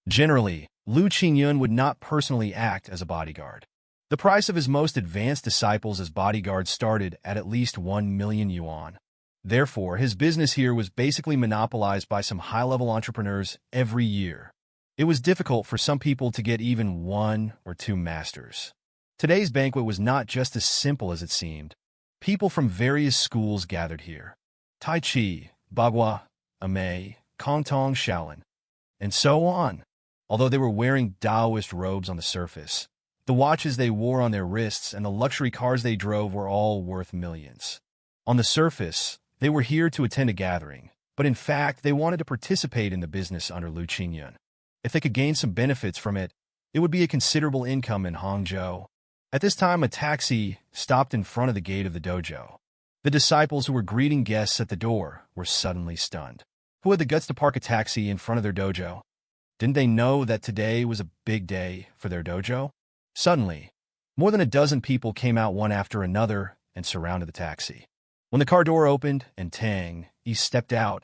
Generally, Lu Qingyun would not personally act as a bodyguard. The price of his most advanced disciples as bodyguards started at least 1 million yuan. Therefore, his business here was basically monopolized by some high-level entrepreneurs every year. It was difficult for some people to get even 1 or 2 masters. Today's banquet was not just as simple as it seemed. People from various schools gathered here. Tai Chi, Bagua, Amei, Kongtong Shaolin, and so on. Although they were wearing Taoist robes on the surface, the watches they wore on their wrists and the luxury cars they drove were all worth millions. On the surface, they were here to attend a gathering, but in fact, they wanted to participate in the business under Lu Qingyun. If they could gain some benefits from it, it would be a considerable income in Hangzhou. At this time, a taxi stopped in front of the gate of the dojo. The disciples who were greeting guests at the door were suddenly stunned. Who had the guts to park a taxi in front of their dojo? Didn't they know that today was a big day for their dojo? Suddenly, more than a dozen people came out one after another and surrounded the taxi. When the car door opened and Tang E stepped out,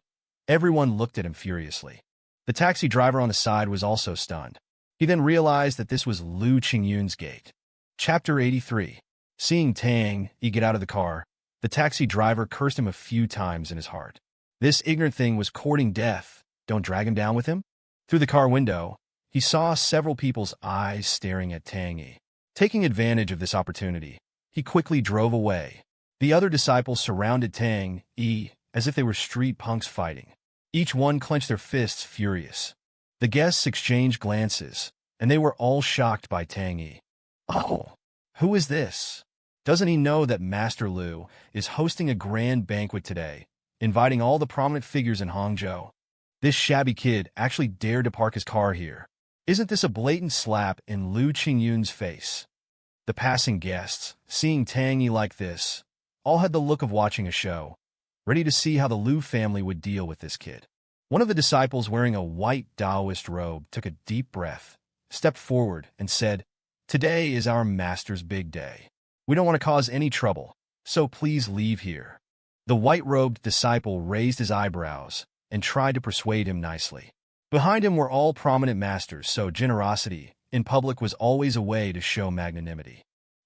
everyone looked at him furiously. The taxi driver on the side was also stunned. He then realized that this was Lu Qingyun's gate. Chapter 83. Seeing Tang E get out of the car, the taxi driver cursed him a few times in his heart. This ignorant thing was courting death. Don't drag him down with him? Through the car window, he saw several people's eyes staring at Tang E. Taking advantage of this opportunity, he quickly drove away. The other disciples surrounded Tang E as if they were street punks fighting. Each one clenched their fists, furious. The guests exchanged glances, and they were all shocked by Tang E. Oh, who is this? Doesn't he know that Master Lu is hosting a grand banquet today, inviting all the prominent figures in Hangzhou? This shabby kid actually dared to park his car here. Isn't this a blatant slap in Lu Qingyun's face? The passing guests, seeing Tang E like this, all had the look of watching a show, ready to see how the Lu family would deal with this kid. One of the disciples wearing a white Taoist robe took a deep breath, stepped forward, and said, "Today is our master's big day. We don't want to cause any trouble, so please leave here." The white-robed disciple raised his eyebrows and tried to persuade him nicely. Behind him were all prominent masters, so generosity in public was always a way to show magnanimity.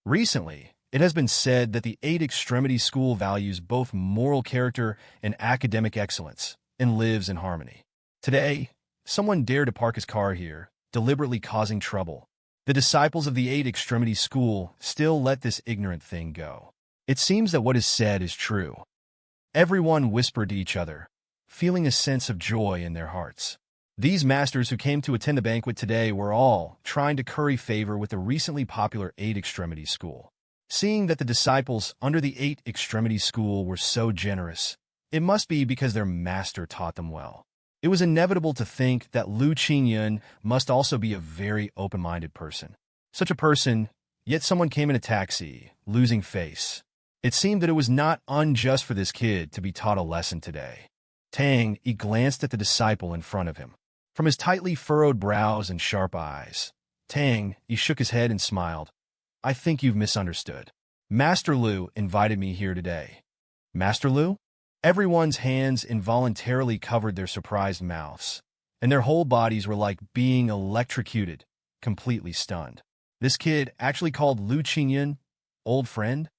Recently, it has been said that the 8 Extremities School values both moral character and academic excellence and lives in harmony. Today, someone dared to park his car here, deliberately causing trouble. The disciples of the 8 Extremities School still let this ignorant thing go. It seems that what is said is true. Everyone whispered to each other, feeling a sense of joy in their hearts. These masters who came to attend the banquet today were all trying to curry favor with the recently popular 8 Extremities School. Seeing that the disciples under the 8 Extremities School were so generous, it must be because their master taught them well. It was inevitable to think that Lu Qingyun must also be a very open-minded person. Such a person, yet someone came in a taxi, losing face. It seemed that it was not unjust for this kid to be taught a lesson today. Tang E glanced at the disciple in front of him. From his tightly furrowed brows and sharp eyes, Tang E shook his head and smiled. "I think you've misunderstood. Master Lu invited me here today." Master Lu? Everyone's hands involuntarily covered their surprised mouths, and their whole bodies were like being electrocuted, completely stunned. This kid actually called Lu Qingyun old friend?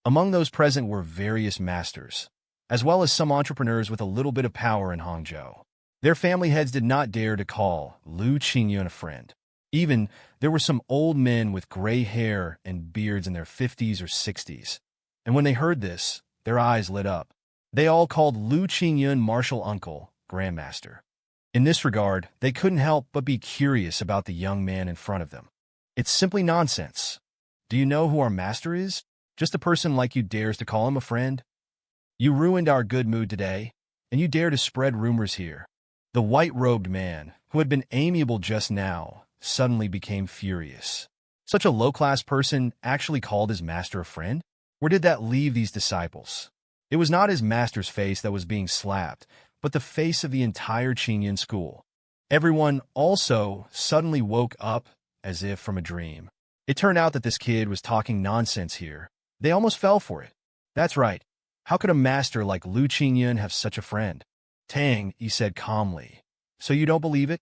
Among those present were various masters, as well as some entrepreneurs with a little bit of power in Hangzhou. Their family heads did not dare to call Lu Qingyun a friend. Even, there were some old men with gray hair and beards in their 50s or 60s. And when they heard this, their eyes lit up. They all called Lu Qingyun martial uncle, grandmaster. In this regard, they couldn't help but be curious about the young man in front of them. It's simply nonsense. Do you know who our master is? Just a person like you dares to call him a friend? You ruined our good mood today. and you dare to spread rumors here. The white-robed man, who had been amiable just now, suddenly became furious. Such a low-class person actually called his master a friend? Where did that leave these disciples? It was not his master's face that was being slapped, but the face of the entire Qingyan school. Everyone also suddenly woke up as if from a dream. It turned out that this kid was talking nonsense here. They almost fell for it. That's right. How could a master like Lu Qingyan have such a friend? Tang Yi said calmly. So you don't believe it?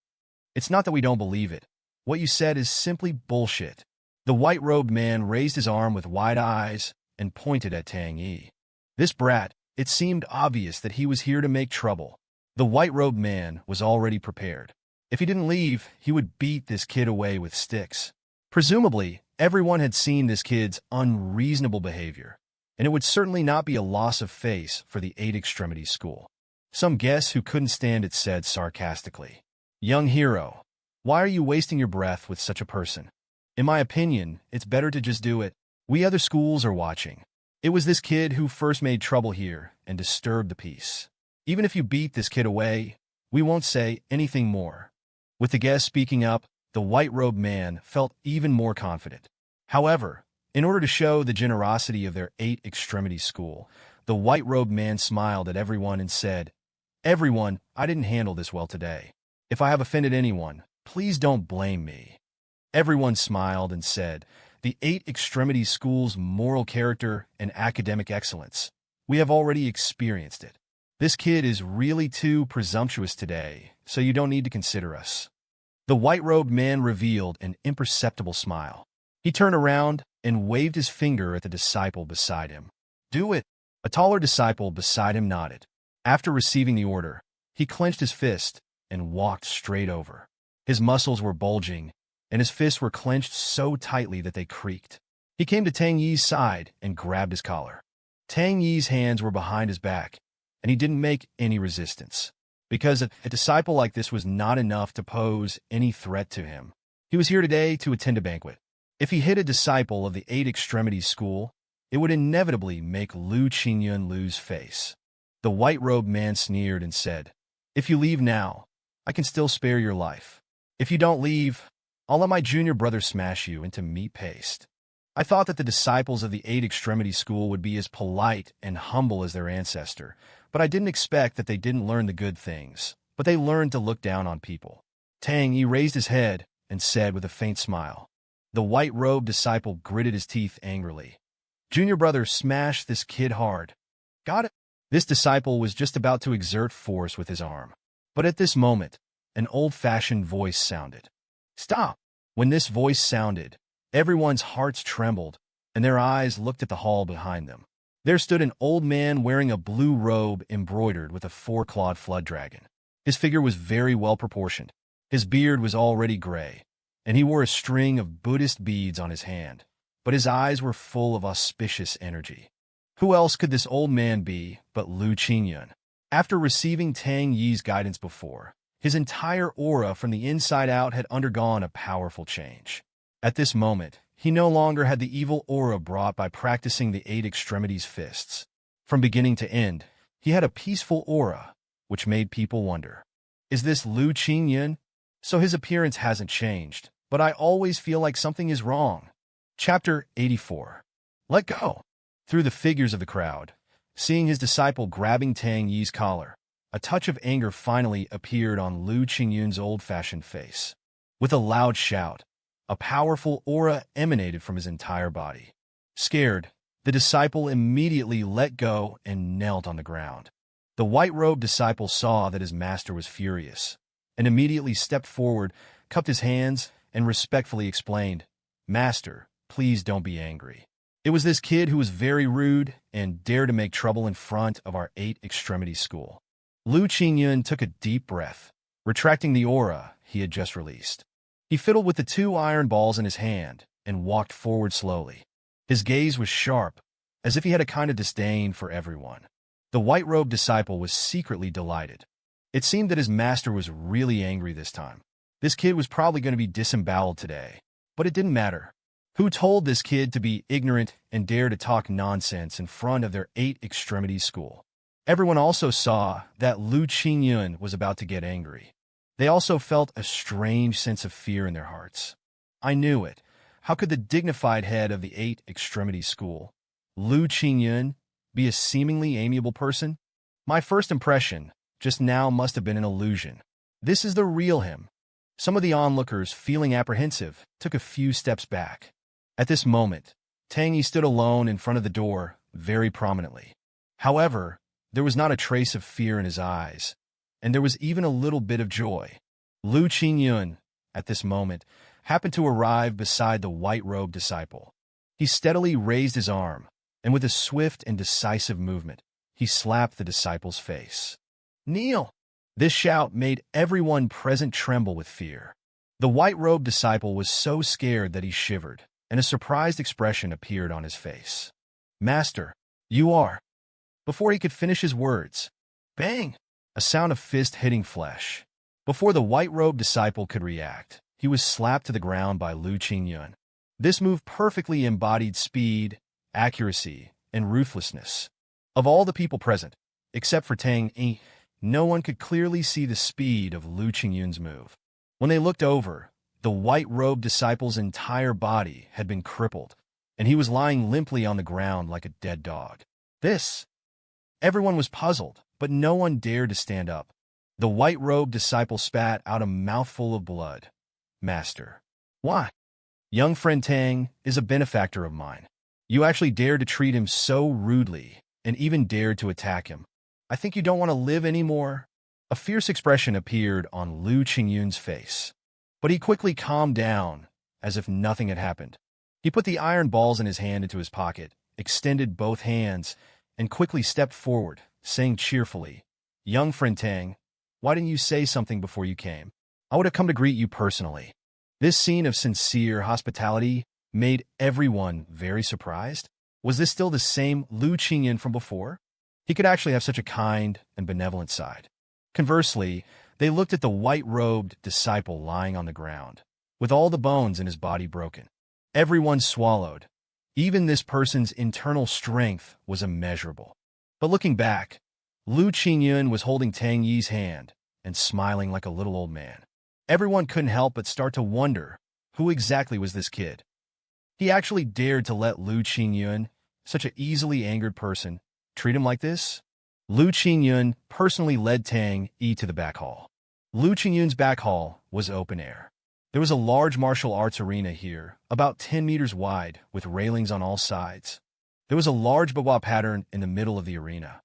It's not that we don't believe it. What you said is simply bullshit. The white-robed man raised his arm with wide eyes and pointed at Tang Yi. This brat, it seemed obvious that he was here to make trouble. The white-robed man was already prepared. If he didn't leave, he would beat this kid away with sticks. Presumably, everyone had seen this kid's unreasonable behavior, and it would certainly not be a loss of face for the Eight Extremities School. Some guest who couldn't stand it said sarcastically, "Young hero, why are you wasting your breath with such a person? In my opinion, it's better to just do it. We other schools are watching. It was this kid who first made trouble here and disturbed the peace. Even if you beat this kid away, we won't say anything more." With the guest speaking up, the white-robed man felt even more confident. However, in order to show the generosity of their Eight Extremities School, the white-robed man smiled at everyone and said, "Everyone, I didn't handle this well today. If I have offended anyone, please don't blame me." Everyone smiled and said, "The Eight Extremities School's moral character and academic excellence. We have already experienced it. This kid is really too presumptuous today, so you don't need to consider us." The white-robed man revealed an imperceptible smile. He turned around and waved his finger at the disciple beside him. "Do it." A taller disciple beside him nodded. After receiving the order, he clenched his fist and walked straight over. His muscles were bulging, and his fists were clenched so tightly that they creaked. He came to Tang Yi's side and grabbed his collar. Tang Yi's hands were behind his back, and he didn't make any resistance. Because a disciple like this was not enough to pose any threat to him. He was here today to attend a banquet. If he hit a disciple of the Eight Extremities School, it would inevitably make Lu Qingyan lose face. The white-robed man sneered and said, "If you leave now, I can still spare your life. If you don't leave, I'll let my junior brother smash you into meat paste." I thought that the disciples of the Eight Extremities School would be as polite and humble as their ancestor, but I didn't expect that they didn't learn the good things, but they learned to look down on people. Tang Yi raised his head and said with a faint smile. The white-robed disciple gritted his teeth angrily. "Junior brother, smash this kid hard." "Got it." This disciple was just about to exert force with his arm. But at this moment, an old-fashioned voice sounded. "Stop!" When this voice sounded, everyone's hearts trembled, and their eyes looked at the hall behind them. There stood an old man wearing a blue robe embroidered with a four-clawed flood dragon. His figure was very well proportioned. His beard was already gray, and he wore a string of Buddhist beads on his hand, but his eyes were full of auspicious energy. Who else could this old man be but Lu Qingyan? After receiving Tang Yi's guidance before, his entire aura from the inside out had undergone a powerful change. At this moment, he no longer had the evil aura brought by practicing the Eight Extremities fists. From beginning to end, he had a peaceful aura, which made people wonder, "Is this Lu Qingyan?" So his appearance hasn't changed, but I always feel like something is wrong. Chapter 84. Let go. Through the figures of the crowd, seeing his disciple grabbing Tang Yi's collar, a touch of anger finally appeared on Lu Qingyan's old-fashioned face. With a loud shout, a powerful aura emanated from his entire body. Scared, the disciple immediately let go and knelt on the ground. The white-robed disciple saw that his master was furious, and immediately stepped forward, cupped his hands, and respectfully explained, "Master, please don't be angry. It was this kid who was very rude and dared to make trouble in front of our Eight Extremities School." Lu Qingyan took a deep breath, retracting the aura he had just released. He fiddled with the two iron balls in his hand and walked forward slowly. His gaze was sharp, as if he had a kind of disdain for everyone. The white-robed disciple was secretly delighted. It seemed that his master was really angry this time. This kid was probably going to be disemboweled today, but it didn't matter. Who told this kid to be ignorant and dare to talk nonsense in front of their Eight Extremities School? Everyone also saw that Lu Qingyun was about to get angry. They also felt a strange sense of fear in their hearts. I knew it. How could the dignified head of the 8 Extremity School, Lu Qingyun, be a seemingly amiable person? My first impression just now must have been an illusion. This is the real him. Some of the onlookers, feeling apprehensive, took a few steps back. At this moment, Tang Yi stood alone in front of the door, very prominently. However, there was not a trace of fear in his eyes, and there was even a little bit of joy. Lu Qingyun, at this moment, happened to arrive beside the white-robed disciple. He steadily raised his arm, and with a swift and decisive movement, he slapped the disciple's face. "Kneel!" This shout made everyone present tremble with fear. The white-robed disciple was so scared that he shivered, and a surprised expression appeared on his face. "Master, you are—" Before he could finish his words, bang! A sound of fist hitting flesh. Before the white-robed disciple could react, he was slapped to the ground by Lu Qingyun. This move perfectly embodied speed, accuracy, and ruthlessness. Of all the people present, except for Tang E, no one could clearly see the speed of Lu Qingyun's move. When they looked over, the white-robed disciple's entire body had been crippled, and he was lying limply on the ground like a dead dog. Everyone was puzzled, but no one dared to stand up. The white-robed disciple spat out a mouthful of blood. "Master, why? Young friend Tang is a benefactor of mine. You actually dared to treat him so rudely, and even dared to attack him. I think you don't want to live anymore." A fierce expression appeared on Lu Qingyun's face, but he quickly calmed down, as if nothing had happened. He put the iron balls in his hand into his pocket, extended both hands, and quickly stepped forward, saying cheerfully, "Young friend Tang, why didn't you say something before you came? I would have come to greet you personally." This scene of sincere hospitality made everyone very surprised. Was this still the same Lu Qingyun from before? He could actually have such a kind and benevolent side. Conversely, they looked at the white-robed disciple lying on the ground, with all the bones in his body broken. Everyone swallowed. Even this person's internal strength was immeasurable. But looking back, Lu Qingyun was holding Tang Yi's hand and smiling like a little old man. Everyone couldn't help but start to wonder, who exactly was this kid? He actually dared to let Lu Qingyun, such an easily angered person, treat him like this? Lu Qingyun personally led Tang Yi to the back hall. Lu Qingyun's back hall was open air. There was a large martial arts arena here, about 10 meters wide, with railings on all sides. There was a large boba pattern in the middle of the arena,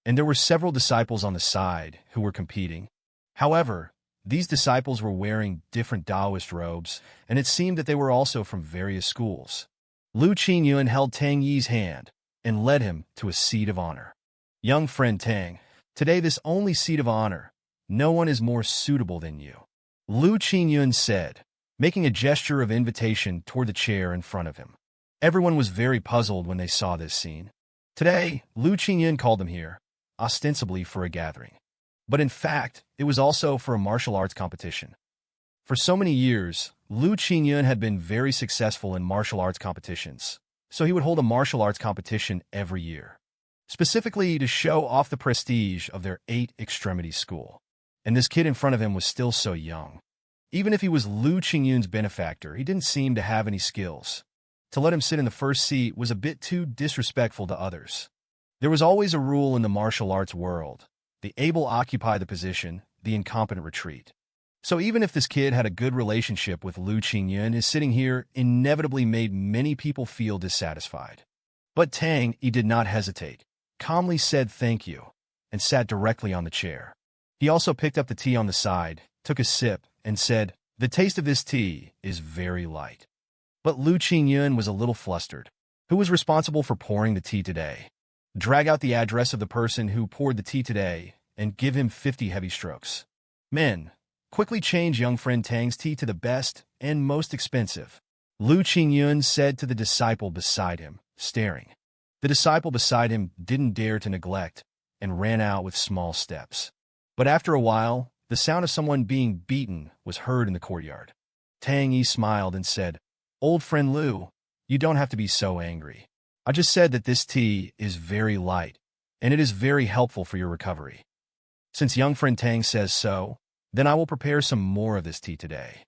and there were several disciples on the side who were competing. However, these disciples were wearing different Taoist robes, and it seemed that they were also from various schools. Lu Qingyun held Tang Yi's hand and led him to a seat of honor. "Young friend Tang, today this only seat of honor. No one is more suitable than you," Lu Qingyun said, making a gesture of invitation toward the chair in front of him. Everyone was very puzzled when they saw this scene. Today, Lu Qingyun called them here, ostensibly for a gathering. But in fact, it was also for a martial arts competition. For so many years, Lu Qingyun had been very successful in martial arts competitions, so he would hold a martial arts competition every year, specifically to show off the prestige of their 8 Extremity School. And this kid in front of him was still so young. Even if he was Lu Qingyun's benefactor, he didn't seem to have any skills. To let him sit in the first seat was a bit too disrespectful to others. There was always a rule in the martial arts world: the able occupy the position, the incompetent retreat. So even if this kid had a good relationship with Lu Qingyun, his sitting here inevitably made many people feel dissatisfied. But Tang Yi did not hesitate, calmly said thank you, and sat directly on the chair. He also picked up the tea on the side, took a sip, and said, "The taste of this tea is very light." But Lu Qingyun was a little flustered. Who was responsible for pouring the tea today? Drag out the address of the person who poured the tea today and give him 50 heavy strokes. Men, quickly change young friend Tang's tea to the best and most expensive, Lu Qingyun said to the disciple beside him, staring. The disciple beside him didn't dare to neglect and ran out with small steps. But after a while, the sound of someone being beaten was heard in the courtyard. Tang Yi smiled and said, "Old friend Lu, you don't have to be so angry. I just said that this tea is very light, and it is very helpful for your recovery. Since young friend Tang says so, then I will prepare some more of this tea today.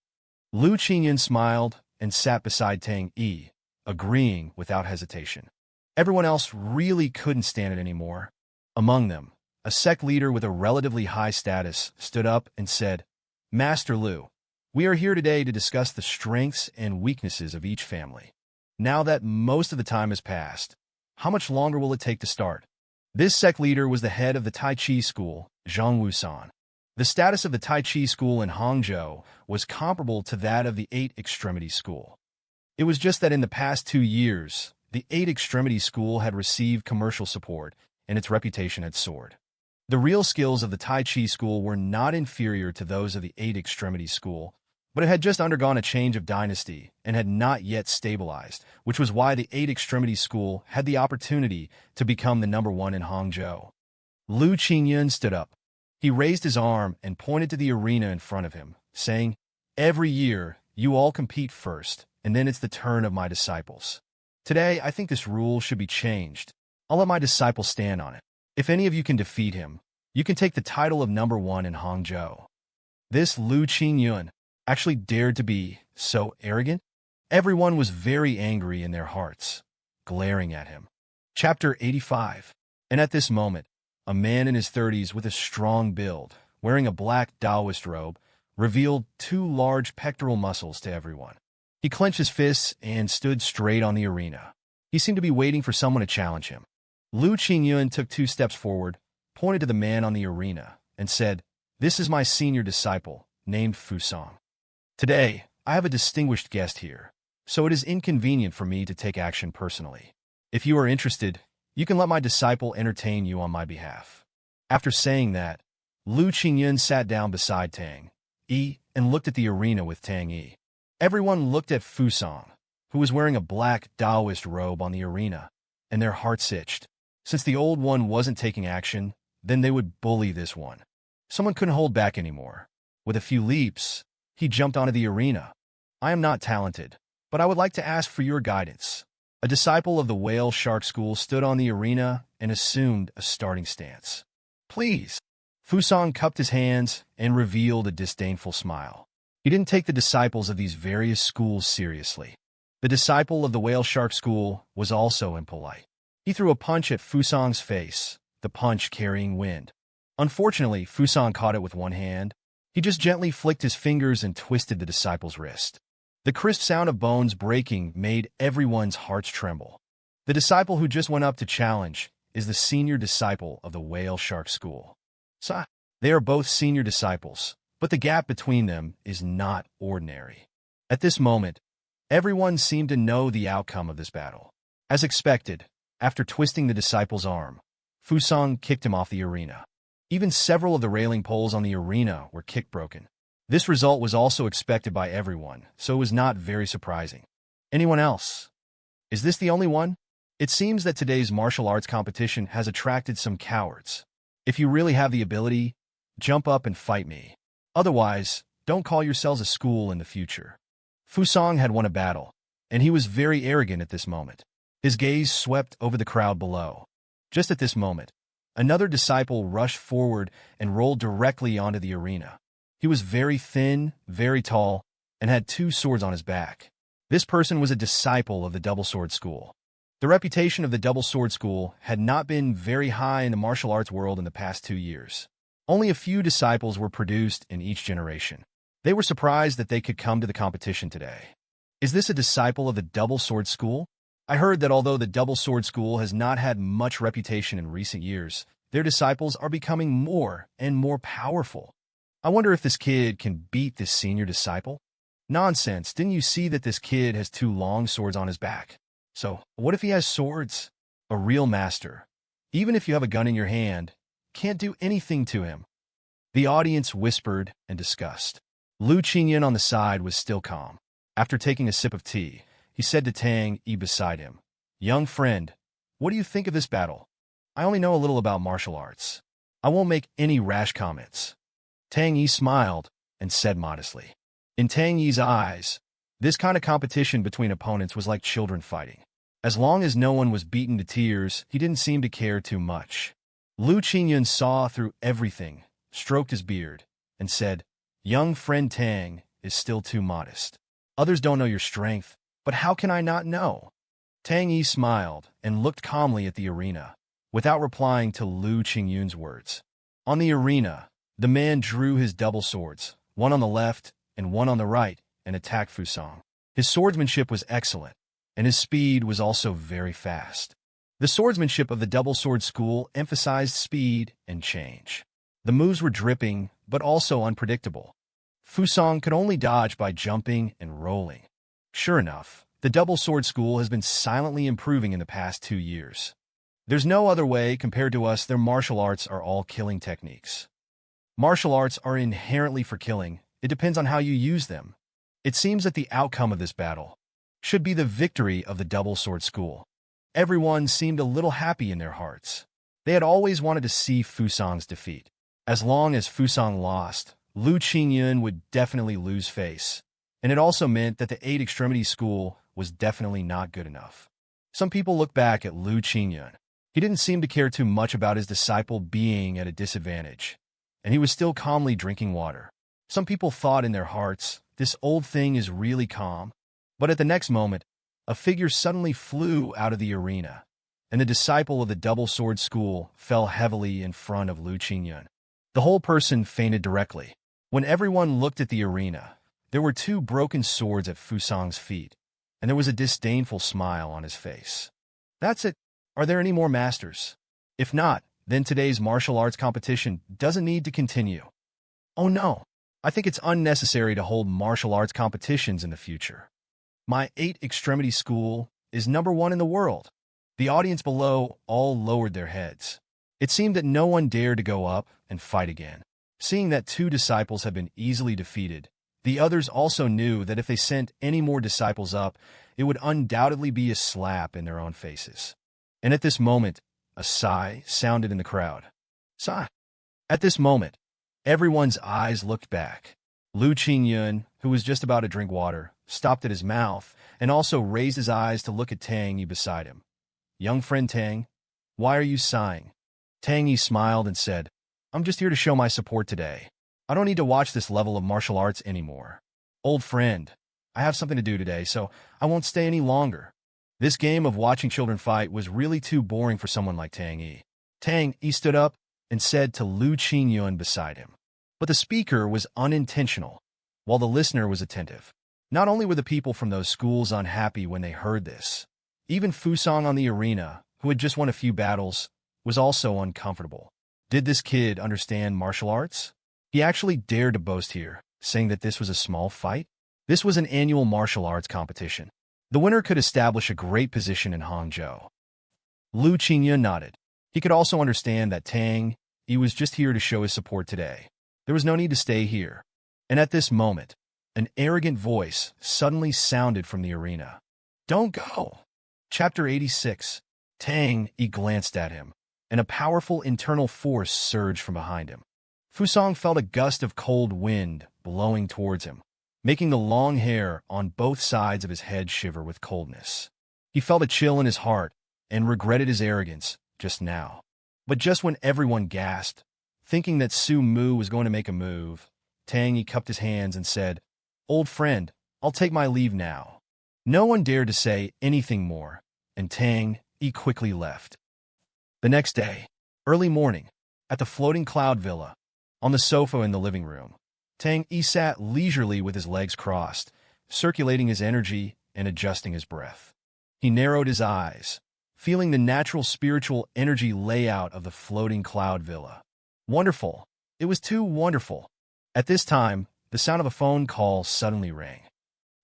Lu Qingyun smiled and sat beside Tang E, agreeing without hesitation. Everyone else really couldn't stand it anymore. Among them, a sect leader with a relatively high status stood up and said, Master Lu, we are here today to discuss the strengths and weaknesses of each family. Now that most of the time has passed, how much longer will it take to start? This sect leader was the head of the Tai Chi school, Zhang Wusan. The status of the Tai Chi school in Hangzhou was comparable to that of the Eight Extremities school. It was just that in the past 2 years, the Eight Extremities school had received commercial support, and its reputation had soared. The real skills of the Tai Chi school were not inferior to those of the Eight Extremities school, but it had just undergone a change of dynasty and had not yet stabilized, which was why the Eight Extremities school had the opportunity to become the #1 in Hangzhou. Lu Qingyun stood up. He raised his arm and pointed to the arena in front of him, saying, Every year, you all compete first, and then it's the turn of my disciples. Today, I think this rule should be changed. I'll let my disciple stand on it. If any of you can defeat him, you can take the title of #1 in Hangzhou. This Lu Qingyun actually dared to be so arrogant? Everyone was very angry in their hearts, glaring at him. Chapter 85. And at this moment, a man in his 30s with a strong build, wearing a black Taoist robe, revealed 2 large pectoral muscles to everyone. He clenched his fists and stood straight on the arena. He seemed to be waiting for someone to challenge him. Lu Qingyun took 2 steps forward, pointed to the man on the arena, and said, This is my senior disciple, named Fusang. Today, I have a distinguished guest here, so it is inconvenient for me to take action personally. If you are interested, you can let my disciple entertain you on my behalf. After saying that, Lu Qingyun sat down beside Tang E and looked at the arena with Tang E. Everyone looked at Fusang, who was wearing a black Taoist robe on the arena, and their hearts itched. Since the old one wasn't taking action, then they would bully this one. Someone couldn't hold back anymore. With a few leaps, he jumped onto the arena. I am not talented, but I would like to ask for your guidance. A disciple of the whale shark school stood on the arena and assumed a starting stance. Please. Fusang cupped his hands and revealed a disdainful smile. He didn't take the disciples of these various schools seriously. The disciple of the whale shark school was also impolite. He threw a punch at Fusang's face, the punch carrying wind. Unfortunately, Fusang caught it with one hand. He just gently flicked his fingers and twisted the disciple's wrist. The crisp sound of bones breaking made everyone's hearts tremble. The disciple who just went up to challenge is the senior disciple of the whale shark school. They are both senior disciples, but the gap between them is not ordinary. At this moment, everyone seemed to know the outcome of this battle. As expected, after twisting the disciple's arm, Fusang kicked him off the arena. Even several of the railing poles on the arena were kick broken. This result was also expected by everyone, so it was not very surprising. Anyone else? Is this the only one? It seems that today's martial arts competition has attracted some cowards. If you really have the ability, jump up and fight me. Otherwise, don't call yourselves a school in the future. Fusang had won a battle, and he was very arrogant at this moment. His gaze swept over the crowd below. Just at this moment, another disciple rushed forward and rolled directly onto the arena. He was very thin, very tall, and had 2 swords on his back. This person was a disciple of the Double Sword School. The reputation of the Double Sword School had not been very high in the martial arts world in the past 2 years. Only a few disciples were produced in each generation. They were surprised that they could come to the competition today. Is this a disciple of the Double Sword School? I heard that although the Double Sword School has not had much reputation in recent years, their disciples are becoming more and more powerful. I wonder if this kid can beat this senior disciple? Nonsense, didn't you see that this kid has 2 long swords on his back? So, what if he has swords? A real master, even if you have a gun in your hand, can't do anything to him. The audience whispered and discussed. Lu Qingyun on the side was still calm. After taking a sip of tea, he said to Tang E beside him, Young friend, what do you think of this battle? I only know a little about martial arts. I won't make any rash comments. Tang E smiled and said modestly. In Tang Yi's eyes, this kind of competition between opponents was like children fighting. As long as no one was beaten to tears, he didn't seem to care too much. Lu Qingyun saw through everything, stroked his beard, and said, "Young friend Tang is still too modest. Others don't know your strength, but how can I not know?" Tang Yi smiled and looked calmly at the arena, without replying to Lu Qingyun's words. On the arena, the man drew his double swords, one on the left and one on the right, and attacked Fusang. His swordsmanship was excellent, and his speed was also very fast. The swordsmanship of the double sword school emphasized speed and change. The moves were dripping, but also unpredictable. Fusang could only dodge by jumping and rolling. Sure enough, the double sword school has been silently improving in the past 2 years. There's no other way compared to us. Their martial arts are all killing techniques. Martial arts are inherently for killing. It depends on how you use them. It seems that the outcome of this battle should be the victory of the double sword school. Everyone seemed a little happy in their hearts. They had always wanted to see Fusang's defeat. As long as Fusang lost, Lu Qingyun would definitely lose face. And it also meant that the 8 Extremities School was definitely not good enough. Some people look back at Lu Qingyun. He didn't seem to care too much about his disciple being at a disadvantage, and he was still calmly drinking water. Some people thought in their hearts, this old thing is really calm. But at the next moment, a figure suddenly flew out of the arena, and the disciple of the double sword school fell heavily in front of Lu Qingyun. The whole person fainted directly. When everyone looked at the arena, there were 2 broken swords at Fusang's feet, and there was a disdainful smile on his face. That's it. Are there any more masters? If not, then today's martial arts competition doesn't need to continue. Oh no, I think it's unnecessary to hold martial arts competitions in the future. My 8 Extremities School is #1 in the world. The audience below all lowered their heads. It seemed that no one dared to go up and fight again. Seeing that 2 disciples had been easily defeated, the others also knew that if they sent any more disciples up, it would undoubtedly be a slap in their own faces. And at this moment, a sigh sounded in the crowd. Sigh. At this moment, everyone's eyes looked back. Lu Qingyun, who was just about to drink water, stopped at his mouth and also raised his eyes to look at Tang Yi beside him. "Young friend Tang, why are you sighing?" Tang Yi smiled and said, "I'm just here to show my support today. I don't need to watch this level of martial arts anymore. Old friend, I have something to do today, so I won't stay any longer." This game of watching children fight was really too boring for someone like Tang Yi. Tang Yi stood up and said to Lu Qingyun beside him. But the speaker was unintentional, while the listener was attentive. Not only were the people from those schools unhappy when they heard this, even Fusang on the arena, who had just won a few battles, was also uncomfortable. Did this kid understand martial arts? He actually dared to boast here, saying that this was a small fight. This was an annual martial arts competition. The winner could establish a great position in Hangzhou. Lu Qingyun nodded. He could also understand that Tang Yi was just here to show his support today. There was no need to stay here. And at this moment, an arrogant voice suddenly sounded from the arena. "Don't go." Chapter 86. Tang Yi glanced at him, and a powerful internal force surged from behind him. Fusang felt a gust of cold wind blowing towards him, making the long hair on both sides of his head shiver with coldness. He felt a chill in his heart and regretted his arrogance just now. But just when everyone gasped, thinking that Su Mu was going to make a move, Tang Yi cupped his hands and said, "Old friend, I'll take my leave now." No one dared to say anything more, and Tang Yi quickly left. The next day, early morning, at the floating cloud villa, on the sofa in the living room, Tang Yi sat leisurely with his legs crossed, circulating his energy and adjusting his breath. He narrowed his eyes, feeling the natural spiritual energy layout of the floating cloud villa. Wonderful. It was too wonderful. At this time, the sound of a phone call suddenly rang.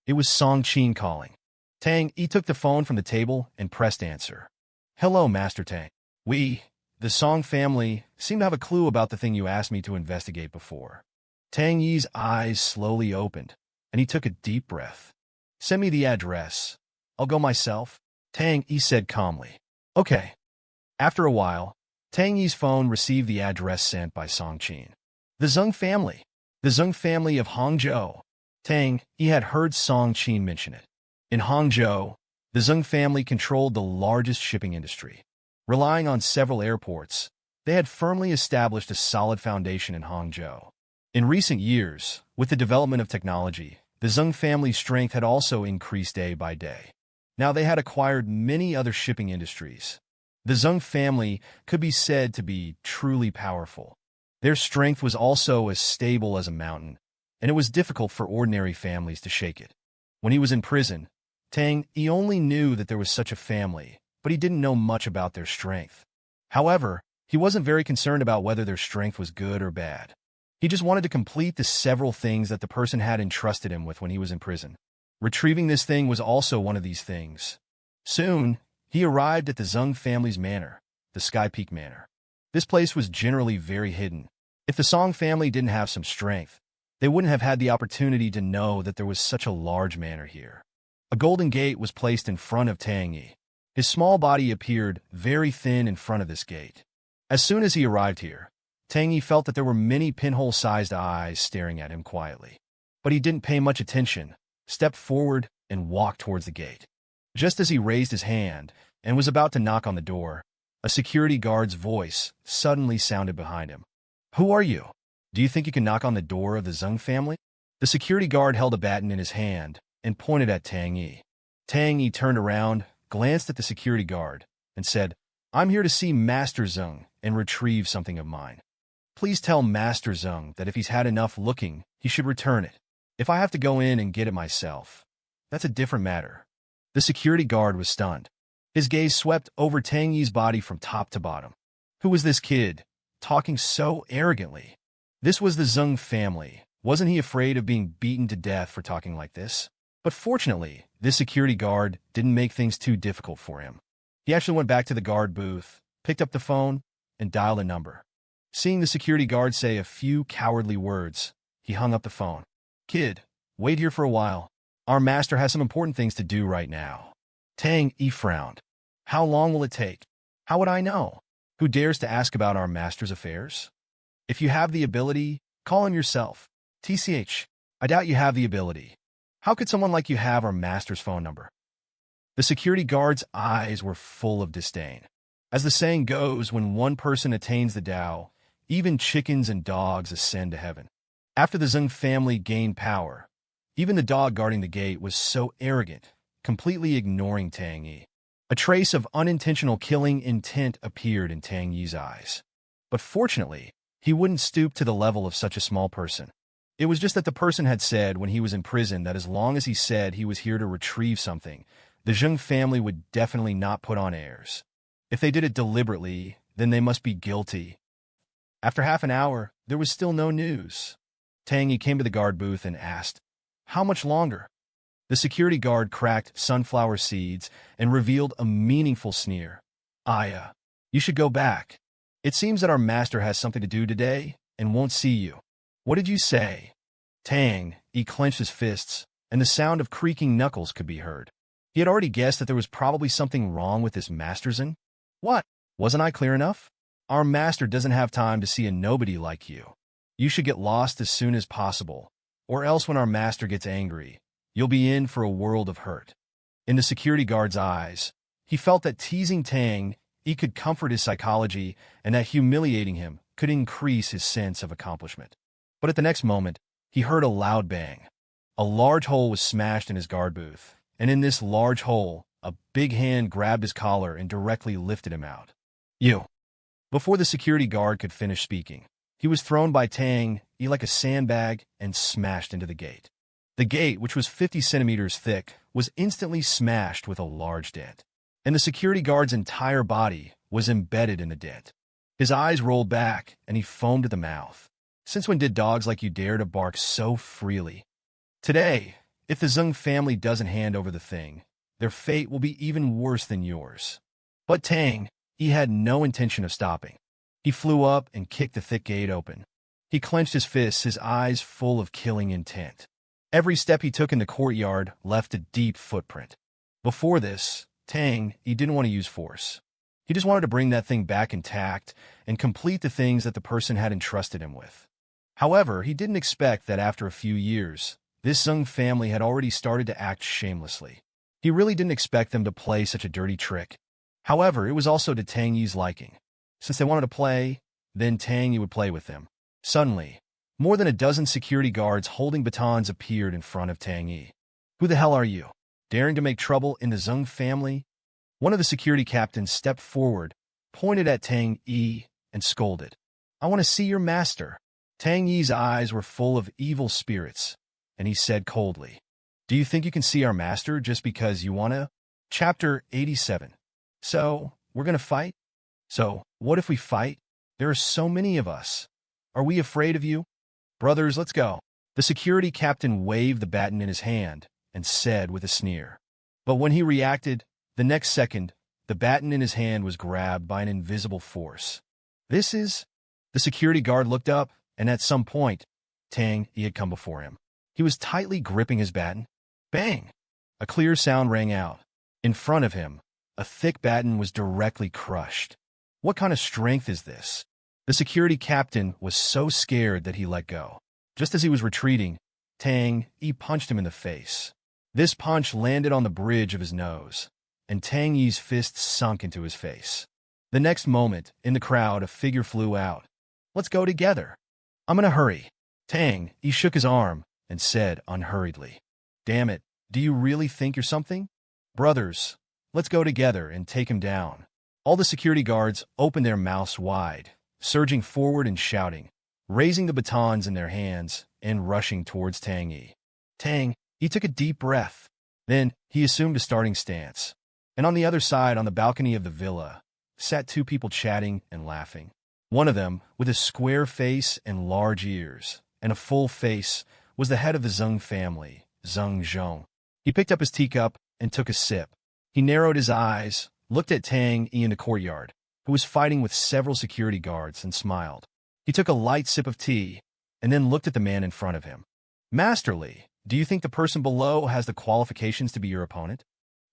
It was Song Qin calling. Tang Yi took the phone from the table and pressed answer. "Hello, Master Tang. The Song family, seem to have a clue about the thing you asked me to investigate before." Tang Yi's eyes slowly opened, and he took a deep breath. "Send me the address. I'll go myself," Tang Yi said calmly. "Okay." After a while, Tang Yi's phone received the address sent by Song Qin. The Zung family. The Zung family of Hangzhou. Tang Yi had heard Song Qin mention it. In Hangzhou, the Zung family controlled the largest shipping industry. Relying on several airports, They had firmly established a solid foundation in Hangzhou. In recent years, with the development of technology, the Zung family's strength had also increased day by day. Now they had acquired many other shipping industries. The Zung family could be said to be truly powerful. Their strength was also as stable as a mountain, and it was difficult for ordinary families to shake it. When he was in prison, Tang E only knew that there was such a family, but he didn't know much about their strength. However, he wasn't very concerned about whether their strength was good or bad. He just wanted to complete the several things that the person had entrusted him with when he was in prison. Retrieving this thing was also one of these things. Soon, he arrived at the Zung family's manor, the Sky Peak Manor. This place was generally very hidden. If the Song family didn't have some strength, they wouldn't have had the opportunity to know that there was such a large manor here. A golden gate was placed in front of Tang Yi. His small body appeared very thin in front of this gate. As soon as he arrived here, Tang Yi felt that there were many pinhole-sized eyes staring at him quietly. But he didn't pay much attention, stepped forward, and walked towards the gate. Just as he raised his hand and was about to knock on the door, a security guard's voice suddenly sounded behind him. "Who are you? Do you think you can knock on the door of the Zung family?" The security guard held a baton in his hand and pointed at Tang Yi. Tang Yi turned around, glanced at the security guard, and said, "I'm here to see Master Zung and retrieve something of mine. Please tell Master Zung that if he's had enough looking, he should return it. If I have to go in and get it myself, that's a different matter." The security guard was stunned. His gaze swept over Tang Yi's body from top to bottom. Who was this kid, talking so arrogantly? This was the Zung family. Wasn't he afraid of being beaten to death for talking like this? But fortunately, this security guard didn't make things too difficult for him. He actually went back to the guard booth, picked up the phone, and dialed a number. Seeing the security guard say a few cowardly words, he hung up the phone. "Kid, wait here for a while. Our master has some important things to do right now." Tang E frowned. "How long will it take? How would I know? Who dares to ask about our master's affairs? If you have the ability, call him yourself. TCH, I doubt you have the ability. How could someone like you have our master's phone number?" The security guard's eyes were full of disdain. As the saying goes, when one person attains the Tao, even chickens and dogs ascend to heaven. After the Zung family gained power, even the dog guarding the gate was so arrogant, completely ignoring Tang Yi. A trace of unintentional killing intent appeared in Tang Yi's eyes. But fortunately, he wouldn't stoop to the level of such a small person. It was just that the person had said when he was in prison that as long as he said he was here to retrieve something, the Zung family would definitely not put on airs. If they did it deliberately, then they must be guilty. After half an hour, there was still no news. Tang Yi came to the guard booth and asked, "How much longer?" The security guard cracked sunflower seeds and revealed a meaningful sneer. "Aya, you should go back. It seems that our master has something to do today and won't see you." "What did you say?" Tang E clenched his fists, and the sound of creaking knuckles could be heard. He had already guessed that there was probably something wrong with this masterzin. "What? Wasn't I clear enough? Our master doesn't have time to see a nobody like you. You should get lost as soon as possible, or else when our master gets angry, you'll be in for a world of hurt." In the security guard's eyes, he felt that teasing Tang E could comfort his psychology and that humiliating him could increase his sense of accomplishment. But at the next moment, he heard a loud bang. A large hole was smashed in his guard booth, and in this large hole, a big hand grabbed his collar and directly lifted him out. "You!" Before the security guard could finish speaking, he was thrown by Tang E like a sandbag and smashed into the gate. The gate, which was 50 centimeters thick, was instantly smashed with a large dent, and the security guard's entire body was embedded in the dent. His eyes rolled back, and he foamed at the mouth. "Since when did dogs like you dare to bark so freely? Today, if the Zung family doesn't hand over the thing, their fate will be even worse than yours." But Tang E had no intention of stopping. He flew up and kicked the thick gate open. He clenched his fists, his eyes full of killing intent. Every step he took in the courtyard left a deep footprint. Before this, Tang E didn't want to use force. He just wanted to bring that thing back intact and complete the things that the person had entrusted him with. However, he didn't expect that after a few years, this Zung family had already started to act shamelessly. He really didn't expect them to play such a dirty trick. However, it was also to Tang Yi's liking. Since they wanted to play, then Tang Yi would play with them. Suddenly, more than a dozen security guards holding batons appeared in front of Tang Yi. "Who the hell are you? Daring to make trouble in the Zung family?" One of the security captains stepped forward, pointed at Tang Yi, and scolded. "I want to see your master." Tang Yi's eyes were full of evil spirits, and he said coldly, "Do you think you can see our master just because you want to?" Chapter 87. "So, we're going to fight? So, what if we fight? There are so many of us. Are we afraid of you? Brothers, let's go." The security captain waved the baton in his hand and said with a sneer. But when he reacted, the next second, the baton in his hand was grabbed by an invisible force. "This is—" The security guard looked up, and at some point, Tang Yi had come before him. He was tightly gripping his baton. Bang! A clear sound rang out. In front of him, a thick baton was directly crushed. What kind of strength is this? The security captain was so scared that he let go. Just as he was retreating, Tang Yi punched him in the face. This punch landed on the bridge of his nose, and Tang Yi's fist sunk into his face. The next moment, in the crowd, a figure flew out. "Let's go together. I'm in a hurry." Tang Yi shook his arm and said unhurriedly, "Damn it, do you really think you're something? Brothers, let's go together and take him down." All the security guards opened their mouths wide, surging forward and shouting, raising the batons in their hands and rushing towards Tang Yi. Tang Yi took a deep breath. Then he assumed a starting stance. And on the other side, on the balcony of the villa, sat two people chatting and laughing. One of them, with a square face and large ears, and a full face, was the head of the Zung family, Zung. He picked up his teacup and took a sip. He narrowed his eyes, looked at Tang Yi in the courtyard, who was fighting with several security guards, and smiled. He took a light sip of tea, and then looked at the man in front of him. "Masterly, do you think the person below has the qualifications to be your opponent?"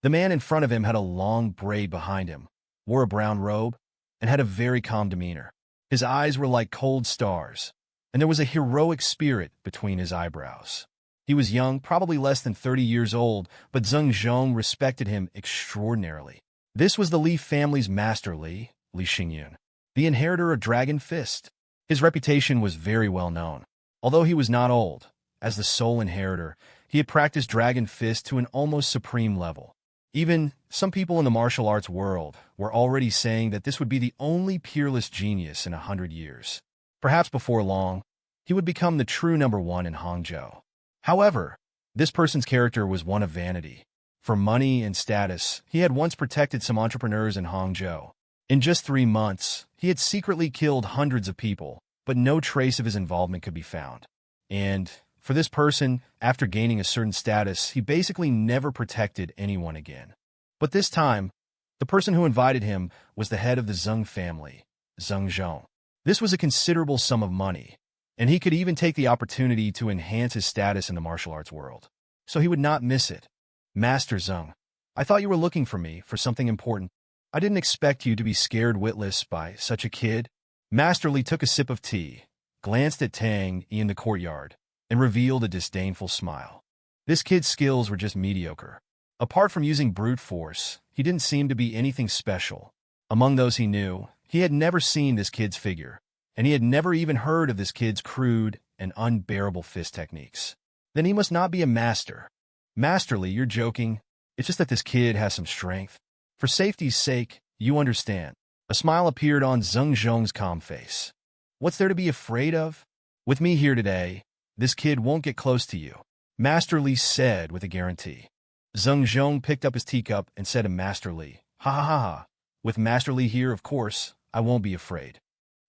The man in front of him had a long braid behind him, wore a brown robe, and had a very calm demeanor. His eyes were like cold stars, and there was a heroic spirit between his eyebrows. He was young, probably less than 30 years old, but Zung respected him extraordinarily. This was the Li family's master Li Xingyun, the inheritor of Dragon Fist. His reputation was very well known. Although he was not old, as the sole inheritor, he had practiced Dragon Fist to an almost supreme level. Even some people in the martial arts world were already saying that this would be the only peerless genius in 100 years. Perhaps before long, he would become the true #1 in Hangzhou. However, this person's character was one of vanity. For money and status, he had once protected some entrepreneurs in Hangzhou. In just 3 months, he had secretly killed hundreds of people, but no trace of his involvement could be found. And for this person, after gaining a certain status, he basically never protected anyone again. But this time, the person who invited him was the head of the Zung family, Zung. This was a considerable sum of money, and he could even take the opportunity to enhance his status in the martial arts world. So he would not miss it. "Master Zung, I thought you were looking for me for something important. I didn't expect you to be scared witless by such a kid." Master Li took a sip of tea, glanced at Tang Yi in the courtyard, and revealed a disdainful smile. This kid's skills were just mediocre. Apart from using brute force, he didn't seem to be anything special. Among those he knew, he had never seen this kid's figure, and he had never even heard of this kid's crude and unbearable fist techniques. Then he must not be a master. "Master Li, you're joking. It's just that this kid has some strength. For safety's sake, you understand." A smile appeared on Zung's calm face. "What's there to be afraid of? With me here today, this kid won't get close to you," Master Li said with a guarantee. Zung picked up his teacup and said to Master Li, "Ha ha ha ha. With Master Li here, of course, I won't be afraid."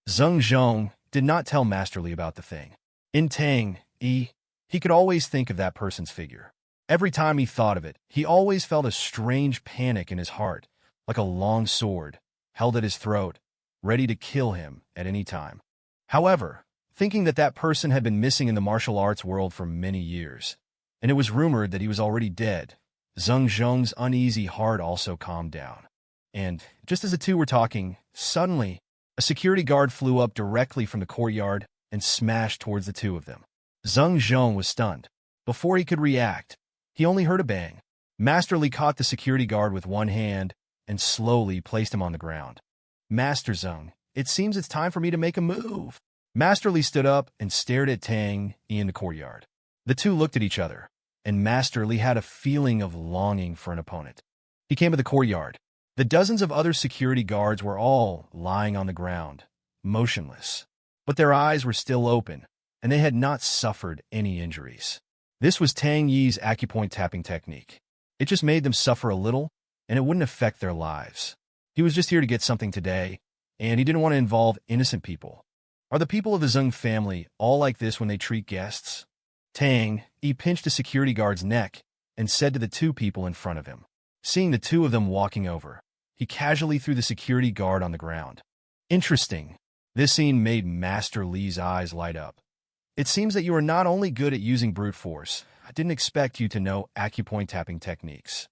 Zung did not tell Master Li about the thing. In Tang E, he could always think of that person's figure. Every time he thought of it, he always felt a strange panic in his heart, like a long sword, held at his throat, ready to kill him at any time. However, thinking that that person had been missing in the martial arts world for many years, and it was rumored that he was already dead, Zung's uneasy heart also calmed down. And just as the two were talking, suddenly, a security guard flew up directly from the courtyard and smashed towards the two of them. Zung was stunned. Before he could react, he only heard a bang. Master Li caught the security guard with one hand and slowly placed him on the ground. "Master Zung, it seems it's time for me to make a move. Master Li stood up and stared at Tang E in the courtyard. The two looked at each other, and Master Li had a feeling of longing for an opponent. He came to the courtyard. The dozens of other security guards were all lying on the ground, motionless. But their eyes were still open, and they had not suffered any injuries. This was Tang Yi's acupoint tapping technique. It just made them suffer a little, and it wouldn't affect their lives. He was just here to get something today, and he didn't want to involve innocent people. Are the people of the Zung family all like this when they treat guests? Tang E pinched a security guard's neck and said to the two people in front of him. Seeing the two of them walking over, he casually threw the security guard on the ground. Interesting. This scene made Master Li's eyes light up. It seems that you are not only good at using brute force. I didn't expect you to know acupoint tapping techniques.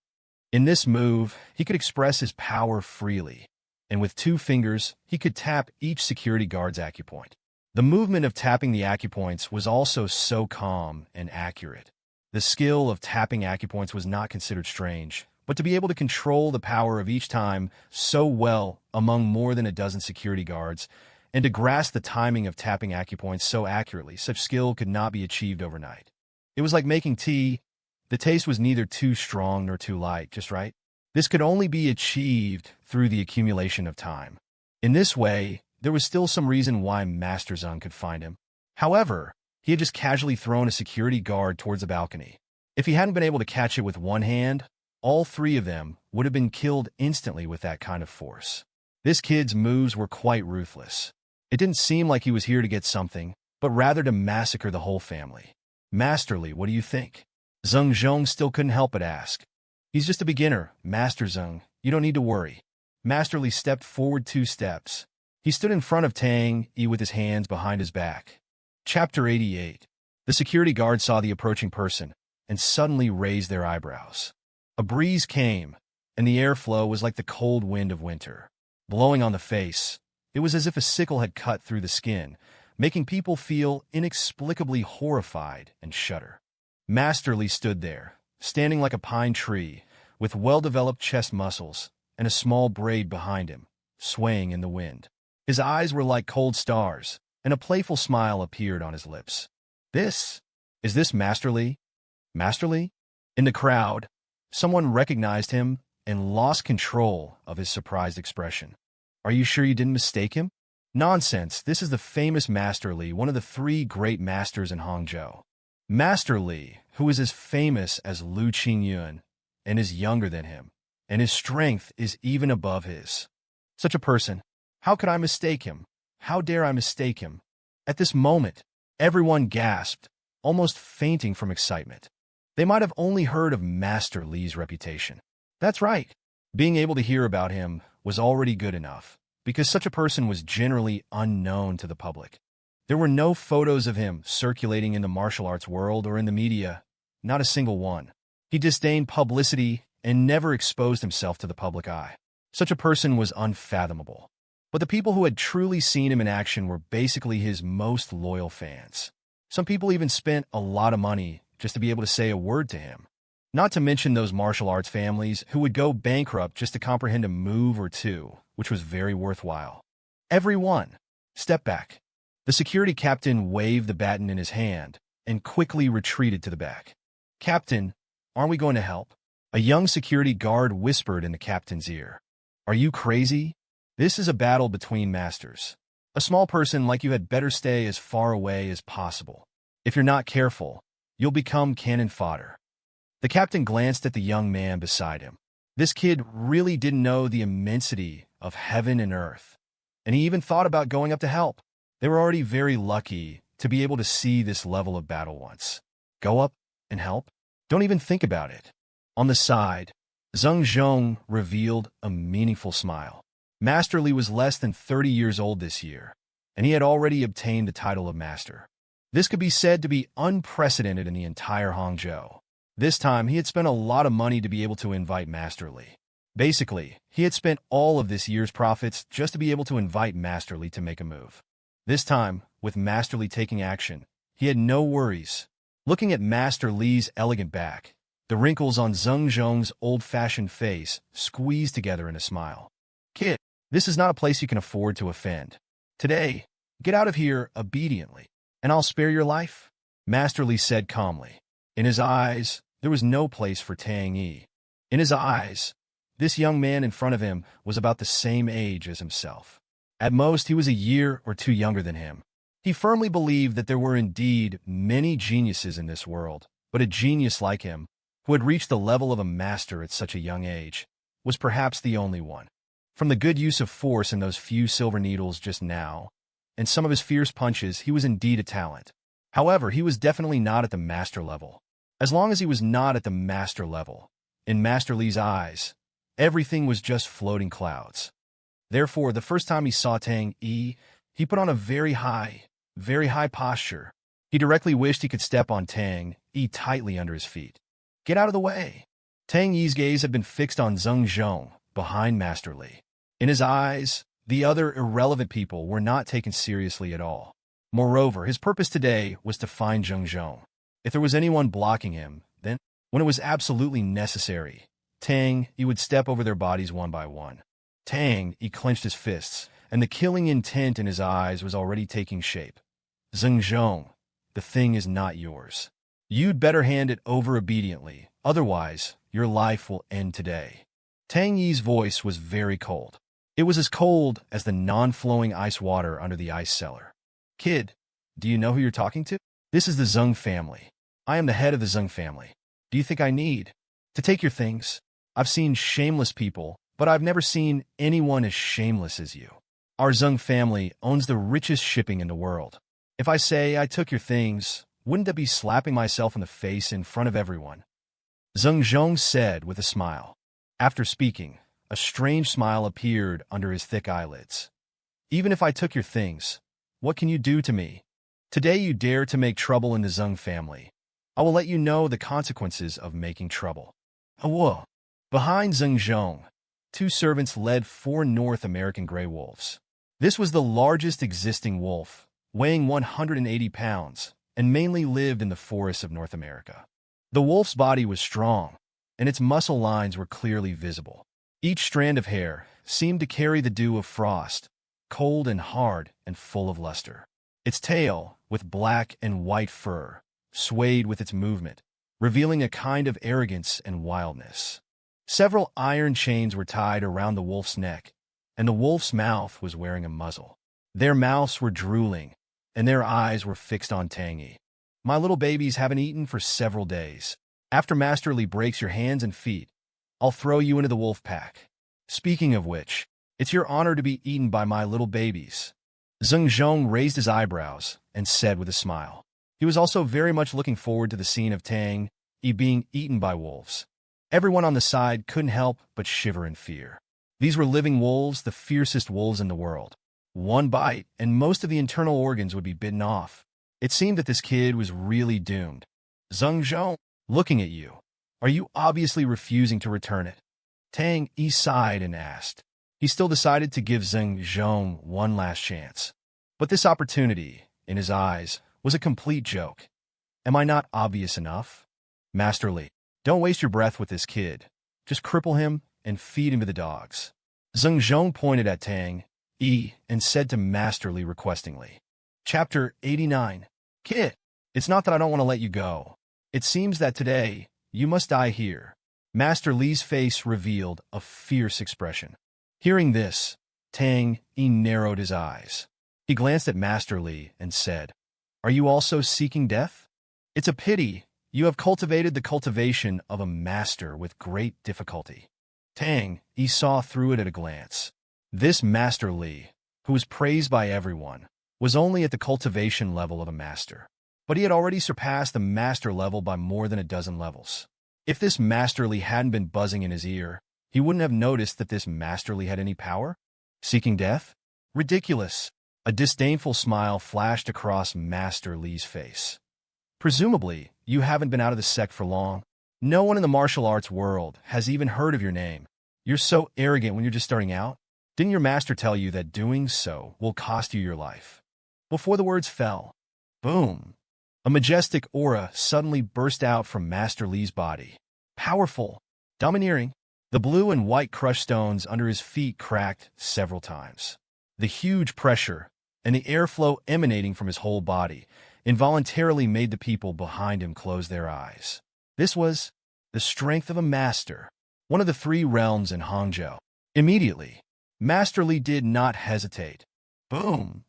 In this move, he could express his power freely, and with 2 fingers, he could tap each security guard's acupoint. The movement of tapping the acupoints was also so calm and accurate. The skill of tapping acupoints was not considered strange, but to be able to control the power of each time so well among more than a dozen security guards, and to grasp the timing of tapping acupoints so accurately, such skill could not be achieved overnight. It was like making tea. The taste was neither too strong nor too light, just right. This could only be achieved through the accumulation of time. In this way, there was still some reason why Master Zung could find him. However, he had just casually thrown a security guard towards the balcony. If he hadn't been able to catch it with one hand, all 3 of them would have been killed instantly with that kind of force. This kid's moves were quite ruthless. It didn't seem like he was here to get something, but rather to massacre the whole family. Master Li, what do you think? Zung Zhong still couldn't help but ask. He's just a beginner, Master Zung. You don't need to worry. Master Li stepped forward 2 steps. He stood in front of Tang E with his hands behind his back. Chapter 88. The security guard saw the approaching person and suddenly raised their eyebrows. A breeze came, and the airflow was like the cold wind of winter. Blowing on the face, it was as if a sickle had cut through the skin, making people feel inexplicably horrified and shudder. Master Li stood there, standing like a pine tree, with well-developed chest muscles and a small braid behind him, swaying in the wind. His eyes were like cold stars, and a playful smile appeared on his lips. Is this Master Li? Master Li? In the crowd, someone recognized him and lost control of his surprised expression. Are you sure you didn't mistake him? Nonsense, this is the famous Master Li, one of the 3 great masters in Hangzhou. Master Li, who is as famous as Lu Qingyun, and is younger than him, and his strength is even above his. Such a person, how could I mistake him? How dare I mistake him? At this moment, everyone gasped, almost fainting from excitement. They might have only heard of Master Li's reputation. That's right. Being able to hear about him was already good enough, because such a person was generally unknown to the public. There were no photos of him circulating in the martial arts world or in the media, not a single one. He disdained publicity and never exposed himself to the public eye. Such a person was unfathomable. But the people who had truly seen him in action were basically his most loyal fans. Some people even spent a lot of money just to be able to say a word to him. Not to mention those martial arts families who would go bankrupt just to comprehend a move or 2, which was very worthwhile. Everyone, step back. The security captain waved the baton in his hand and quickly retreated to the back. Captain, aren't we going to help? A young security guard whispered in the captain's ear. Are you crazy? This is a battle between masters. A small person like you had better stay as far away as possible. If you're not careful, you'll become cannon fodder. The captain glanced at the young man beside him. This kid really didn't know the immensity of heaven and earth, and he even thought about going up to help. They were already very lucky to be able to see this level of battle once. Go up and help? Don't even think about it. On the side, Zung Zhong revealed a meaningful smile. Master Li was less than 30 years old this year, and he had already obtained the title of master. This could be said to be unprecedented in the entire Hangzhou. This time, he had spent a lot of money to be able to invite Master Li. Basically, he had spent all of this year's profits just to be able to invite Master Li to make a move. This time, with Master Li taking action, he had no worries. Looking at Master Li's elegant back, the wrinkles on Zung Zhong's old-fashioned face squeezed together in a smile. Kid, This is not a place you can afford to offend. Today, get out of here obediently, and I'll spare your life, Master Li said calmly. In his eyes, there was no place for Tang E. In his eyes, this young man in front of him was about the same age as himself. At most, he was a year or two younger than him. He firmly believed that there were indeed many geniuses in this world, but a genius like him, who had reached the level of a master at such a young age, was perhaps the only one. From the good use of force in those few silver needles just now, and some of his fierce punches, he was indeed a talent. However, he was definitely not at the master level. As long as he was not at the master level, in Master Li's eyes, everything was just floating clouds. Therefore, the first time he saw Tang E, he put on a very high posture. He directly wished he could step on Tang E tightly under his feet. Get out of the way. Tang Yi's gaze had been fixed on Zung behind Master Li. In his eyes, the other irrelevant people were not taken seriously at all. Moreover, his purpose today was to find Zung. If there was anyone blocking him, then, when it was absolutely necessary, Tang E would step over their bodies one by one. Tang E clenched his fists, and the killing intent in his eyes was already taking shape. Zung, the thing is not yours. You'd better hand it over obediently, otherwise your life will end today. Tang Yi's voice was very cold. It was as cold as the non-flowing ice water under the ice cellar. Kid, do you know who you're talking to? This is the Zung family. I am the head of the Zung family. Do you think I need to take your things? I've seen shameless people, but I've never seen anyone as shameless as you. Our Zung family owns the richest shipping in the world. If I say I took your things, wouldn't that be slapping myself in the face in front of everyone? Zung said with a smile. After speaking, a strange smile appeared under his thick eyelids. Even if I took your things, what can you do to me? Today you dare to make trouble in the Zung family. I will let you know the consequences of making trouble. Whoa. Behind Zung, two servants led 4 North American gray wolves. This was the largest existing wolf, weighing 180 pounds, and mainly lived in the forests of North America. The wolf's body was strong, and its muscle lines were clearly visible. Each strand of hair seemed to carry the dew of frost, cold and hard and full of luster. Its tail, with black and white fur, swayed with its movement, revealing a kind of arrogance and wildness. Several iron chains were tied around the wolf's neck, and the wolf's mouth was wearing a muzzle. Their mouths were drooling, and their eyes were fixed on Tang E. My little babies haven't eaten for several days. After Master Li breaks your hands and feet, I'll throw you into the wolf pack. Speaking of which, it's your honor to be eaten by my little babies. Zung raised his eyebrows and said with a smile. He was also very much looking forward to the scene of Tang E being eaten by wolves. Everyone on the side couldn't help but shiver in fear. These were living wolves, the fiercest wolves in the world. One bite, and most of the internal organs would be bitten off. It seemed that this kid was really doomed. Zung, looking at you. Are you obviously refusing to return it? Tang E sighed and asked. He still decided to give Zung one last chance. But this opportunity, in his eyes, was a complete joke. Am I not obvious enough? Master Li, don't waste your breath with this kid. Just cripple him and feed him to the dogs. Zung pointed at Tang E and said to Master Li requestingly. Chapter 89. Kid, it's not that I don't want to let you go. It seems that today, you must die here. Master Li's face revealed a fierce expression. Hearing this, Tang E narrowed his eyes. He glanced at Master Li and said, Are you also seeking death? It's a pity. You have cultivated the cultivation of a master with great difficulty. Tang E saw through it at a glance. This Master Li, who was praised by everyone, was only at the cultivation level of a master. But he had already surpassed the master level by more than a dozen levels. If this Master Li hadn't been buzzing in his ear, he wouldn't have noticed that this Master Li had any power. Seeking death? Ridiculous. A disdainful smile flashed across Master Li's face. Presumably, you haven't been out of the sect for long. No one in the martial arts world has even heard of your name. You're so arrogant when you're just starting out. Didn't your master tell you that doing so will cost you your life? Before the words fell, boom, a majestic aura suddenly burst out from Master Li's body. Powerful, domineering, The blue and white crushed stones under his feet cracked several times. The huge pressure and the airflow emanating from his whole body involuntarily made the people behind him close their eyes. This was the strength of a master, one of the three realms in Hangzhou. Immediately, Master Li did not hesitate. Boom!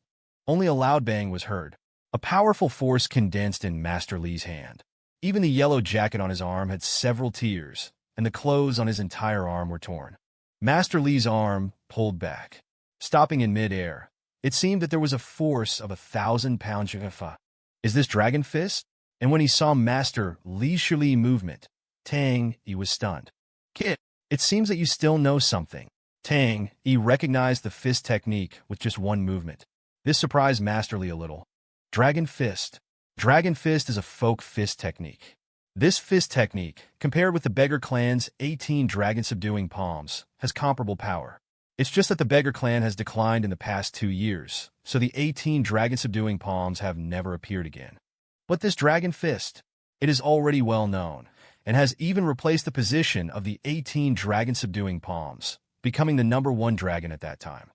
Only a loud bang was heard. A powerful force condensed in Master Li's hand. Even the yellow jacket on his arm had several tears, and the clothes on his entire arm were torn. Master Li's arm pulled back, stopping in mid-air. It seemed that there was a force of 1,000 pounds. Is this Dragon Fist? And when he saw Master Li's Shili movement, Tang E was stunned. Kid, it seems that you still know something. Tang E recognized the fist technique with just one movement. This surprised Master Li a little. Dragon Fist. Dragon Fist is a folk fist technique. This fist technique, compared with the Beggar Clan's 18 dragon-subduing palms, has comparable power. It's just that the Beggar Clan has declined in the past 2 years, so the 18 dragon-subduing palms have never appeared again. But this Dragon Fist, it is already well known, and has even replaced the position of the 18 dragon-subduing palms, becoming the #1 dragon at that time.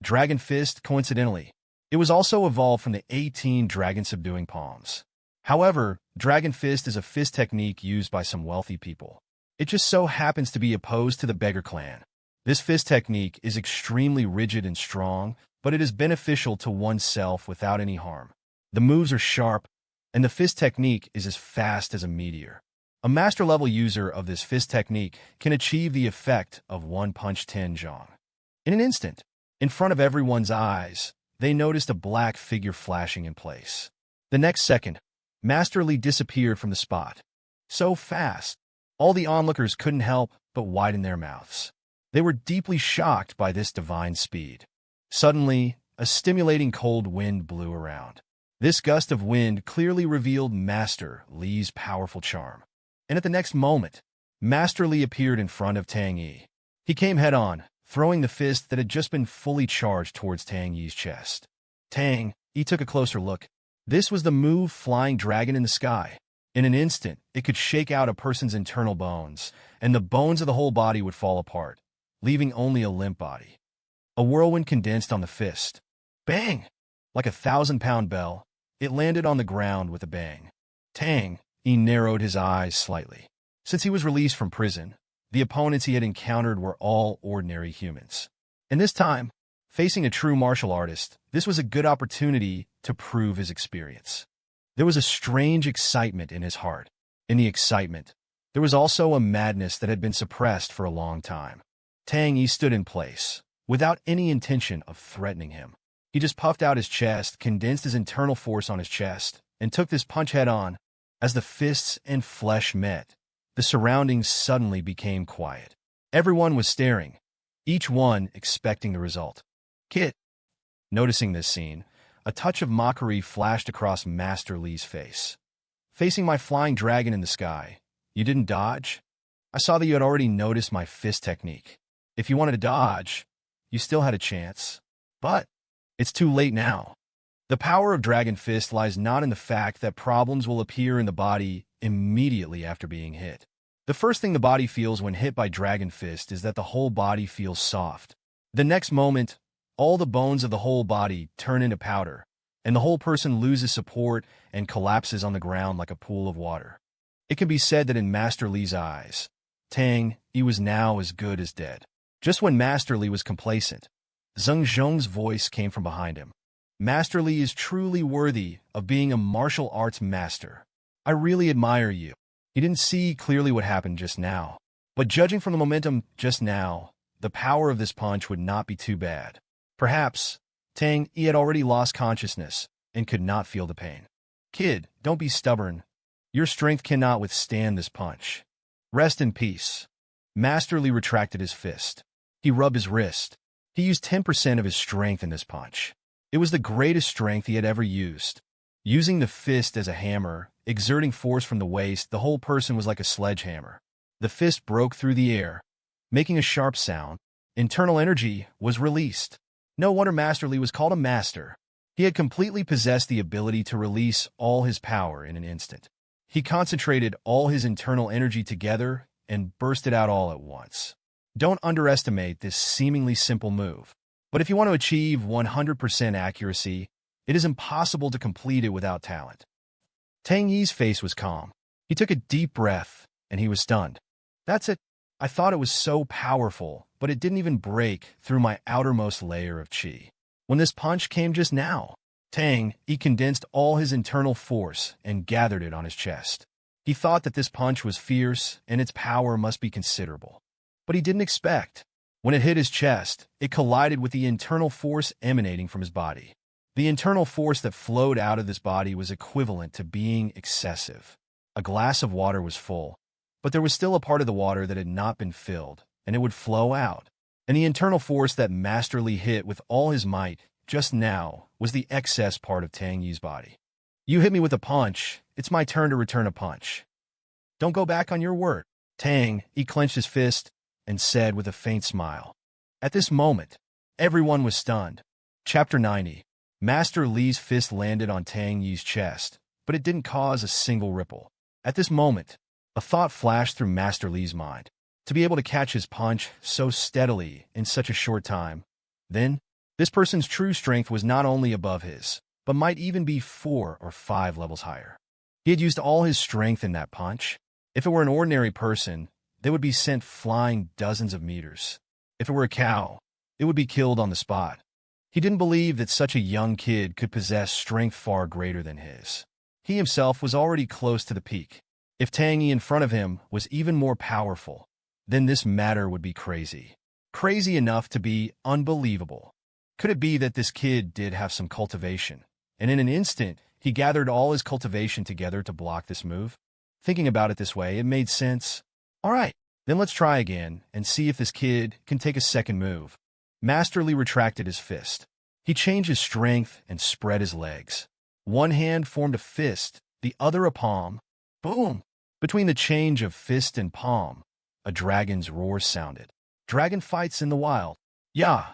Dragon Fist, coincidentally, it was also evolved from the 18 dragon-subduing palms. However, Dragon Fist is a fist technique used by some wealthy people. It just so happens to be opposed to the Beggar Clan. This fist technique is extremely rigid and strong, but it is beneficial to oneself without any harm. The moves are sharp, and the fist technique is as fast as a meteor. A master-level user of this fist technique can achieve the effect of one-punch 10 zhong. In an instant, in front of everyone's eyes, they noticed a black figure flashing in place. The next second, Master Li disappeared from the spot. So fast, all the onlookers couldn't help but widen their mouths. They were deeply shocked by this divine speed. Suddenly, a stimulating cold wind blew around. This gust of wind clearly revealed Master Li's powerful charm. And at the next moment, Master Li appeared in front of Tang Yi. He came head-on, throwing the fist that had just been fully charged towards Tang Yi's chest. Tang Yi took a closer look. This was the move Flying Dragon in the Sky. In an instant, it could shake out a person's internal bones, and the bones of the whole body would fall apart, leaving only a limp body. A whirlwind condensed on the fist. Bang! Like a 1,000-pound bell, it landed on the ground with a bang. Tang E narrowed his eyes slightly. Since he was released from prison, the opponents he had encountered were all ordinary humans. And this time, facing a true martial artist, this was a good opportunity to prove his experience. There was a strange excitement in his heart. In the excitement, there was also a madness that had been suppressed for a long time. Tang Yi stood in place, without any intention of threatening him. He just puffed out his chest, condensed his internal force on his chest, and took this punch head-on. As the fists and flesh met, the surroundings suddenly became quiet. Everyone was staring, each one expecting the result. Kid. Noticing this scene, a touch of mockery flashed across Master Li's face. Facing my flying dragon in the sky, you didn't dodge? I saw that you had already noticed my fist technique. If you wanted to dodge, you still had a chance. But it's too late now. The power of Dragon Fist lies not in the fact that problems will appear in the body immediately after being hit. The first thing the body feels when hit by Dragon Fist is that the whole body feels soft. The next moment, all the bones of the whole body turn into powder, and the whole person loses support and collapses on the ground like a pool of water. It can be said that in Master Li's eyes, Tang E was now as good as dead. Just when Master Li was complacent, Zung Zhong's voice came from behind him. Master Li is truly worthy of being a martial arts master. I really admire you. He didn't see clearly what happened just now, but judging from the momentum just now, the power of this punch would not be too bad. Perhaps Tang E had already lost consciousness and could not feel the pain. Kid, don't be stubborn. Your strength cannot withstand this punch. Rest in peace. Master Li retracted his fist. He rubbed his wrist. He used 10% of his strength in this punch. It was the greatest strength he had ever used. Using the fist as a hammer, exerting force from the waist, the whole person was like a sledgehammer. The fist broke through the air, making a sharp sound. Internal energy was released. No wonder Master Li was called a master. He had completely possessed the ability to release all his power in an instant. He concentrated all his internal energy together and burst it out all at once. Don't underestimate this seemingly simple move. But if you want to achieve 100% accuracy, it is impossible to complete it without talent. Tang Yi's face was calm. He took a deep breath, and he was stunned. That's it. I thought it was so powerful, but it didn't even break through my outermost layer of chi. When this punch came just now, Tang E condensed all his internal force and gathered it on his chest. He thought that this punch was fierce and its power must be considerable. But he didn't expect. When it hit his chest, it collided with the internal force emanating from his body. The internal force that flowed out of this body was equivalent to being excessive. A glass of water was full, but there was still a part of the water that had not been filled, and it would flow out. And the internal force that masterly hit with all his might just now was the excess part of Tang Yi's body. You hit me with a punch, it's my turn to return a punch. Don't go back on your word. Tang E clenched his fist and said with a faint smile. At this moment, everyone was stunned. Chapter 90. Master Li's fist landed on Tang Yi's chest, but it didn't cause a single ripple. At this moment, a thought flashed through Master Li's mind. To be able to catch his punch so steadily in such a short time, then, this person's true strength was not only above his, but might even be 4 or 5 levels higher. He had used all his strength in that punch. If it were an ordinary person, they would be sent flying dozens of meters. If it were a cow, it would be killed on the spot. He didn't believe that such a young kid could possess strength far greater than his. He himself was already close to the peak. If Tang E in front of him was even more powerful, then this matter would be crazy. Crazy enough to be unbelievable. Could it be that this kid did have some cultivation, and in an instant, he gathered all his cultivation together to block this move? Thinking about it this way, it made sense. All right, then let's try again and see if this kid can take a second move. Master Li retracted his fist. He changed his strength and spread his legs. One hand formed a fist, the other a palm. Boom! Between the change of fist and palm, a dragon's roar sounded. Dragon fights in the wild. Yeah!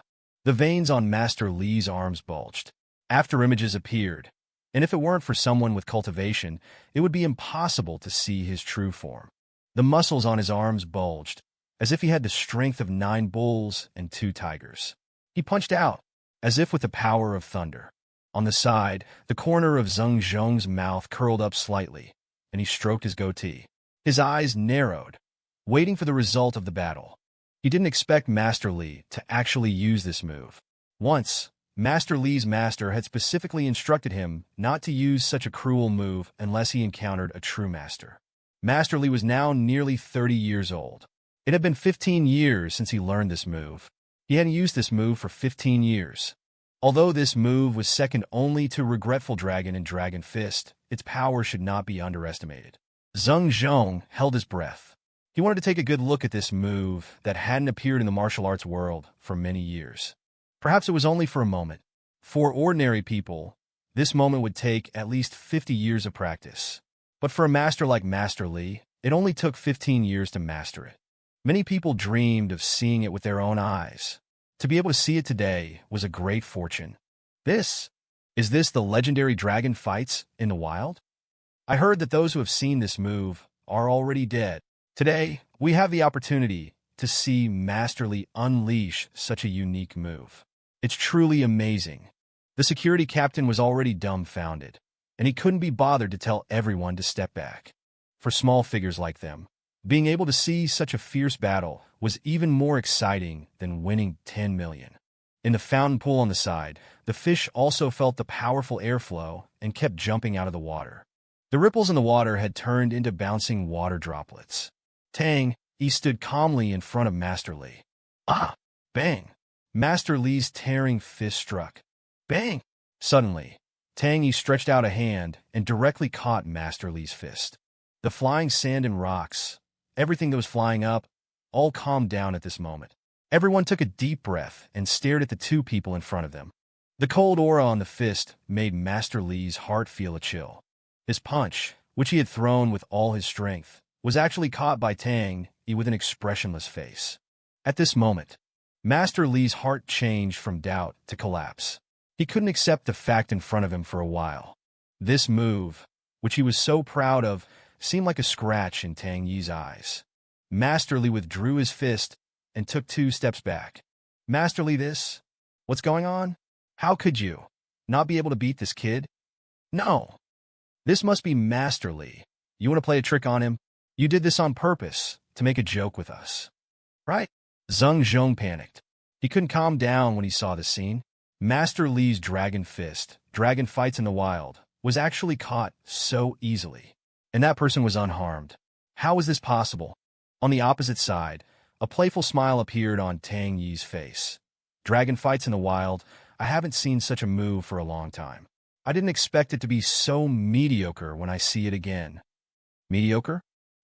The veins on Master Li's arms bulged. After images appeared, and if it weren't for someone with cultivation, it would be impossible to see his true form. The muscles on his arms bulged, as if he had the strength of 9 bulls and 2 tigers. He punched out, as if with the power of thunder. On the side, the corner of Zung Zhong's mouth curled up slightly, and he stroked his goatee. His eyes narrowed, waiting for the result of the battle. He didn't expect Master Li to actually use this move. Once, Master Li's master had specifically instructed him not to use such a cruel move unless he encountered a true master. Master Li was now nearly 30 years old. It had been 15 years since he learned this move. He hadn't used this move for 15 years. Although this move was second only to Regretful Dragon and Dragon Fist, its power should not be underestimated. Zung Zhong held his breath. He wanted to take a good look at this move that hadn't appeared in the martial arts world for many years. Perhaps it was only for a moment. For ordinary people, this moment would take at least 50 years of practice. But for a master like Master Li, it only took 15 years to master it. Many people dreamed of seeing it with their own eyes. To be able to see it today was a great fortune. Is this the legendary dragon fights in the wild? I heard that those who have seen this move are already dead. Today, we have the opportunity to see Master Li unleash such a unique move. It's truly amazing. The security captain was already dumbfounded, and he couldn't be bothered to tell everyone to step back. For small figures like them, being able to see such a fierce battle was even more exciting than winning 10 million. In the fountain pool on the side, the fish also felt the powerful airflow and kept jumping out of the water. The ripples in the water had turned into bouncing water droplets. Tang E stood calmly in front of Master Li. Ah! Bang! Master Li's tearing fist struck. Bang! Suddenly, Tang E stretched out a hand and directly caught Master Li's fist. The flying sand and rocks, everything that was flying up, all calmed down at this moment. Everyone took a deep breath and stared at the two people in front of them. The cold aura on the fist made Master Li's heart feel a chill. His punch, which he had thrown with all his strength, was actually caught by Tang E with an expressionless face. At this moment, Master Li's heart changed from doubt to collapse. He couldn't accept the fact in front of him for a while. This move, which he was so proud of, seemed like a scratch in Tang Yi's eyes. Master Li withdrew his fist and took 2 steps back. Master Li, this? What's going on? How could you not be able to beat this kid? No. This must be Master Li. You want to play a trick on him? You did this on purpose, to make a joke with us. Right? Zung panicked. He couldn't calm down when he saw the scene. Master Li's dragon fist, dragon fights in the wild, was actually caught so easily. And that person was unharmed. How was this possible? On the opposite side, a playful smile appeared on Tang Yi's face. Dragon fights in the wild, I haven't seen such a move for a long time. I didn't expect it to be so mediocre when I see it again. Mediocre?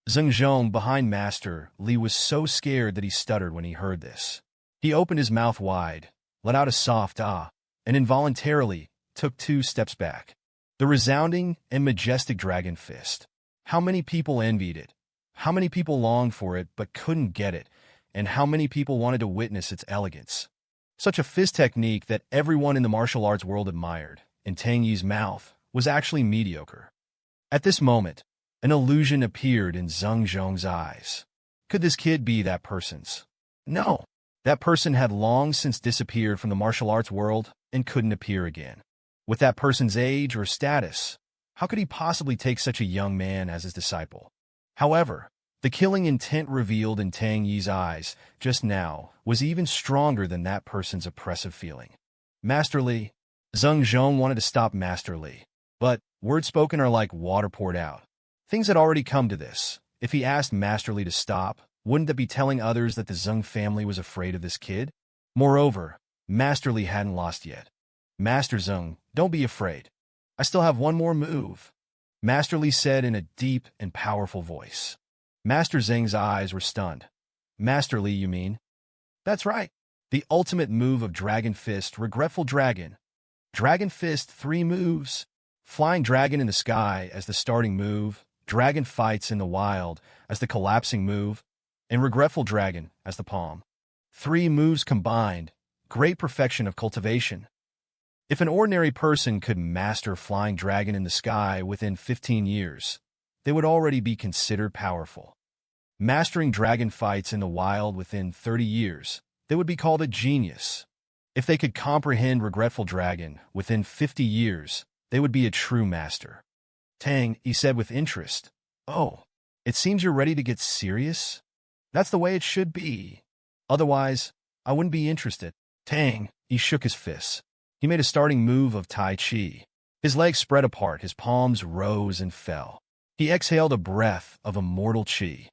Zung behind Master Li was so scared that he stuttered when he heard this. He opened his mouth wide, let out a soft ah, and involuntarily took 2 steps back. The resounding and majestic dragon fist. How many people envied it? How many people longed for it but couldn't get it? And how many people wanted to witness its elegance? Such a fist technique that everyone in the martial arts world admired, and Tang Yi's mouth was actually mediocre. At this moment, an illusion appeared in Zung's eyes. Could this kid be that person's? No. That person had long since disappeared from the martial arts world and couldn't appear again. With that person's age or status, how could he possibly take such a young man as his disciple? However, the killing intent revealed in Tang Yi's eyes just now was even stronger than that person's oppressive feeling. Master Li. Zung wanted to stop Master Li, but words spoken are like water poured out. Things had already come to this. If he asked Master Li to stop, wouldn't that be telling others that the Zung family was afraid of this kid? Moreover, Master Li hadn't lost yet. Master Zung, don't be afraid. I still have one more move, Master Li said in a deep and powerful voice. Master Zheng's eyes were stunned. Master Li, you mean? That's right. The ultimate move of Dragon Fist, Regretful Dragon. Dragon Fist, 3 moves. Flying Dragon in the Sky as the starting move, Dragon Fights in the Wild as the collapsing move, and Regretful Dragon as the palm. 3 moves combined, great perfection of cultivation. If an ordinary person could master Flying Dragon in the Sky within 15 years, they would already be considered powerful. Mastering Dragon Fights in the Wild within 30 years, they would be called a genius. If they could comprehend Regretful Dragon within 50 years, they would be a true master. Tang, he said with interest. Oh, it seems you're ready to get serious? That's the way it should be. Otherwise, I wouldn't be interested. Tang, he shook his fists. He made a starting move of Tai Chi. His legs spread apart, his palms rose and fell. He exhaled a breath of immortal chi.